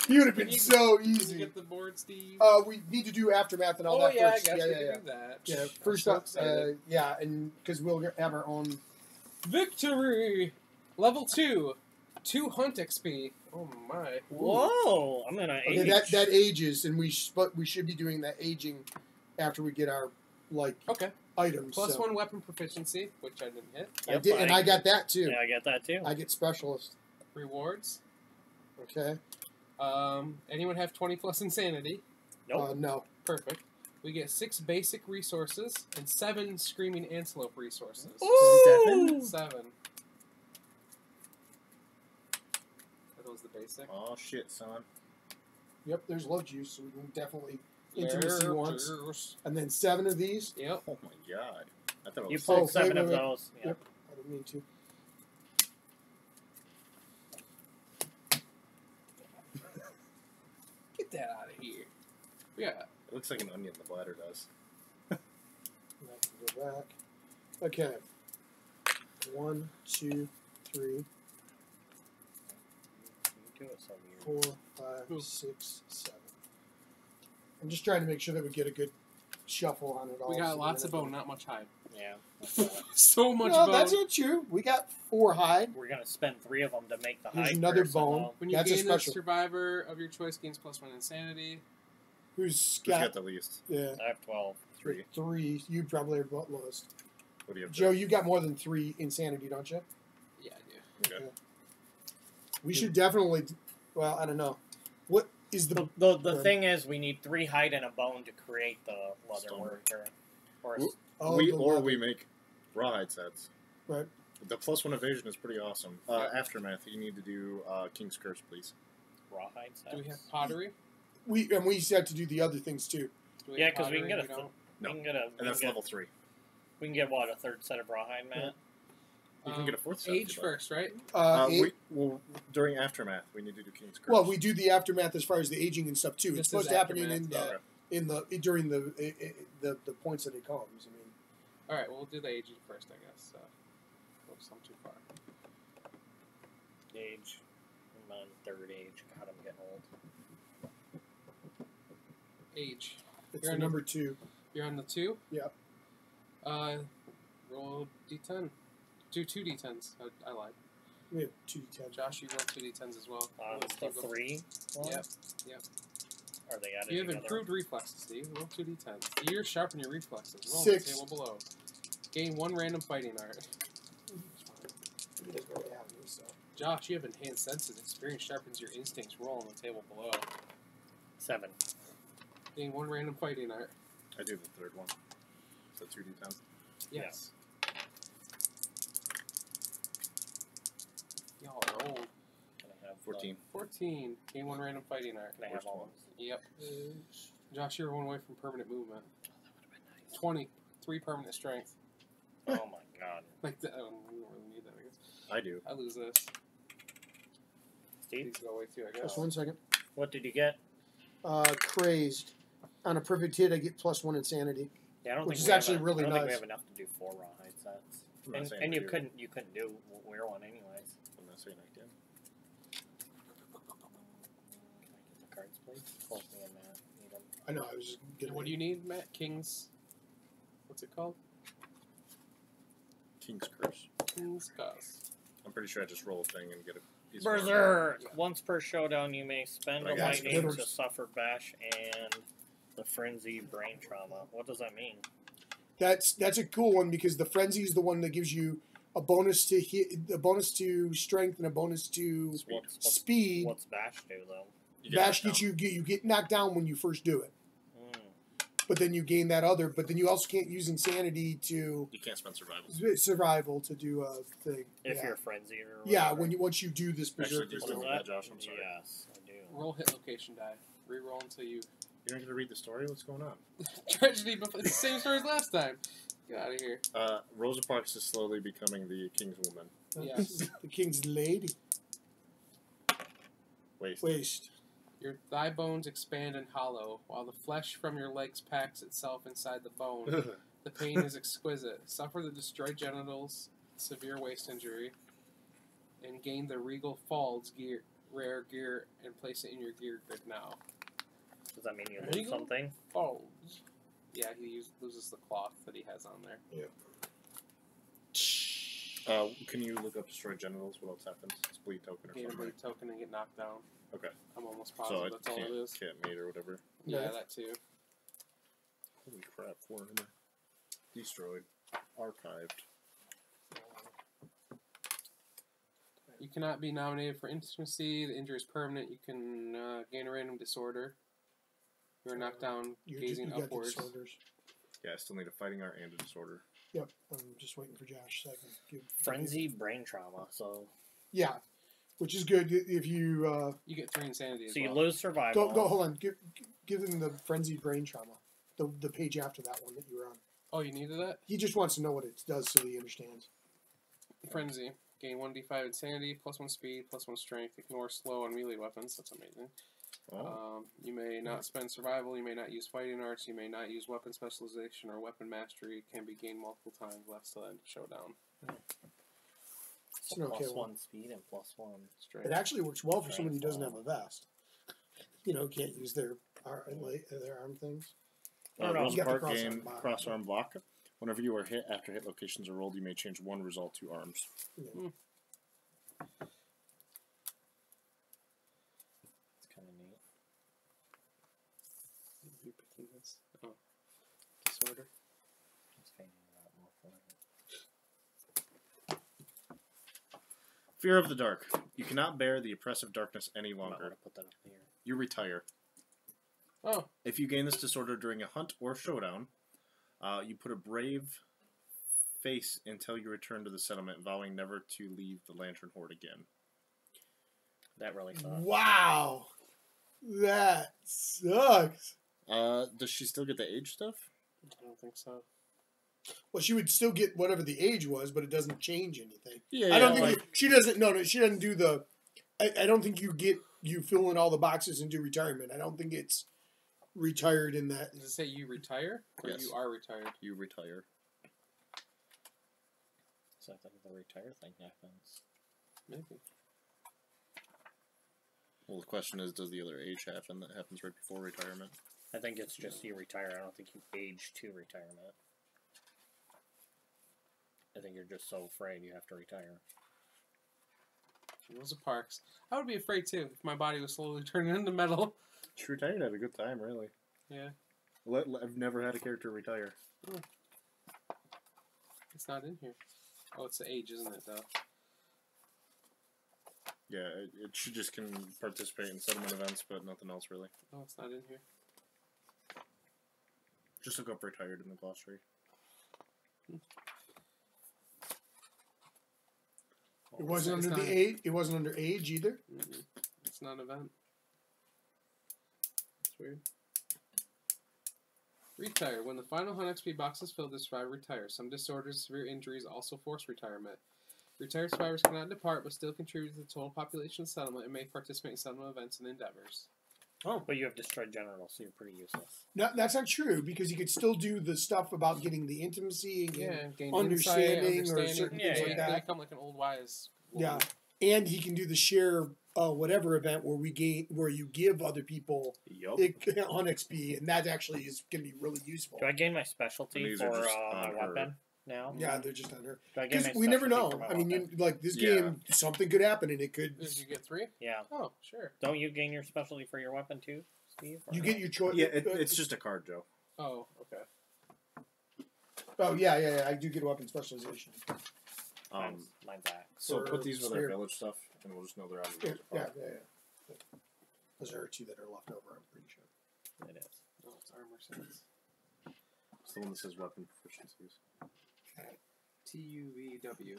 He would have been so You easy. get the board, Steve. We need to do aftermath and all Oh that yeah, first. I guess we yeah. can do that. Yeah, I'm first so up, excited. yeah, and because we'll have our own. Victory! Level 2. 2 hunt XP. Oh my. Whoa! I'm gonna Okay, age. that ages, and we should be doing that aging after we get our Okay. items. Plus so. 1 weapon proficiency, which I didn't hit. I did, and I got that too. Yeah, I get that too. I get specialist. Rewards. Okay. Anyone have 20 plus insanity? Nope. No. Perfect. We get 6 basic resources and 7 screaming antelope resources. Ooh! 7. Are those the basic? Oh shit, son. Yep. There's love juice, so we can definitely intimacy once, Juice. and then 7 of these. Yep. Oh my god. I thought it You was pulled Oh, 7 wait, of wait. those. Yeah. Yep. I don't mean to. Get that out of here. Yeah. It looks like an onion, the bladder does. And I can go back. Okay. 1, 2, 3, You do it so weird. 4, 5, 6, 7. I'm just trying to make sure that we get a good shuffle on it all. We got so lots of we're bone, not much hide. Yeah. That's it. So much No, bone. that's not true. We got 4 hide. We're gonna spend 3 of them to make the There's hide. another person, bone. though. When you That's a gain a special. survivor of your choice gains plus 1 insanity. Who's Who's got? got the least? Yeah, I have 12. 3. 3. You probably are about lowest. What do you have? Joe, you got more than 3 insanity, don't you? Yeah, I do. Okay. We should definitely. Well, I don't know. What is the? The thing is, we need 3 hide and a bone to create the leather Stone. worker. Or Wh- Oh, we the or leather. we make rawhide sets. Right. The +1 evasion is pretty awesome. Aftermath, you need to do King's Curse, please. rawhide sets. Do we have pottery? We had to do the other things too. Do we Yeah, have because we can pottery? get a. don't? No. We can get a. And that's level 3. We can get what, a 3rd set of rawhide, Matt? You can get a 4th set. if Age you'd like. first, right? During Aftermath, we need to do King's Curse. Well, we do the aftermath as far as the aging and stuff too. This It's supposed is to happen aftermath. during the points that it comes. I mean, All right, we'll do the aging first, I guess. Oops, I'm too far. Age. I'm on 3rd age. God, I'm getting old. Age. it's You're the on number 2. You're on the 2? Yep. Roll d10. Do 2 d10s. I lied. We have 2d10. Josh, you roll 2 d10s as well. The Steve, roll- 3 one? Yep. Are they added You have together? improved reflexes, Steve. Roll 2 d10s. You sharpen your reflexes. Roll 6. the table below. Gain 1 random fighting art. He doesn't really have any, so. Josh, you have enhanced senses. Experience sharpens your instincts. Roll on the table below. 7. Gain 1 random fighting art. I do the 3rd one. So 2d10. Yes. Y'all are old. Can I have 14. 14. Gain 1 random fighting art. Can I have all Yep. Josh, you're 1 away from permanent movement. Oh, that would have been nice. 20. 3 permanent strength. Oh my god. Like that. We don't really need that, I guess. I do. I lose this. Steve, These go away too, I guess. Just 1 second. what did you get? Crazed. On a perfect hit, I get +1 insanity. Yeah, I don't Which think is we have actually a- really I don't think we nice. have enough to do 4 rawhide sets. I'm not And, saying and I you do. couldn't wear one anyways. I'm not saying I can. Can I get the cards, please? Both me and Matt need them. I know. I was just getting. What do you need, Matt? King's. What's it called? King's Curse. King's Cause. I'm pretty sure I just roll a thing and get a piece of Berserk! Yeah. Once per showdown, you may spend I a got lightning you. to suffer bash and the frenzy brain trauma. What does that mean? That's a cool one because the frenzy is the one that gives you a bonus to hit, a bonus to strength, and a bonus to speed. What's bash do though? You Bash knocked gets you get knocked down when you first do it, Mm. but then you gain that other. But then you also can't use insanity to You can't spend survival. survival to do a thing. If yeah. you're frenzied or Yeah, whatever. when you once you do this Actually, berserker do What you is thing. roll that? that, Josh? I'm sorry. Yes, I do. Roll hit location die. Reroll until you You're not gonna read the story? What's going on? Tragedy before. It's the same story as last time. Get out of here. Rosa Parks is slowly becoming the king's woman. Yes. The king's lady. Waste. Your thigh bones expand and hollow, while the flesh from your legs packs itself inside the bone. The pain is exquisite. Suffer the destroyed genitals, severe waist injury, and gain the regal falls gear, rare gear, and place it in your gear grid now. Does that mean you There you lose go. something? Falls. Yeah, he loses the cloth that he has on there. Can you look up destroyed genitals? What else happens? It's bleed token or Gain a something. bleed Right? token and get knocked down. Okay. I'm almost So positive it that's all it is. can't mate or whatever. Yeah, Yeah. that too. Holy crap! Warhammer. Destroyed. Archived. You cannot be nominated for intimacy. The injury is permanent. You can gain a random disorder. You're knocked down, gazing you got the upwards. disorders. Yeah, I still need a fighting art and a disorder. Yep, I'm just waiting for Josh so I can give Frenzy brain trauma. So Yeah, which is good if you You get 3 insanity as you well. lose survival. go. Hold on, give him the frenzied brain trauma. The page after that one that you were on. Oh, you needed that? He just wants to know what it does so he understands. Frenzy. Gain 1d5 insanity, +1 speed, +1 strength. Ignore slow on melee weapons. That's amazing. Oh. You may not spend survival. You may not use fighting arts. You may not use weapon specialization or weapon mastery. It can be gained multiple times. Last till end of showdown. It's an okay Plus one. 1 speed and +1 Strength. It actually works well for somebody who doesn't have Strength. a vest. Can't use their arm things. No, no. Rosa You got the Park cross-arm gain block. cross-arm block. Whenever you are hit after hit locations are rolled, you may change one result to arms. Yeah. It's kind of neat. You picking this? Oh. Disorder. It's fading out more for it. Fear of the dark. You cannot bear the oppressive darkness any I might longer. want to put that up here. You retire. Oh. If you gain this disorder during a hunt or showdown, you put a brave face until you return to the settlement, vowing never to leave the Lantern Horde again. That really sucks. Wow, that sucks. Does she still get the age stuff? I don't think so. Well, she would still get whatever the age was, but it doesn't change anything. Yeah, I don't think like, she doesn't. No, she doesn't do the. I don't think you fill in all the boxes and do retirement. I don't think it's retired in that. Does it say you retire or Yes. you are retired? you retire. So I think the retire thing happens. Maybe. Well, the question is, does the other age happen? That happens right before retirement. I think it's just you retire. I don't think you age to retirement. I think you're just so afraid you have to retire. Rosa Parks. I would be afraid too if my body was slowly turning into metal. She retired at a good time, really. Yeah. I've never had a character retire. It's not in here. Oh, it's the age, isn't it, though? Yeah, she just can participate in settlement events, but nothing else really. Oh, it's not in here. Just look up retired in the glossary. It wasn't It's under not- the age. It wasn't under age either. Mm-mm. It's not an event. It's weird. Retire. When the final hunt XP box is filled, the survivor retires. Some disorders, severe injuries also force retirement. Retired survivors cannot depart, but still contribute to the total population of the settlement and may participate in settlement events and endeavors. Oh, But you have destroyed genitals, so you're pretty useless. no, that's not true because you could still do the stuff about getting the intimacy and Yeah, gain understanding insight, or certain things yeah, like yeah. that. Become like an old wise Yeah, woman. and he can do the share whatever event where you give other people Yup. on XP, and that actually is going to be really useful. Do I gain my specialty These for are just my on her. weapon now? Yeah, they're just on her Do I gain because my we never specialty know. for my I mean, weapon? this Yeah. game, something could happen, and it could. Did you get 3? Yeah. Oh, sure. Don't you gain your specialty for your weapon too, Steve? Or You no? get your choice. Yeah, it's just a card, Joe. Oh, okay. Oh yeah. I do get weapon specialization. Mine's axe. So Or put these with our spear. village stuff, and we'll just know they're on the Yeah, village yeah, file. yeah. Those are two that are left over. I'm pretty sure. It is. Oh, it's armor sense. It's the one that says weapon proficiencies. TUVW.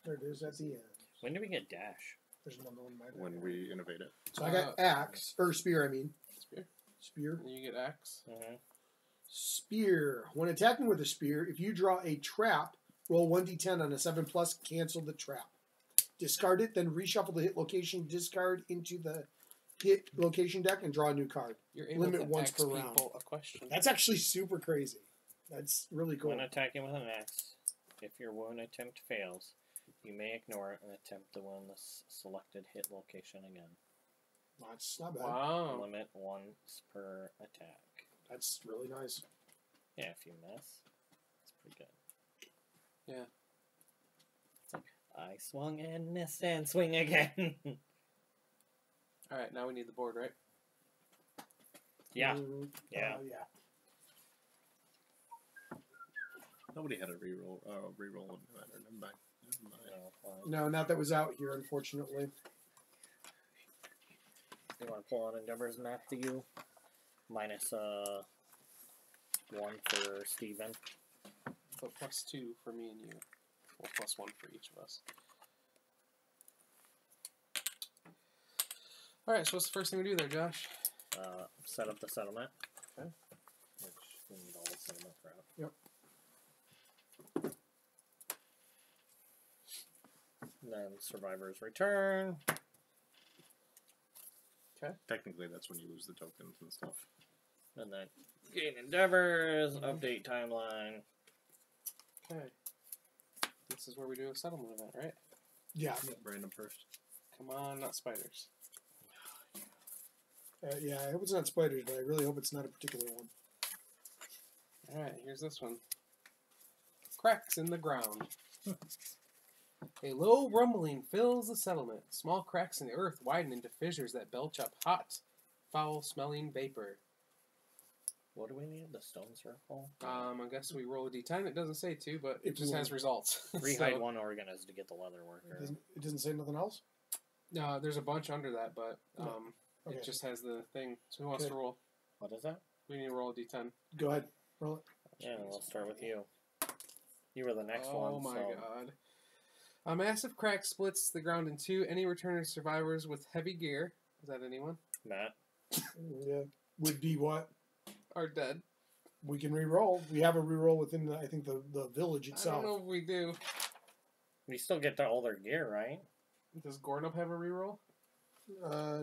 There it is at the end. When do we get dash? There's another one in my bag. When we innovate it. So I got axe or spear. I mean Spear. Spear. And you get X. Mm-hmm. Spear. When attacking with a spear, if you draw a trap, roll 1d10 on a 7+, cancel the trap. Discard it, then reshuffle the hit location discard into the hit location deck and draw a new card. You're able Limit to once ask per round. people a question. That's actually super crazy. That's really cool. When attacking with an axe, if your wound attempt fails, you may ignore it and attempt to win the selected hit location again. That's not bad. Wow. Limit once per attack. That's really nice. Yeah, if you miss, it's pretty good. Yeah. It's like, I swung and missed and swing again. Alright, now we need the board, right? Yeah. Yeah. Nobody had a reroll. Reroll wouldn't matter. Never mind. Never mind. No, fine. No, not that was out here, unfortunately. You want to pull on Endeavor's map to you? Minus 1 for Steven. But +2 for me and you. Well, +1 for each of us. Alright, so what's the first thing we do there, Josh? Set up the settlement. Okay. Which we need all the settlement crap. Yep. And then survivors return. Technically, that's when you lose the tokens and stuff. And then gain endeavors, update timeline. Okay. This is where we do a settlement event, right? Yeah. Random first. Come on, not spiders. Yeah, I hope it's not spiders, but I really hope it's not a particular one. Alright, here's this one. Cracks in the ground. A low rumbling fills the settlement. Small cracks in the earth widen into fissures that belch up hot, foul-smelling vapor. What do we need? The stone circle? I guess we roll a d10. It doesn't say to, but it If just you has results. Rehide So, one organ is to get the leather worker. It doesn't say nothing else? no, there's a bunch under that, but Okay. it just has the thing. So who wants Okay. to roll? What is that? We need to roll a d10. Go ahead. Roll it. Yeah, we'll start with you. You were the next Oh one. my so god. A massive crack splits the ground in two. Any returning survivors with heavy gear, is that anyone, Matt. Yeah. Would be what? are dead. We can re-roll. We have a re-roll within, I think, the village I itself. don't know if we do. We still get all their gear, right? Does Gornup have a reroll?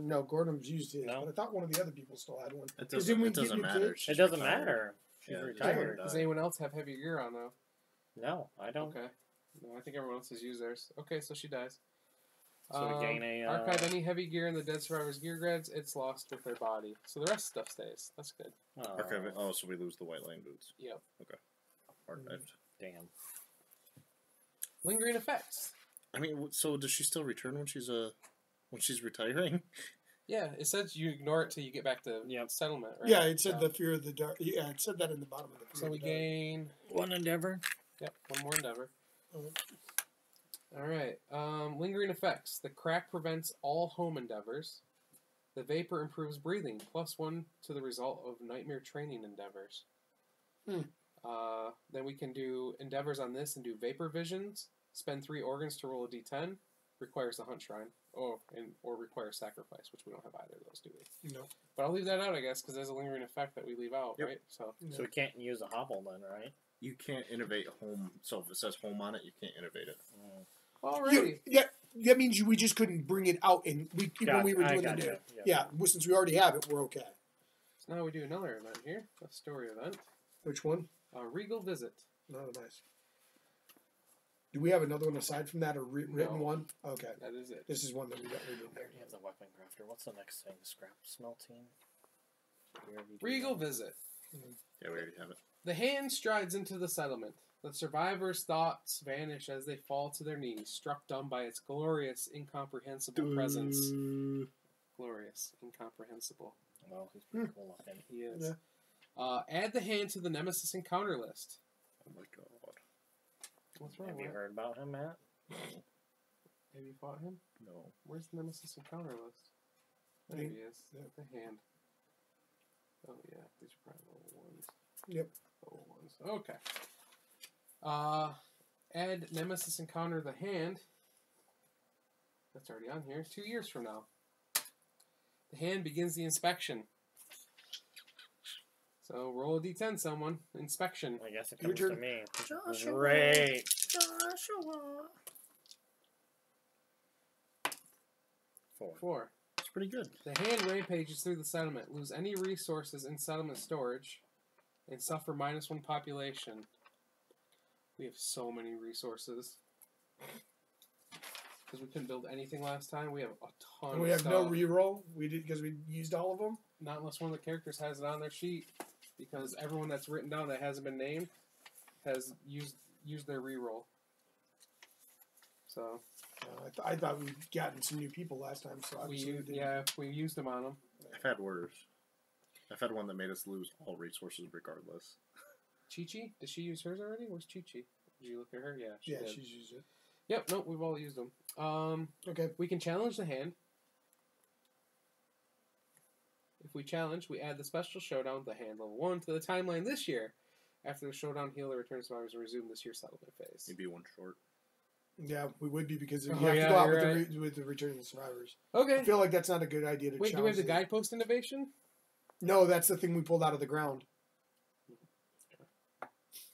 No, Gordon's used it. No? But I thought one of the other people still had one. It 'Cause doesn't, didn't we it give doesn't you matter. kids? She's It doesn't retired. matter. She's Yeah, retired. Does anyone else have heavy gear on though? No, I don't. Okay. No, I think everyone else has used theirs. Okay, so she dies. So we gain a. Archive any heavy gear in the dead survivor's gear grids. It's lost with their body. So the rest of stuff stays. That's good. Archive. Oh, so we lose the white line boots. Yep. Archived. Damn. Lingering effects. I mean, so does she still return when she's retiring? Yeah, it says you ignore it till you get back to Yep. settlement, right? Yeah, it said the fear of the dark. Yeah, it said that in the bottom of the fear So of we the dark. gain. One endeavor. Yep, one more endeavor. Alright. Alright. Lingering effects. The crack prevents all home endeavors. The vapor improves breathing. +1 to the result of nightmare training endeavors. Then we can do endeavors on this and do vapor visions. Spend 3 organs to roll a d10. Requires the hunt shrine. Or requires sacrifice, which we don't have either of those, do we? No. But I'll leave that out, I guess, because there's a lingering effect that we leave out, Yep. right? So So we can't use a hovel then, right? You can't innovate home. So if it says home on it, you can't innovate it. alrighty. Yeah, that means we just couldn't bring it out when we were I doing got the you. new. Yeah. Yeah, well, since we already have it, we're okay. So now we do another event here, a story event. Which one? A regal visit. Oh, nice. Do we have another one aside from that, a written No. one? Okay. That is it. This is one that we did I already have the weapon crafter. What's the next thing? Scrap smelting? We already did Regal that. visit. Yeah, we already have it. The hand strides into the settlement. The survivors' thoughts vanish as they fall to their knees, struck dumb by its glorious, incomprehensible presence. Glorious, incomprehensible. Well, he's pretty cool looking. He is. Yeah. Add the hand to the Nemesis encounter list. Oh my god. What's wrong Have with you it? heard about him, Matt? Have you fought him? No. Where's the Nemesis encounter list? There he is. Yeah. The hand. Oh yeah, these are probably little ones. Yep. Little ones. Okay. Add Nemesis encounter the hand. That's already on here. 2 years from now. The hand begins the inspection. So roll a d10, someone. Inspection. I guess it Your comes to turn. me. Joshua. Great. Joshua. 4. 4. It's pretty good. The hand rampages through the settlement. Lose any resources in settlement storage. And suffer -1 population. We have so many resources. Because we couldn't build anything last time. We have a ton And we of have stuff. no reroll. We did because we used all of them. Not unless one of the characters has it on their sheet. Because everyone that's written down that hasn't been named has used their reroll. So I thought we'd gotten some new people last time, so obviously we didn't. we used them on them. I've had worse. I've had one that made us lose all resources regardless. Chi-Chi? Did she use hers already? Where's Chi-Chi? Did you look at her? Yeah, she did. She's used it. Yep, nope, we've all used them. Okay. We can challenge the hand. If we challenge, we add the special showdown with the hand level 1 to the timeline this year. After the showdown, heal the return survivors and resume this year's settlement phase. Maybe one short. Yeah, we would be because you Oh, have yeah, to go out you're with with the return of the survivors. Okay. I feel like that's not a good idea to Wait, do we have the challenge guidepost innovation? No, that's the thing we pulled out of the ground.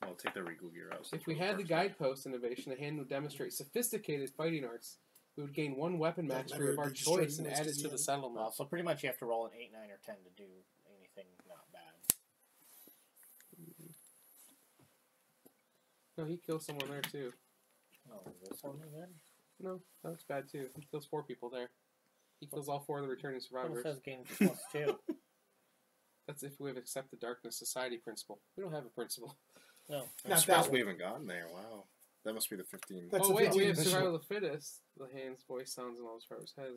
I'll take the regal gear out. If we had the guidepost innovation, the hand would demonstrate sophisticated fighting arts. We would gain 1 weapon Doesn't mastery of matter, our they destroyed choice and most add of it the to the end. settlement. Well, so pretty much you have to roll an 8, 9, or 10 to do anything not bad. No, he kills someone there too. Oh, is this one again? No, that's bad too. He kills 4 people there. He kills all 4 of the returning Well, it survivors. says gain +2. That's if we have accept the darkness society principle. We don't have a principle. No. I'm Not surprised that we one. haven't gotten there. Wow. That must be the 15. That's oh the wait, we 15th have edition. survival of the fittest. The hand's voice sounds in all the survivors' heads.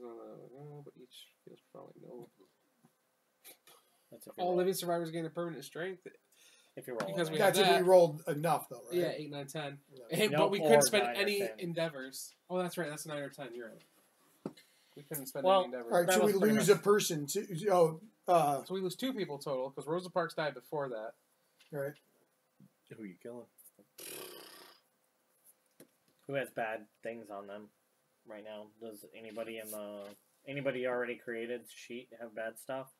But each feels probably no. That's if you All roll, living survivors gain a permanent strength. if you roll because it, we right? have That's if that. we rolled enough, though, right? Yeah, 8, 9, 10. No. And, No, but we or couldn't spend 9 or any 10. endeavors. Oh, that's right. That's 9 or 10. You're right. We couldn't spend Well, any endeavors. All right, That so we was pretty lose much- a person. To, So we lose 2 people total because Rosa Parks died before that. right. Who are you killing? Who has bad things on them right now? Does anybody already created sheet have bad stuff?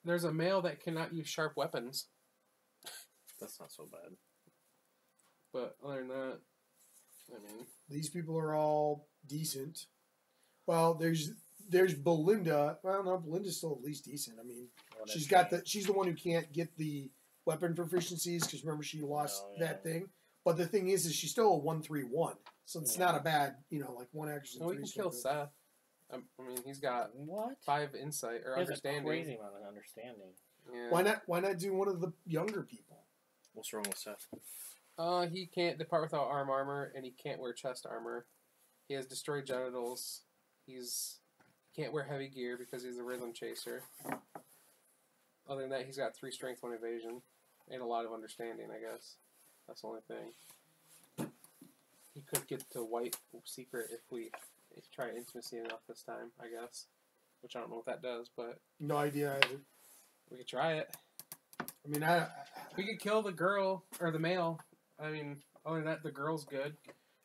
There's a male that cannot use sharp weapons, That's not so bad. but other than that, I mean, These people are all decent. Well, there's Belinda. Well, no, Belinda's still at least decent. I mean, What she's is got she? she's the one who can't get the weapon proficiencies because remember she lost Oh, yeah. that thing. But the thing is she's still a 1-3-1, so it's Yeah. not a bad like 1 action. we 3 can kill strength. Seth. I mean, he's got What? 5 insight or He has a understanding. crazy amount of understanding. Yeah. Why not do one of the younger people? What's wrong with Seth? He can't depart without armor, and he can't wear chest armor. He has destroyed genitals. He can't wear heavy gear because he's a rhythm chaser. Other than that, he's got 3 strength, 1 evasion, and a lot of understanding, I guess. That's the only thing. He could get to white secret if we try intimacy enough this time, I guess. Which I don't know what that does, but No idea either. we could try it. I mean, We could kill the girl, or the male. I mean, other than that, the girl's good.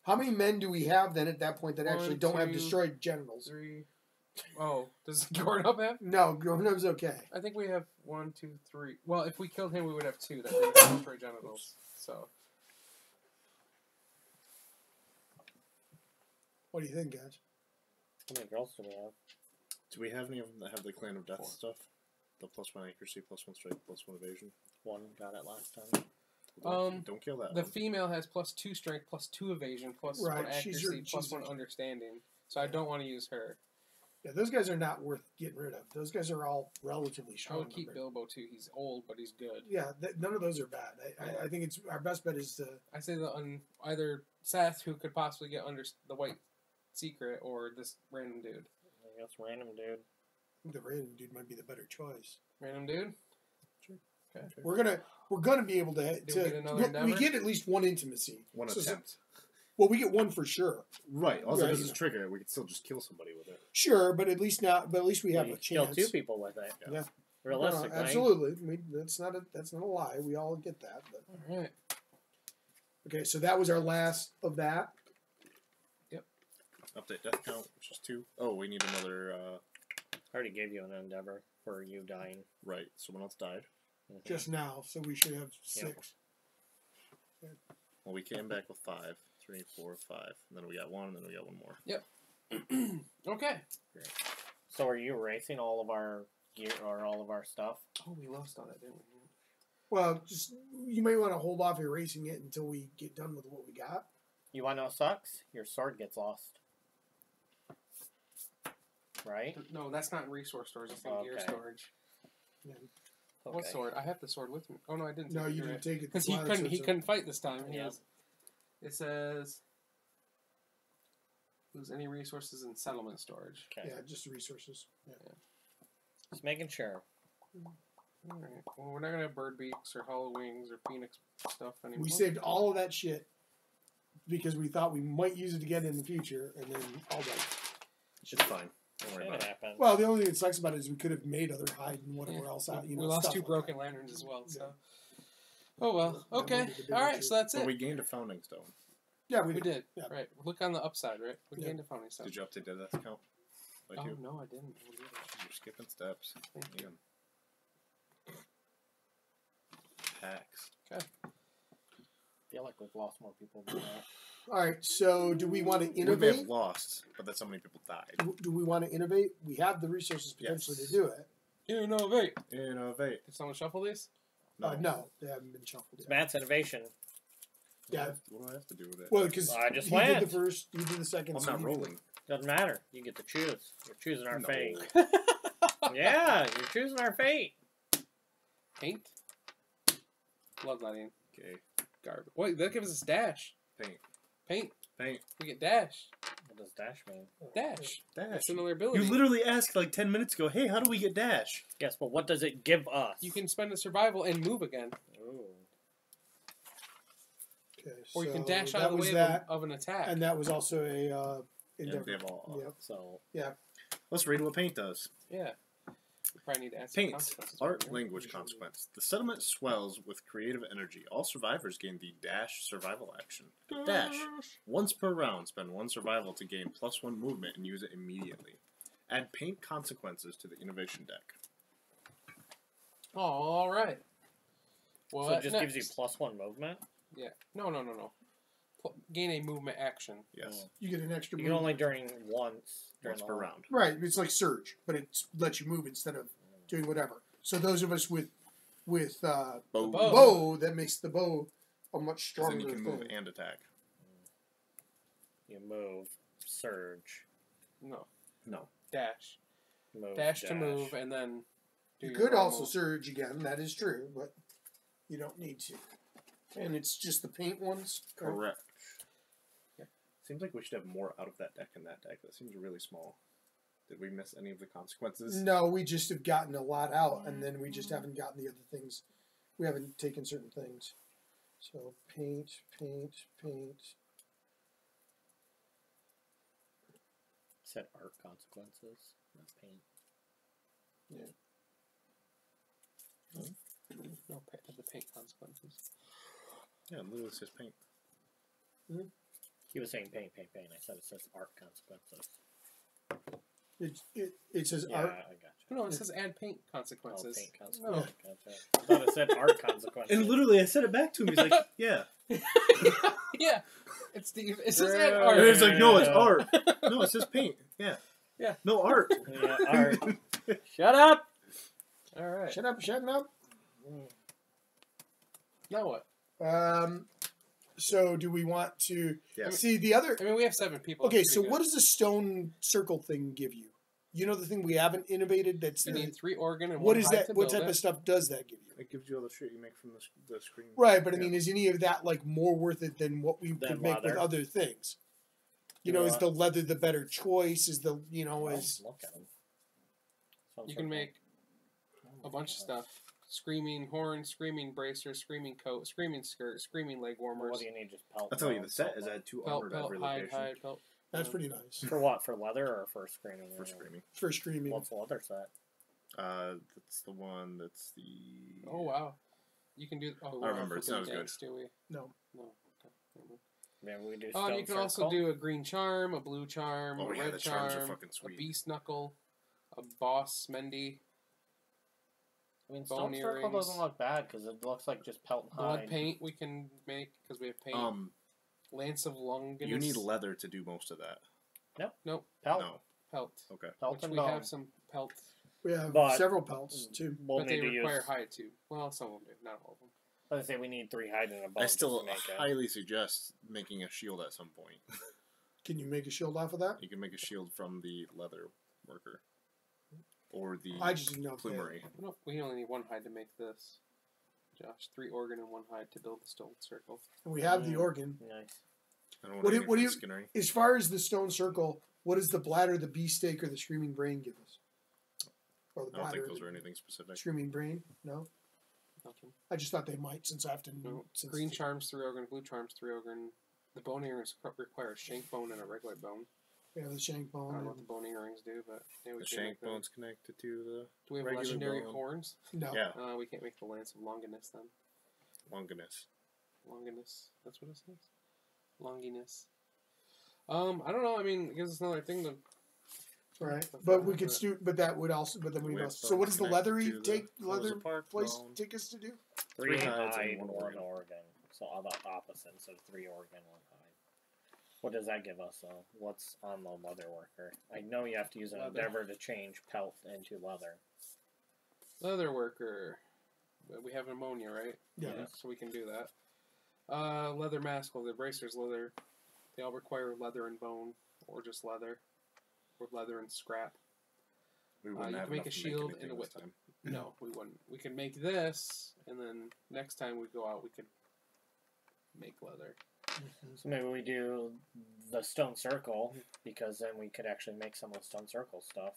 how many men do we have then at that point that actually 1, don't have 2, destroyed genitals? 3. Oh, does Gordon up have? No, Grown-up's okay. I think we have 1, 2, 3. Well, if we killed him, we would have 2 that didn't destroy genitals. So, What do you think, guys? How many girls do we have? Do we have any of them that have the Clan of Death 4. stuff? The +1 accuracy, +1 strength, +1 evasion? One got it last time. Don't kill that the one. female has +2 strength, +2 evasion, +1 Right, accuracy, she's +1 understanding. So I don't want to use her. Yeah, those guys are not worth getting rid of. Those guys are all relatively I strong. would keep numbers. Bilbo too. He's old, but he's good. Yeah, none of those are bad. I think it's our best bet is to. I say either Seth, who could possibly get under the white secret, or this random dude. I guess random dude. The random dude might be the better choice. Random dude. Okay. We're gonna be able to. Do we get another we endeavor? get at least one intimacy. One So- attempt. Well, we get one for sure. Right. Also, Right. this is trigger it. We can still just kill somebody with it. Sure, but at least we have You a kill chance. 2 people with it. Yeah. Yeah. Realistically. No, absolutely. That's not a lie. We all get that. But. All right. Okay, so that was our last of that. Update death count, which is 2. Oh, we need another I already gave you an endeavor for you dying. Right. Someone else died. Mhm. Just now, so we should have 6. Well, we came back with 5. 3, 4, 5. And then we got 1, and then we got 1 more. Okay. Great. So are you erasing all of our gear or all of our stuff? Oh, we lost on it, didn't we? Well, just you may want to hold off erasing it until we get done with what we got. You want to know what sucks? Your sword gets lost. Right? No, that's not resource storage. It's in gear Okay. storage. Yeah. Okay. What sword? I have the sword with me. Oh no, I didn't. No, take it. you You're didn't right. take it. Because he couldn't fight this time. He Yeah. has, it says lose any resources in settlement storage. Okay. Yeah, just resources. Yeah. Just making sure. All right. Well, we're not gonna have bird beaks or hollow wings or phoenix stuff anymore. We saved all of that shit because we thought we might use it again in the future, and then all that. It's fine. Don't worry It about it. happens. Well, the only thing that sucks about it is we could have made other hide and whatever Yeah. else out. We lost stuff 2 like broken that. lanterns as well. Yeah. So. Oh well. That might Okay. be the bigger All right. issue. So that's But it. we gained a founding stone. Yeah, We did. Yeah. Right. Look on the upside. Right. We Yeah. gained a founding stone. Did you update that count? By Oh 2? no, I didn't. We'll do that. You're skipping steps. Thank you. Damn. Tax. I feel like we've lost more people than that. All right. So, do we want to We may innovate? have lost, but that's how many people died. Do we want to innovate? We have the resources potentially Yes. to do it. Innovate. Innovate. Did someone shuffle these? No, they haven't been shuffled It's yet. Matt's innovation. Yeah. What do I have to do with it? Well, because I just he did went. the first, you did the second. I'm so not you- rolling. Doesn't matter. You get to choose. You're choosing our No. fate. Yeah, you're choosing our fate. Paint. Bloodletting. Okay. Garbage. Wait, that gives us dash. Paint. Paint. Paint. We get dash. What does dash mean? Dash. Dash. That's another ability. You literally asked like 10 minutes ago, hey, how do we get dash? Yes, but what does it give us? You can spend a survival and move again, Ooh. Okay, or you can so dash that out of the was way that, of an attack. and that was also a endeavor. Endeavor. Yep. So, Let's read what paint does. Yeah. You probably need to add some Paint. consequences. Art, right? language, consequence. The settlement swells with creative energy. All survivors gain the dash survival action. Dash. Once per round, spend 1 survival to gain +1 movement and use it immediately. Add paint consequences to the innovation deck. Oh, all right. Well, so it just gives you +1 movement? Yeah. No. Gain a movement action. Yes. You get an extra You move. can only during once. During Once the per whole- round. Right, it's like surge, but it lets you move instead of doing whatever. So those of us with Bow. bow, that makes the bow a much 'Cause stronger then you can move thing. and attack. You move, surge, No. No. Dash. move, Dash to move, and then. Do You your could normal- also surge again. That is true, but you don't need to. And it's just the paint ones. Correct. Yeah. Seems like we should have more out of that deck in that deck. That seems really small. Did we miss any of the consequences? No, we just have gotten a lot out, and then we just haven't gotten the other things. We haven't taken certain things. So paint. Set art consequences. Not paint. No, the paint consequences. Yeah, it literally says paint. He was saying paint. I said it says art consequences. It says Yeah, art. I got you. No, it says add paint Oh, consequences. paint No. consequences. Gotcha. I thought it said art consequences. And literally, I said it back to him. He's like, yeah. Yeah. It says add Yeah. art. And it's like, no, it's art. No, it says paint. Yeah. Yeah. No, art. Yeah, art. Shut up! All right. Shut up. Now what? So do we want to Yes. see the other? I mean, we have 7 people. Okay, That's so pretty what good. does the stone circle thing give you? You know the thing we haven't innovated. That's You the, need 3 organ and what 1 is hide that? to What build type it. of stuff does that give you? It gives you all the shit you make from the screen. Right, but I Yeah. mean, is any of that like more worth it than what we Than could make with leather. other things? You Do know, a is lot. the leather the better choice? Is the Oh, is look at him. You can make a bunch of stuff. Screaming horn, screaming bracer, screaming coat, screaming skirt, screaming leg Well, warmers. what do you need? Just pelt. I'll tell you, pelt, the set pelt, is pelt. add 2 Pelt, armor to pelt, every hide, location. hide, pelt. that's pretty nice For what? For leather or for screaming? For screaming. for screaming. What's the leather set? That's the one. That's the. Oh wow, you can do. Oh, we I don't remember, have it's not as good. dance, do we? No, No. Okay. Never Maybe we do. mind. Stone You can also circle? do a green charm, a blue charm, Oh a yeah, red the charms are charm, fucking a sweet. beast knuckle, a Boss Mendy I mean, Bone Stone Circle earrings. doesn't look bad because it looks like just pelt and blood hide. paint we can make because we have paint. Lance of Longinus. You need leather to do most of that. Nope. Pelt. No. Pelt. Okay. Pelt Which and we bone. have some pelt, We have But- several pelts too. We'll but they need to require use. hide too. Well, some of them do, not all of them. Let's say we need 3 hide and a bone I still just to make it. highly suggest making a shield at some point. Can you make a shield off of that? You can make a shield from the leather worker. Or the I just didn't know if they- plumery. No, we only need 1 hide to make this. Josh, 3 organ and 1 hide to build the stone circle. And we have the organ. Nice. I don't want What do- anything what do you- skinnery. As far as the stone circle, what does the bladder, the beefsteak, or the screaming brain give us? Or the I don't bladder, think those are anything specific. screaming brain? No, Nothing. I just thought they might since I have to. No. Since Green charms 3 organ, blue charms 3 organ. The bone earrings require a shank bone and a regular bone. we have the shank I don't know what bone. the bone earrings do, but yeah, we The can shank make that. bone's connected to the Do we have regular legendary bone. horns? No, yeah, We can't make the Lance of Longinus then. Longinus. Longinus. That's what it says. Longinus. I don't know. I mean, it gives us another thing to. right. That's But fine, we could but- do. But that would also. But then we With also. So what does the connected leathery to the take? Rosa Leather Park place bone. take us to do? 3 hides hide, and 1 1 organ. organ. So all the opposite. So 3 organ, 1 hide. What does that give us, though? What's on the leather worker? I know you have to use an Leather. endeavor to change pelt into leather. Leather worker. We have ammonia, right? Yeah. So we can do that. Leather mask, leather bracers, leather. They all require leather and bone, or just leather, or leather and scrap. We you wouldn't have can make enough a to shield anything and a this whip. time. No, we wouldn't. We can make this, and then next time we go out, we could make leather. So maybe we do the stone circle, because then we could actually make some of the stone circle stuff.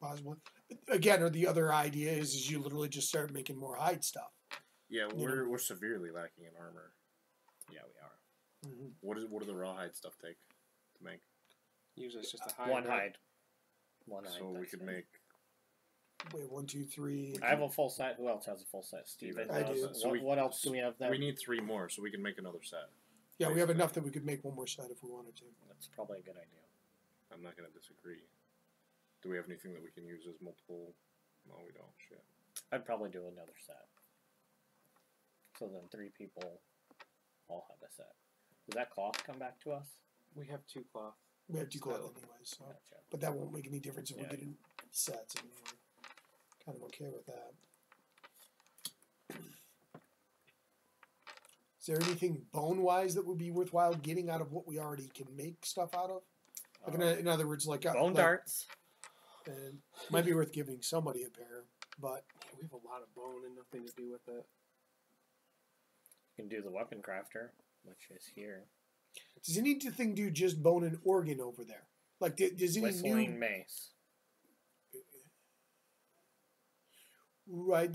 Possibly. Again, or the other idea is you literally just start making more hide stuff. Yeah, You we're severely lacking in armor. Yeah, we are. Mm-hmm. What do the rawhide stuff take to make? Usually it's just a hide. 1 right? hide. 1 hide. So we that's could it. make Wait, 1, 2, 3. I have a full set. Who else has a full set? Steven I does. do. So What else do we have there? we need 3 more, so we can make another set. Yeah, we have enough that we could make one more set if we wanted to. That's probably a good idea. I'm not gonna disagree. Do we have anything that we can use as multiple? No, we don't. Shit. I'd probably do another set. So then 3 people all have a set. Does that cloth come back to us? We have 2 cloth. We have 2 cloth Still. anyway, so. Gotcha. But that won't make any difference if Yeah. we get in sets. And we're kind of okay with that. Is there anything bone-wise that would be worthwhile getting out of what we already can make stuff out of? Like in other words, like Bone like, darts. And might be worth giving somebody a pair, but Yeah, we have a lot of bone and nothing to do with it. You can do the weapon crafter, which is here. does anything do just bone and organ over there? Like, does any Whistling new mace. right?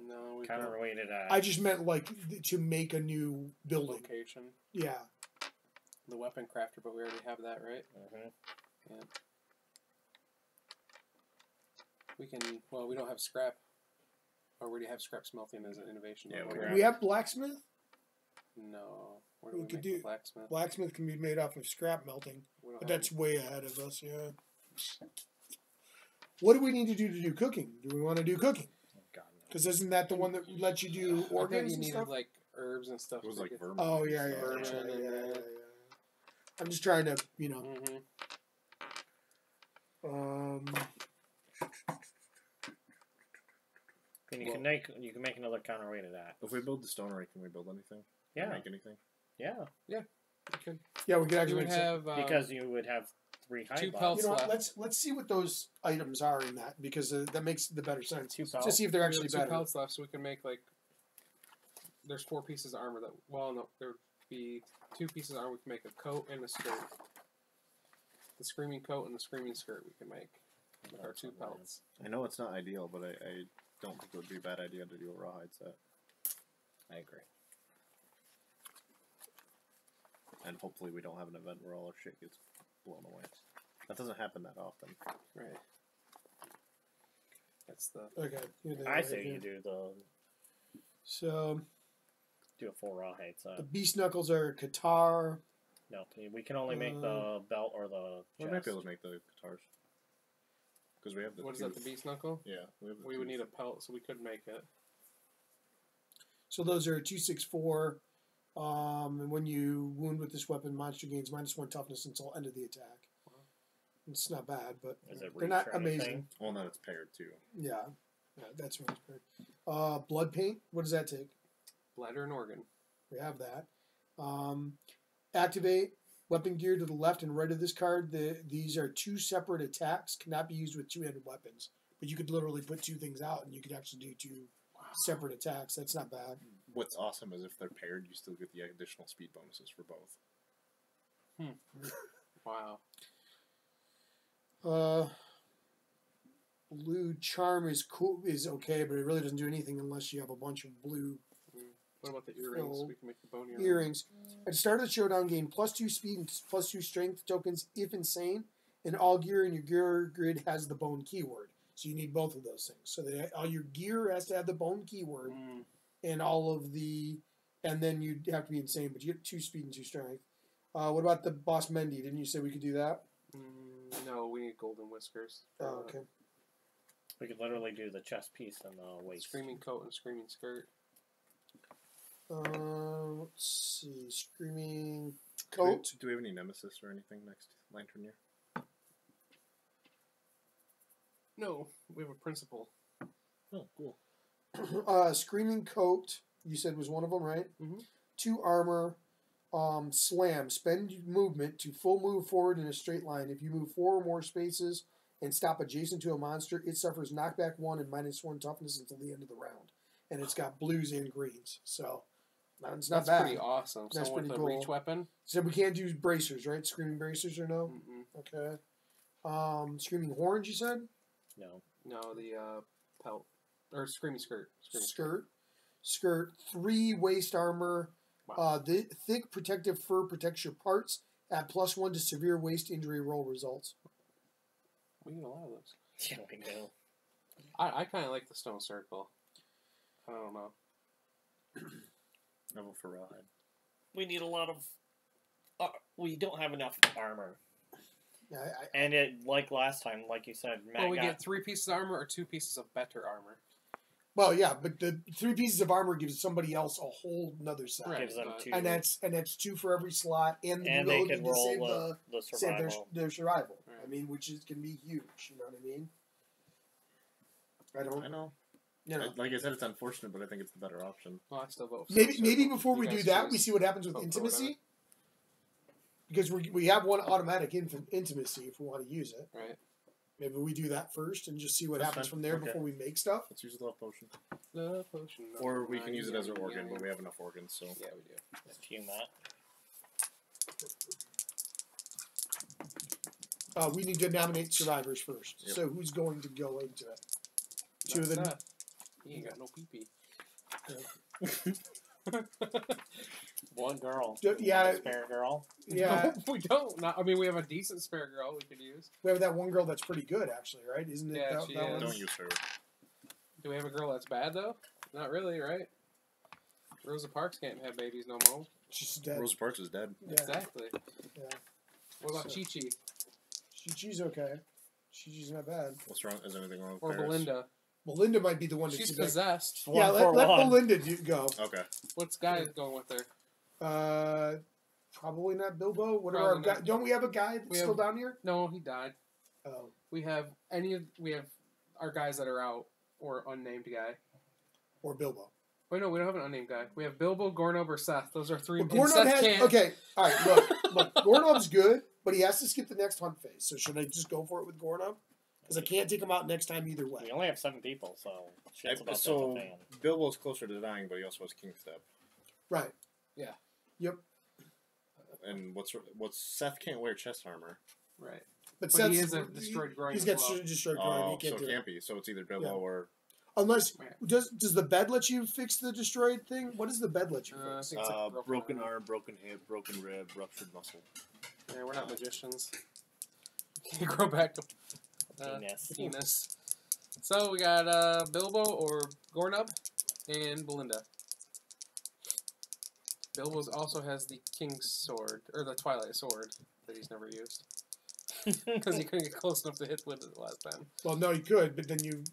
No, we Kind of don't. related at. I just meant like to make a new building. Location. Yeah, The weapon crafter, but we already have that, right? Mhm. Yeah. We can. Well, we don't have scrap. Or we already have scrap smelting as an innovation. Yeah, don't we we? have- we have blacksmith. No. Where do We we, could make do- the blacksmith? Blacksmith can be made off of scrap melting, We don't but have that's way ahead of us. Yeah. What do we need to do cooking? Do we want to do cooking? Oh, God, no. Because isn't that the one that lets you do I thought organs you and needed stuff? like herbs and stuff. It was to like get- vermin. Oh yeah, yeah, Bourbon that's right, and yeah, then- yeah. I'm just trying to, Mhm. And you can make another counterweight of that. If we build the stonery, can we build anything? Can we Yeah. make anything? Yeah. We could. yeah, we could We actually would make some- have Because you would have 3 hide 2 lots. pelts You know what? left. Let's see what those items are in that because that makes the better sense. 2 To pelts. see if they're We actually have 2 better. pelts left, so we can make like. There's 4 pieces of armor that. Well, no, there'd be 2 pieces of armor. We can make a coat and a skirt. The screaming coat and the screaming skirt we can make with our 2 pelts. I know it's not ideal, but I don't think it would be a bad idea to do a rawhide set. I agree. And hopefully we don't have an event where all our shit gets blown away. That doesn't happen that often. Right. That's the. Okay. here they I are say right you here. do the So do a full rawhide set. the beast knuckles are Qatar. No, we can only make the belt or the We might chest. be able to make the guitars. Because we have the What is that, the tooth. beast knuckle? Yeah, we have the We would tooth. need a pelt, so we could make it. So those are 2/6/4. And when you wound with this weapon, monster gains -1 toughness until end of the attack. It's not bad, but Is it they're not reach or anything? amazing. Well, then it's paired too. Yeah, that's what it's paired. Blood paint. What does that take? Bladder and organ. We have that. Activate weapon gear to the left and right of this card. These are 2 separate attacks. Cannot be used with 2-handed weapons. But you could literally put 2 things out, and you could actually do 2 separate attacks. That's not bad. What's awesome is if they're paired, you still get the additional speed bonuses for both. Wow. Blue charm is cool, is okay, but it really doesn't do anything unless you have a bunch of blue What about the earrings? Fill. We can make the bone earrings. earrings. At the start of the showdown, gain +2 speed and +2 strength tokens if insane, and all gear in your gear grid has the bone keyword. So you need both of those things. So all your gear has to have the bone keyword, and all of the, and then you have to be insane, but you get 2 speed and 2 strength. What about the boss Mendy? Didn't you say we could do that? No, we need golden whiskers. Oh, okay. We could literally do the chest piece and the waist. Screaming coat and screaming skirt. Let's see. Screaming coat. Do we have any nemesis or anything next lantern year? No, we have a principal. Oh, cool. Screaming coat. You said was one of them, right? Mhm. 2 armor. Slam. Spend movement to full move forward in a straight line. If you move 4 or more spaces and stop adjacent to a monster, it suffers knockback 1 and -1 toughness until the end of the round. And it's got blues and greens, so it's not That's bad. pretty awesome. That's So with pretty the cool. reach weapon. So we can't do bracers, right? Screaming bracers or no? Mm-mm. Okay. Screaming horns, you said? No. No, the pelt or screaming skirt. Skirt. 3 waist armor. Wow. The thick protective fur protects your parts. Add +1 to severe waist injury roll results. We need a lot of those. Yeah, we do. I kind of like the stone circle. I don't know. I vote for Rawhide. We need a lot of. We don't have enough armor, Yeah, and it like last time, like you said, Matt Well, we got get 3 pieces of armor or 2 pieces of better armor. well, yeah, but the 3 pieces of armor gives somebody else a whole another set, Right. gives them but- 2, and that's 2 for every slot, and, and the they ability could to roll save the save survival. their survival. Right. I mean, which is can be huge. You know what I mean? I I don't. know. You know. Like I said, it's unfortunate, but I think it's the better option. Well, I still vote for Maybe stone maybe circle. before You we do guys that, choose. we see what happens with vote for whatever. intimacy. Because we have one automatic intimacy if we want to use it. Right. Maybe we do that first and just see what That's happens fine. from there Okay. before we make stuff. Let's use the love potion. Love potion. Or we can use it as an organ, but we have enough organs, so. Yeah, we do. It's to you, Matt. We need to nominate survivors first. Yep. So who's going to go into it? 2 of Not them. Seth. He ain't got no pee-pee. One girl. Yeah, Spare girl. yeah. No, we don't. Not, I mean, we have a decent spare girl we could use. We have that one girl that's pretty good, actually, right? Isn't it? Yeah, that, she that is. one's- Don't use her. Do we have a girl that's bad, though? Not really, right? Rosa Parks can't have babies no more. She's dead. Rosa Parks is dead. Yeah. Exactly. Yeah. What about So- Chi-Chi? She's okay. She's not bad. What's wrong? Is anything wrong with Or Paris? Belinda? Melinda might be the one to She's do that. possessed. Yeah, One for let one. Melinda go. Okay. What's guy going with her? Probably not Bilbo. What are Probably our guy? not. Don't we have a guy that's We still have- down here? No, he died. Oh, We have our guys that are out, or unnamed guy. or Bilbo. Wait, no, we don't have an unnamed guy. We have Bilbo, Gornob, or Seth. Those are 3. Well, and Gornob Seth has can't. okay. All right, look. Gornob's good, but he has to skip the next hunt phase. So should I just go for it with Gornob? Because I can't take him out next time either way. We only have 7 people, so shit's about So to fan. Bilbo's closer to dying, but he also has King Step. Right. Yeah. Yep. And what's Seth can't wear chest armor. Right. But But Seth's, he is a destroyed groin. He's as got well. destroyed groin. Oh, He so can't it do it. can't be. So it's either Bilbo Yeah. or Unless Right. does the bed let you fix the destroyed thing? What does the bed let you I fix? think it's like broken arm, broken hip, broken rib, ruptured muscle. Yeah, we're not magicians. You grow back to Penis. penis. So we got Bilbo or Gornub and Belinda. Bilbo also has the King's sword, or the Twilight sword, that he's never used. Because you couldn't get close enough to hit with it last time. Well, no, you could, but then you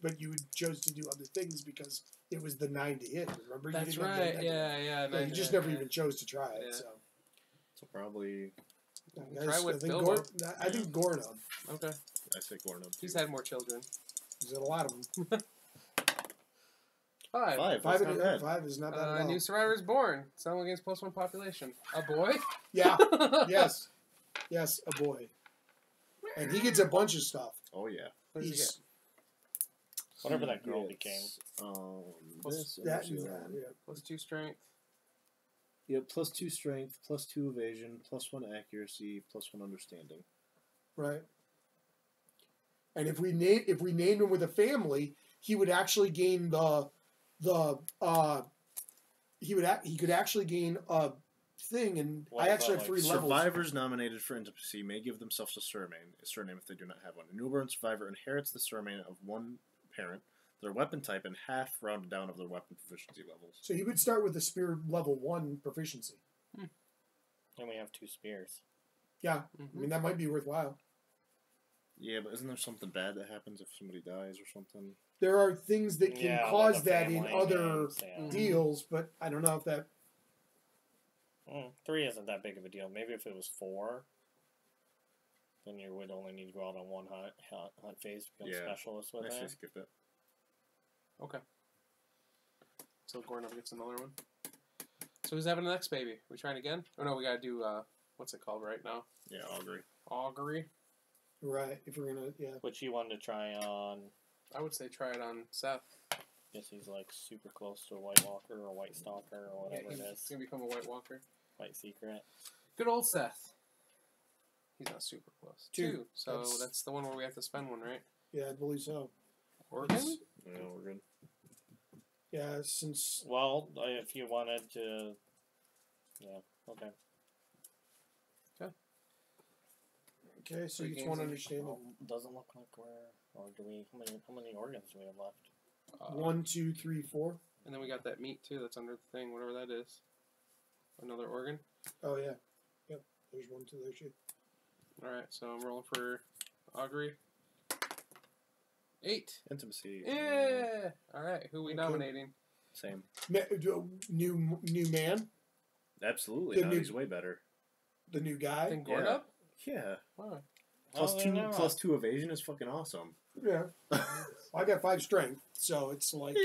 chose to do other things because it was the 9 to hit. Remember? You That's didn't have the right. negative. Yeah. Yeah, you just never even chose to try it. Yeah. So So probably, Try with I think Bilbo. I think Gornum. Okay. I say Gornum. He's had more children. There's a lot of them. 5. Five. Five, That's not bad. five is not bad at all. New survivor is born. Someone against +1 population. A boy? Yeah. Yes. Yes, a boy. And he gets a bunch of stuff. Oh yeah. What does he get? He's Whatever that girl became. This that and and this, that. Yeah. +2 strength. Yep, +2 strength, +2 evasion, +1 accuracy, +1 understanding. Right. And if we named him with a family, he would actually gain he could actually gain a thing, and What I is actually that, have 3 like levels. Survivors nominated for intimacy may give themselves a surname if they do not have one. A newborn survivor inherits the surname of one parent, their weapon type, and half rounded down of their weapon proficiency levels. So he would start with a spear level 1 proficiency. And we have 2 spears. Yeah, Mm-hmm. I mean that might be worthwhile. Yeah, but isn't there something bad that happens if somebody dies or something? There are things that can Yeah, cause like the that in family other names, yeah. deals, but I don't know if that. 3 isn't that big of a deal. Maybe if it was 4, then you would only need to go out on one hunt phase to become Yeah. specialist with I should it. skip it. Okay. So Gornum gets another one. So who's having the next baby? We trying again? Oh no, we gotta do what's it called right now? Yeah, augury. Augury. Right, if we're gonna, yeah. Which you wanted to try on. I would say try it on Seth. Guess he's like super close to a White Walker or a White Stalker or whatever he's it is. gonna become a White Walker. White Secret. Good old Seth. He's not super close. 2. So That's- that's the one where we have to spend one, right? Yeah, I believe so. Oregon? Yeah, we're good. Yeah, since Well, if you wanted to. Yeah, okay. okay, so Three each games one in. understanding. Doesn't look like we're. Or do we. How many organs do we have left? 1, 2, 3, 4. And then we got that meat too that's under the thing, whatever that is. Another organ. Oh yeah, yep. There's 1, 2. There too. Alright, so I'm rolling for Augury. 8. Intimacy. Yeah! Alright, who we Okay. nominating? Same. New man, Absolutely. The Now new- he's way better. the new guy. Then Gornup? Yeah. Why? +2 evasion is fucking awesome. Yeah. I got 5 strength, so it's like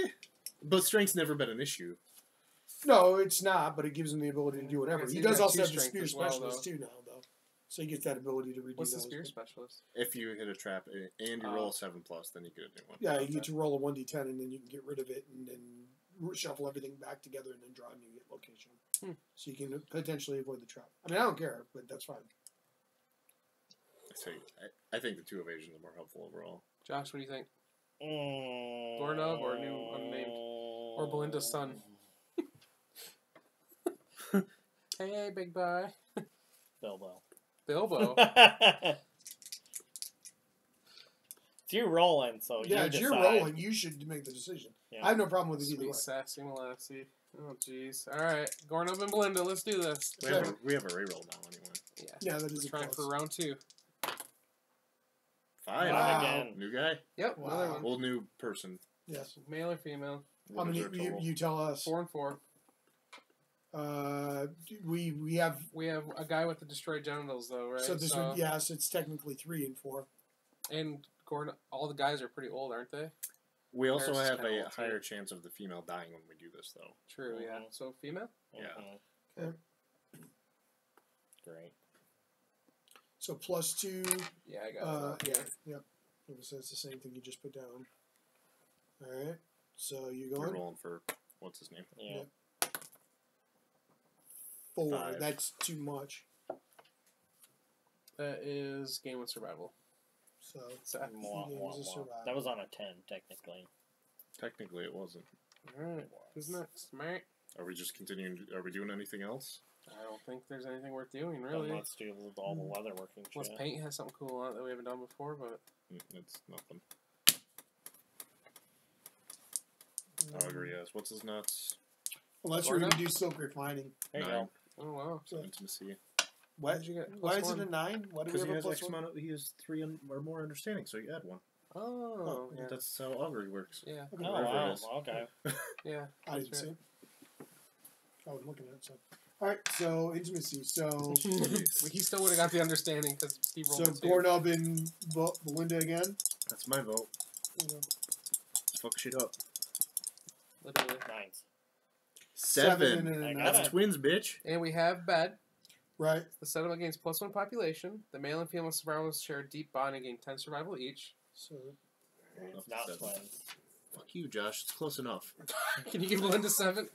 But strength's never been an issue. no, it's not. But it gives him the ability to do whatever. Yes, He he's does got also 2 have the strength spear as well, specialist though. too now, though. So he gets that ability to redo What's the those. spear specialist? If you hit a trap and you roll a 7+, then you get a new one. Yeah, you get to roll a 1d10, and then you can get rid of it, and then shuffle everything back together, and then draw a new hit location. So you can potentially avoid the trap. I mean, I don't care, but that's fine. I think the 2 evasion is more helpful overall. Josh, what do you think? Gornub or new unnamed? Or Belinda's son? Hey, big boy. Bilbo. Bilbo. It's you rolling, so Yeah, you it's your decide. rolling. You should make the decision. Yeah. I have no problem with it either way. Sweet sassy Molassie. Oh, jeez. Alright, Gornup and Belinda, let's do this. We have a reroll now anyway. Yeah. Yeah, that is a Trying plus. for round 2. 5. Wow. Again. New guy. Yep, Wow. another one. Whole new person. Yes. Male or female? How What is many? our total? You tell us. 4 and 4. We have. We have a guy with the destroyed genitals, though, right? So this would yes, it's technically 3 and 4. And Gorn, all the guys are pretty old, aren't they? We also Paris is have kinda a old, too. higher chance of the female dying when we do this, though. True, yeah. Mhm. So female? Yeah. Mhm. Okay. Great. So +2. Yeah, I got it. Yeah. Yep. So it's the same thing you just put down. All right. So you We're going rolling for what's his name? Yeah. 4. 5. That's too much. That is game with survival. So So, Mwah, games mwah, of mwah. survival. That was on a 10, technically. Technically, it wasn't. alright. Who's next? Mate? Are we just continuing? Are we doing anything else? I don't think there's anything worth doing, Then really. let's do all the weather working Unless shit. Paint has something cool on it that we haven't done before, but... It's nothing. Augury, yes. What's his nuts? Unless you're going to do silk refining. There you Nine. go. Oh, wow. So intimacy. Why, Why'd you get why plus is it a one? 9? Why do we Because have he a has plus X 1? amount. He has 3 or more understanding, so you add 1. Oh, yeah. That's how augury works. Yeah. Oh, Whatever it wow. is. Okay. Yeah. I didn't that's see it. I was looking at it. So. All right, so intimacy. So Well, he still would have got the understanding because Steve rolled so a 2. Gornub and Belinda again. That's my vote. Let's fuck shit up. Literally. 9s. 7. and a I 9. got That's it. twins, bitch. And we have bed. Right. The settlement gains +1 population. The male and female survivors share a deep bond and gain 10 survival each. So Up to Not 7. twins. Fuck you, Josh. It's close enough. Can you give Linda 7?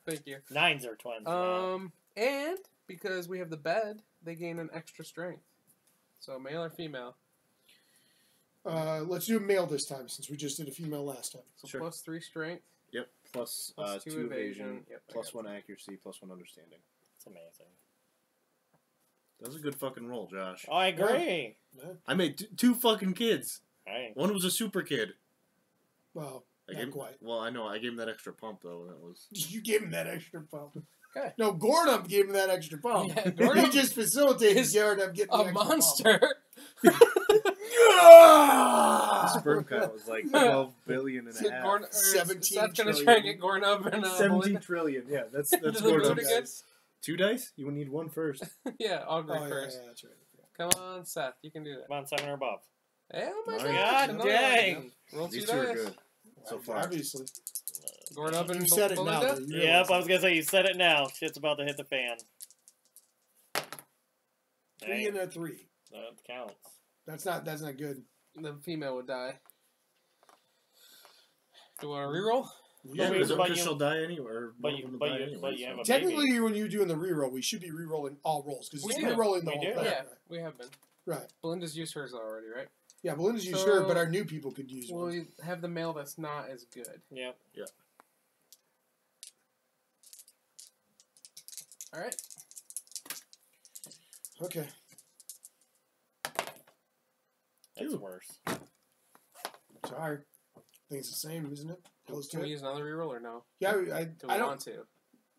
Thank you. 9s are twins. now. And because we have the bed, they gain an extra strength. So male or female. let's do a male this time since we just did a female last time. So Sure. +3 strength. Yep. Plus, Plus 2 2 evasion. evasion. Yep, I Plus got 1 accuracy. Plus 1 understanding. It's amazing. That was a good fucking roll, Josh. I agree. I made 2 fucking kids. Hey. One was a super kid. Well, I not gave, quite. well, I know. I gave him that extra pump, though. That was... You gave him that extra pump. Okay. No, Gornum gave him that extra pump. Yeah, You Gornum just facilitated is Gornum getting the a extra monster. The Pump. sperm count was like 12 billion and So a half. Gorn, 17 Seth's gonna try trillion. and get Gornub and 17 Belinda trillion. Yeah, that's into the Gornum. mood again. 2 dice? You would need 1 first. Yeah, Augury Oh, yeah, first. yeah, that's right. Come on, Seth, you can do that. Come on, 7 or above. Hey, oh my Nice. god, God another dang. one. Roll 2 These 2 are dice. good so far. Obviously. Gornub and You said it now. Belinda. though. You Yep, realize I was going to say, you said it now. Shit's about to hit the fan. 3 and a 3. That counts. That's not good. The female would die. Do you want to reroll? Yeah, But because you- she'll die anywhere. but you- but you have a Technically, when you're doing the reroll, we should be rerolling all rolls because We it's do. rerolling the We whole do. thing. Yeah, we have been. Right. Belinda's used hers already, right? Yeah, Belinda's used So- her, but our new people could use Well, one. we have the male that's not as good. Yep. All right. Okay. That's Two. worse. Sorry. I think it's the same, isn't it? Close Can to we it. use another reroll or no? Yeah, Do I we don't. want to?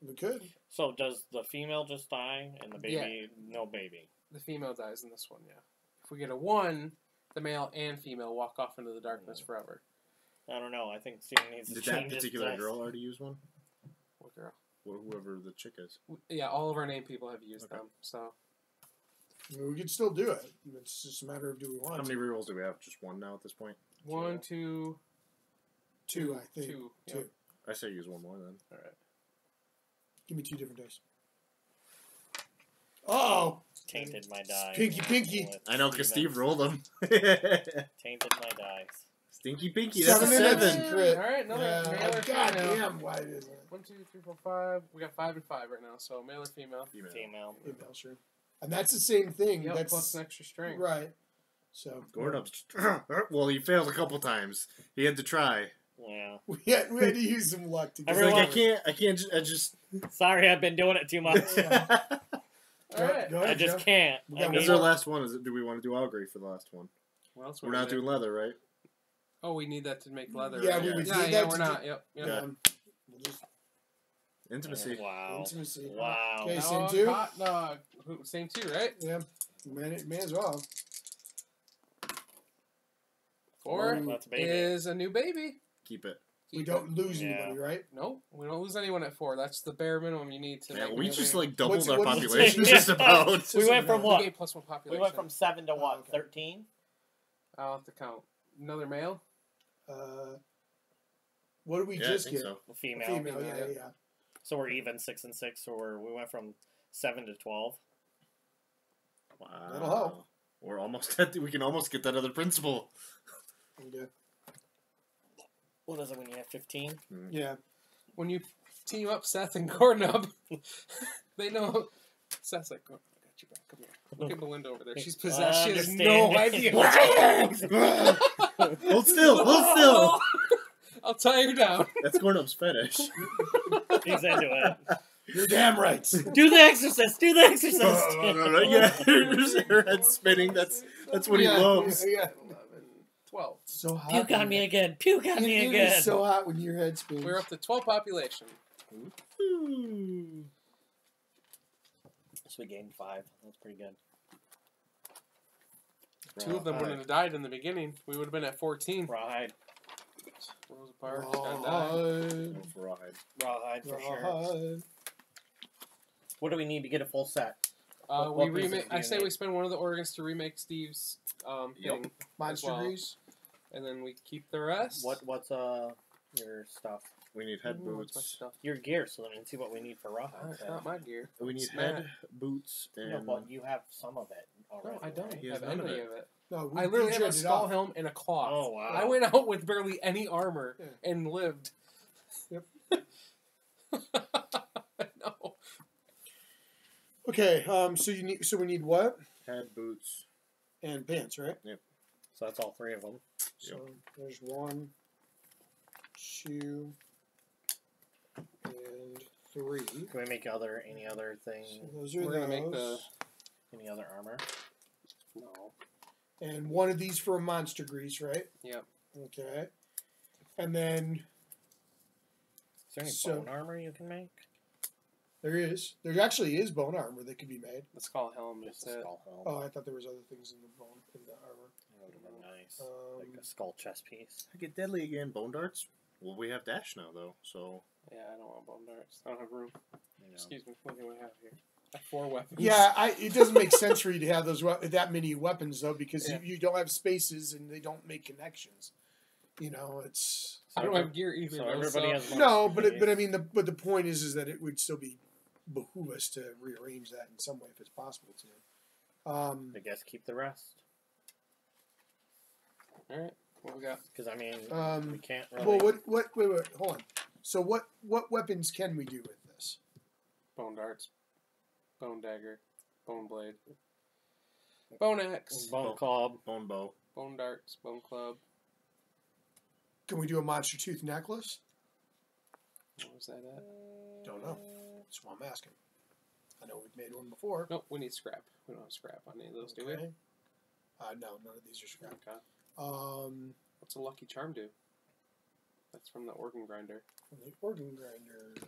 We could. So does the female just die and the baby, no baby? The female dies in this one, yeah. If we get a 1, the male and female walk off into the darkness forever. I don't know. I think Steven needs to Did that change his particular dice. girl already use one? What girl? Or whoever the chick is. Yeah, all of our named people have used Okay. them, so. I mean, we could still do it. It's just a matter of do we want How many to. rerolls do we have? Just 1 now at this point? 1, 2, 2, I think. 2. Two. Yep. I say use 1 more then. All right. Give me 2 different dice. Oh! Tainted my die. Pinky. With I know, because Steven. Steve rolled them. Tainted my dice. Stinky Pinky, that's a 7 and a 7. crit. All right, another Yeah, male or God female. damn, why is it? 1, 2, 3, 4, 5. We got 5 and 5 right now, so male or female. Female. Female. Female, sure. And that's the same thing. Yep, that's plus an extra strength. right. So Gordon's. Well, he failed a couple times. He had to try. Yeah. we had to use some luck to get He's like, Everyone- I can't, I just. Sorry, I've been doing it too much. All right. Go I ahead, just Joe. can't. We I got mean, This is our last one. Is it? Do we want to do Augury for the last one? What else We're not doing leather, right? Oh, we need that to make leather. Yeah, right? we would need yeah, that we're to not. do- Yep. Yeah. yep. We'll just Intimacy. Wow. intimacy. Wow. Okay. Dog, Same two? hot dog. Same 2, right? Yeah. May as well. 4 That's a baby. is a new baby. Keep it. We Keep don't lose Yeah. anybody, right? Nope, we don't lose anyone at 4. That's the bare minimum you need to. Yeah, make we a just baby. like doubled What's- our what is it? population Yeah. just about. We went from We what? We gave +1 We population. went from 7 to Oh, what? okay. 13? I'll have to count. Another male. What did we Yeah, I just think get? so. A female. Female, yeah, Female, yeah. So we're even 6 and 6, or we went from 7 to 12. Wow. That'll help. We're almost at. We can almost get that other principal. Okay. What is it when you have 15? Yeah. When you team up Seth and Gornub, they know. Seth's like, "Gornub, I got your back. Come here. Look at Belinda over there. She's possessed. She has no idea. Hold still. Hold still. I'll tie her down. That's Gornub's fetish. He's into it. You're damn right. Do the exorcist! Do the exorcist! Yeah, her head spinning. That's what he Yeah, loves. Yeah. 11, 12. So hot. Puke on me again! Puke on me It again! is so hot when your head spins. We're up to 12 population. So we gained 5. That's pretty good. 2 of them wouldn't have died in the beginning. We would have been at 14. Rawhide. Rosa Parks got died. Rawhide. Rawhide for sure. Rawhide. What do we need to get a full set? We what remake. pieces do I you say need? we spend one of the organs to remake Steve's thing, Monster well. grease. and then we keep the rest. What's your stuff? We need head Ooh, what's my boots. stuff? Your gear, so let me see what we need for Rawhide. It's not my gear. We need It's head, Matt. boots, and No, but you have some of it already. No, I don't right? He has have none of any it. of it. No, I literally have a traded skull off. helm and a cloth. Oh, wow. I went out with barely any armor Yeah. and lived. Yep. No. Okay, so we need what? head, boots. And pants, right? So that's all 3 of them. So there's 1, 2, and 3. Can we make any other thing? So those are We're gonna make the. those. Any other armor? No. And one of these for a monster grease, right? Yep. Okay. And then Is there any So- bone armor you can make? there actually is bone armor that could be made. The skull helm is Just a it. skull helm. Oh, I thought there was other things in the bone in the armor. That would have been nice. Um, Like a skull chest piece. I get deadly again. Bone darts. Well, we have dash now though, so Yeah, I don't want bone darts. I don't have room. You know. Excuse me. What do I have here? I have 4 weapons. Yeah, it doesn't make sense for you to have that many weapons though, because Yeah. you don't have spaces and they don't make connections. You know, it's I don't have gear either. So though, everybody has one. no, but I mean, the point is that it would still be behoove us to rearrange that in some way if it's possible to. I guess keep the rest. All right. What we got? Because, I mean, we can't really... Well, wait, hold on. So what weapons can we do with this? Bone darts, bone dagger, bone blade, bone axe, Bone club. bone bow. bone darts, bone club. Can we do a monster tooth necklace? What was that at? Don't know. That's what I'm asking. I know we've made one before. Nope, we need scrap. We don't have scrap on any of those, do we? Okay. No, none of these are scrap. Okay. What's a lucky charm do? That's from the organ grinder. The organ grinder. You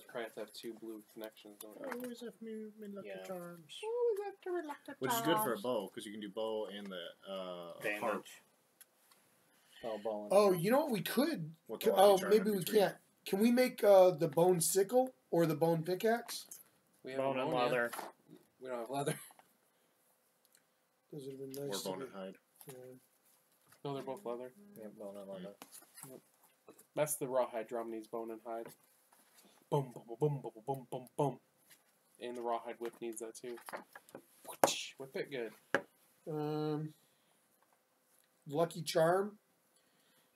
probably have to have 2 blue connections, don't you? Always have me lucky Yeah. charms. Which is good for a bow because you can do bow and the harp. Damage. Bow and Oh, you know what we could? With the lucky Oh, charm, maybe that'd we be 3. can't. Can we make the bone sickle or the bone pickaxe? We bone and bone yet. leather. We don't have leather. Those would have been Or nice. bone to and hide. get. No, they're both leather. Yeah, bone and leather. That's the rawhide drum needs bone and hide. Boom, boom, boom, boom, boom, boom, boom, boom. And the rawhide whip needs that too. Whip it good. Lucky charm.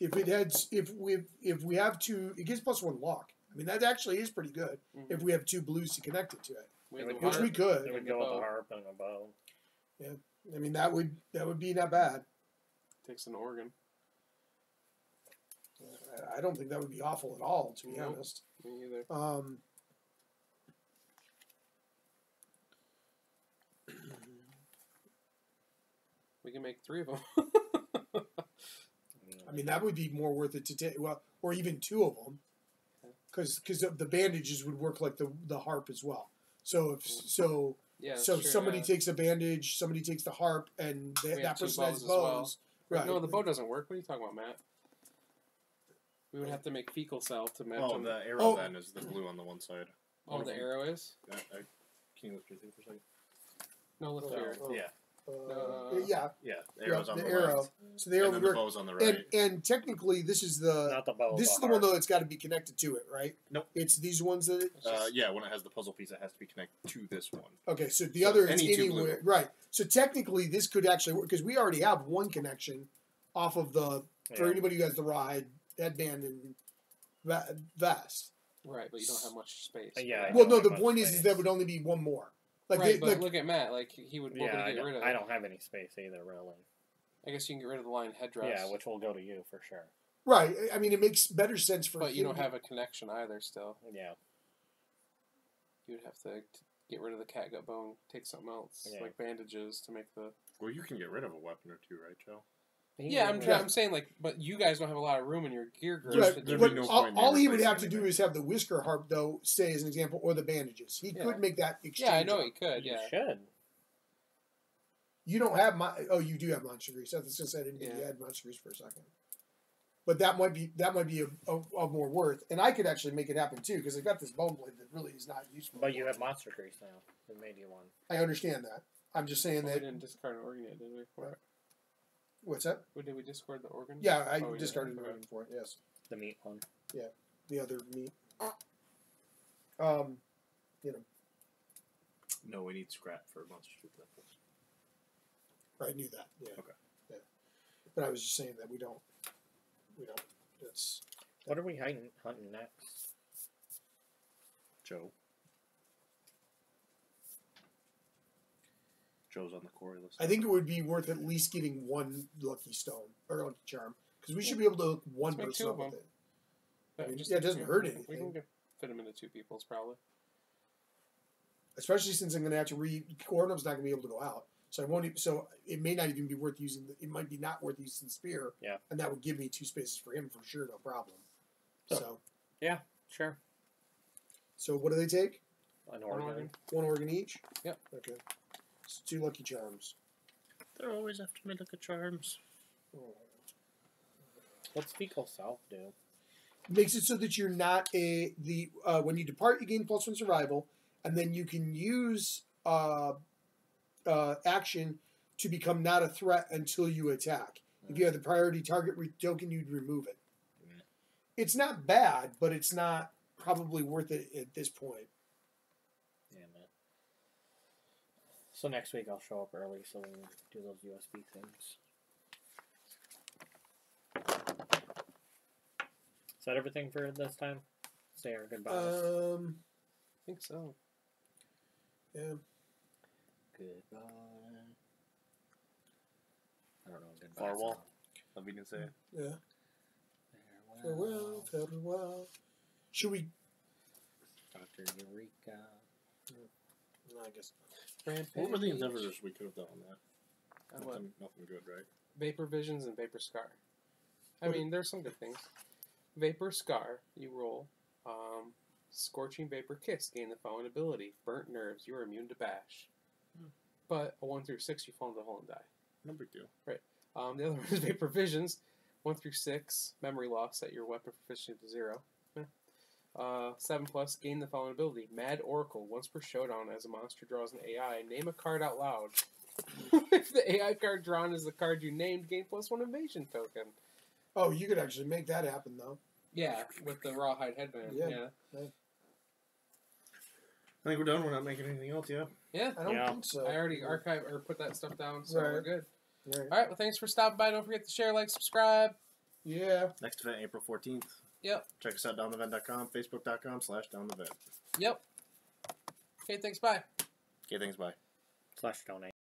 If we have 2, it gives +1 lock. I mean, that actually is pretty good. Mhm. If we have 2 blues to connect it to it, We have Which the which harp. we It could. would go with a harp and a bow. I mean, that would be not bad. Takes an organ. I don't think that would be awful at all, to be Nope. honest. Me either. We can make 3 of them. I mean, that would be more worth it to take. Well, or even 2 of them, because the bandages would work like the harp as well. So Yeah. that's so true, somebody yeah. takes a bandage, somebody takes the harp, and We have that 2 person has bows as well. bows. Right. No, the bow doesn't work. What are you talking about, Matt? We would have to make fecal cell to match Oh, them. the arrow Oh. then is the blue on the one side. Oh, the arrow is? Can you lift your thing for a second? No, lift the arrow. Oh. Yeah. Yeah. Yeah. The arrow's on the the arrow. left. So the arrow And then would the work. bow's on the right. And technically, this is the Not the bow. this is the one though that's got to be connected to it, right? Nope. It's these ones that. Yeah, when it has the puzzle piece, it has to be connected to this one. Okay, so the So other is any 2 anywhere, blue. right? So technically, this could actually work because we already have one connection off of the for anybody who has the rawhide headband and vest. Right, but you don't have much space. Yeah. Well, no, don't the have point much is space. there would only be one more. Like, right, they, but like look at Matt. Like, he would Yeah, get rid of. I don't have any space either, really. I guess you can get rid of the line headdress. Yeah, which will go to you for sure. right. I mean, it makes better sense for. But you him don't have a connection either still. Yeah. You would have to get rid of the catgut bone, take something else, Yeah. like bandages, to make the... Well, you can get rid of a weapon or 2, right, Joe? Yeah, Yeah. I'm saying like, but you guys don't have a lot of room in your gear group. Right, to there'd do be but no this. point in all he would replacing have to do anything. is have the whisker harp, though, stay as an example, or the bandages. He Yeah. could make that exchange. Yeah, I know up. he could. You Yeah. should. You don't have oh, you do have monster grease. I was just I didn't think you Yeah. had monster grease for a second. But that might be of more worth, and I could actually make it happen too because I got this bone blade that really is not useful. But you have monster grease now. We made you one. I understand that. I'm just saying Well, we that. didn't discard an organ yet, did we? For it? What's that? Did we discard the organ? Yeah, I Oh, we did. discarded an Okay. organ for it. Yes, The meat one. the other meat. No, we need scrap for monster soup nipples. I knew that. Yeah. Okay. Yeah. But I was just saying that we don't. That's. What are we hunting next? Joe. Joe's on the quarry list. I think it would be worth at least getting one lucky stone or lucky charm because we should be able to hook one Let's make person two up of with them. it. I mean, just yeah, it doesn't hurt We anything. can fit them into two people's probably. Especially since I'm going to have to Cornum's not going to be able to go out, so I won't. So it may not even be worth using. It might be not worth using the spear. Yeah. And that would give me 2 spaces for him for sure, no problem. Oh. So. Yeah, sure. So what do they take? An One organ. organ. 1 organ each. Yep. Okay. It's 2 lucky charms. They're always after me like a charms. What's fecal self do? Makes it so that you're not when you depart, you gain +1 survival, and then you can use action to become not a threat until you attack. If you have the priority target token, you'd remove it. Mm. It's not bad, but it's not probably worth it at this point. Yeah, man. So next week I'll show up early so we can do those USB things. Is that everything for this time? Say our goodbyes. I think so. Yeah. Goodbye. I don't know what goodbye. Farewell. That we can say. Yeah. Farewell. Farewell. Should we? Dr. Eureka. No, I guess. What were the endeavors we could have done on that? What? Nothing good, right? Vapor Visions and Vapor Scar. I What- mean, there's some good things. Vapor Scar, you roll. Scorching Vapor Kiss, gain the following ability. Burnt Nerves, you are immune to bash. But a 1 through 6, you fall into the hole and die. No big deal. The other one is Vapor Visions. 1 through 6, memory loss, set your weapon proficiency to 0. 7+, gain the following ability. Mad Oracle, once per showdown, as a monster draws an AI, name a card out loud. If the AI card drawn is the card you named, gain +1 evasion token. Oh, you could actually make that happen though. Yeah, with the rawhide headband. Yeah. I think we're done. We're not making anything else, yeah? Yeah. I don't Yeah. think so. I already archived or put that stuff down, so we're Right. good. Right. All right. Well, thanks for stopping by. Don't forget to share, like, subscribe. Yeah. Next event, April 14th. Yep. Check us out, downthevent.com, facebook.com/downthevent. Yep. Okay. Thanks. Bye. Okay, thanks, bye. /donate.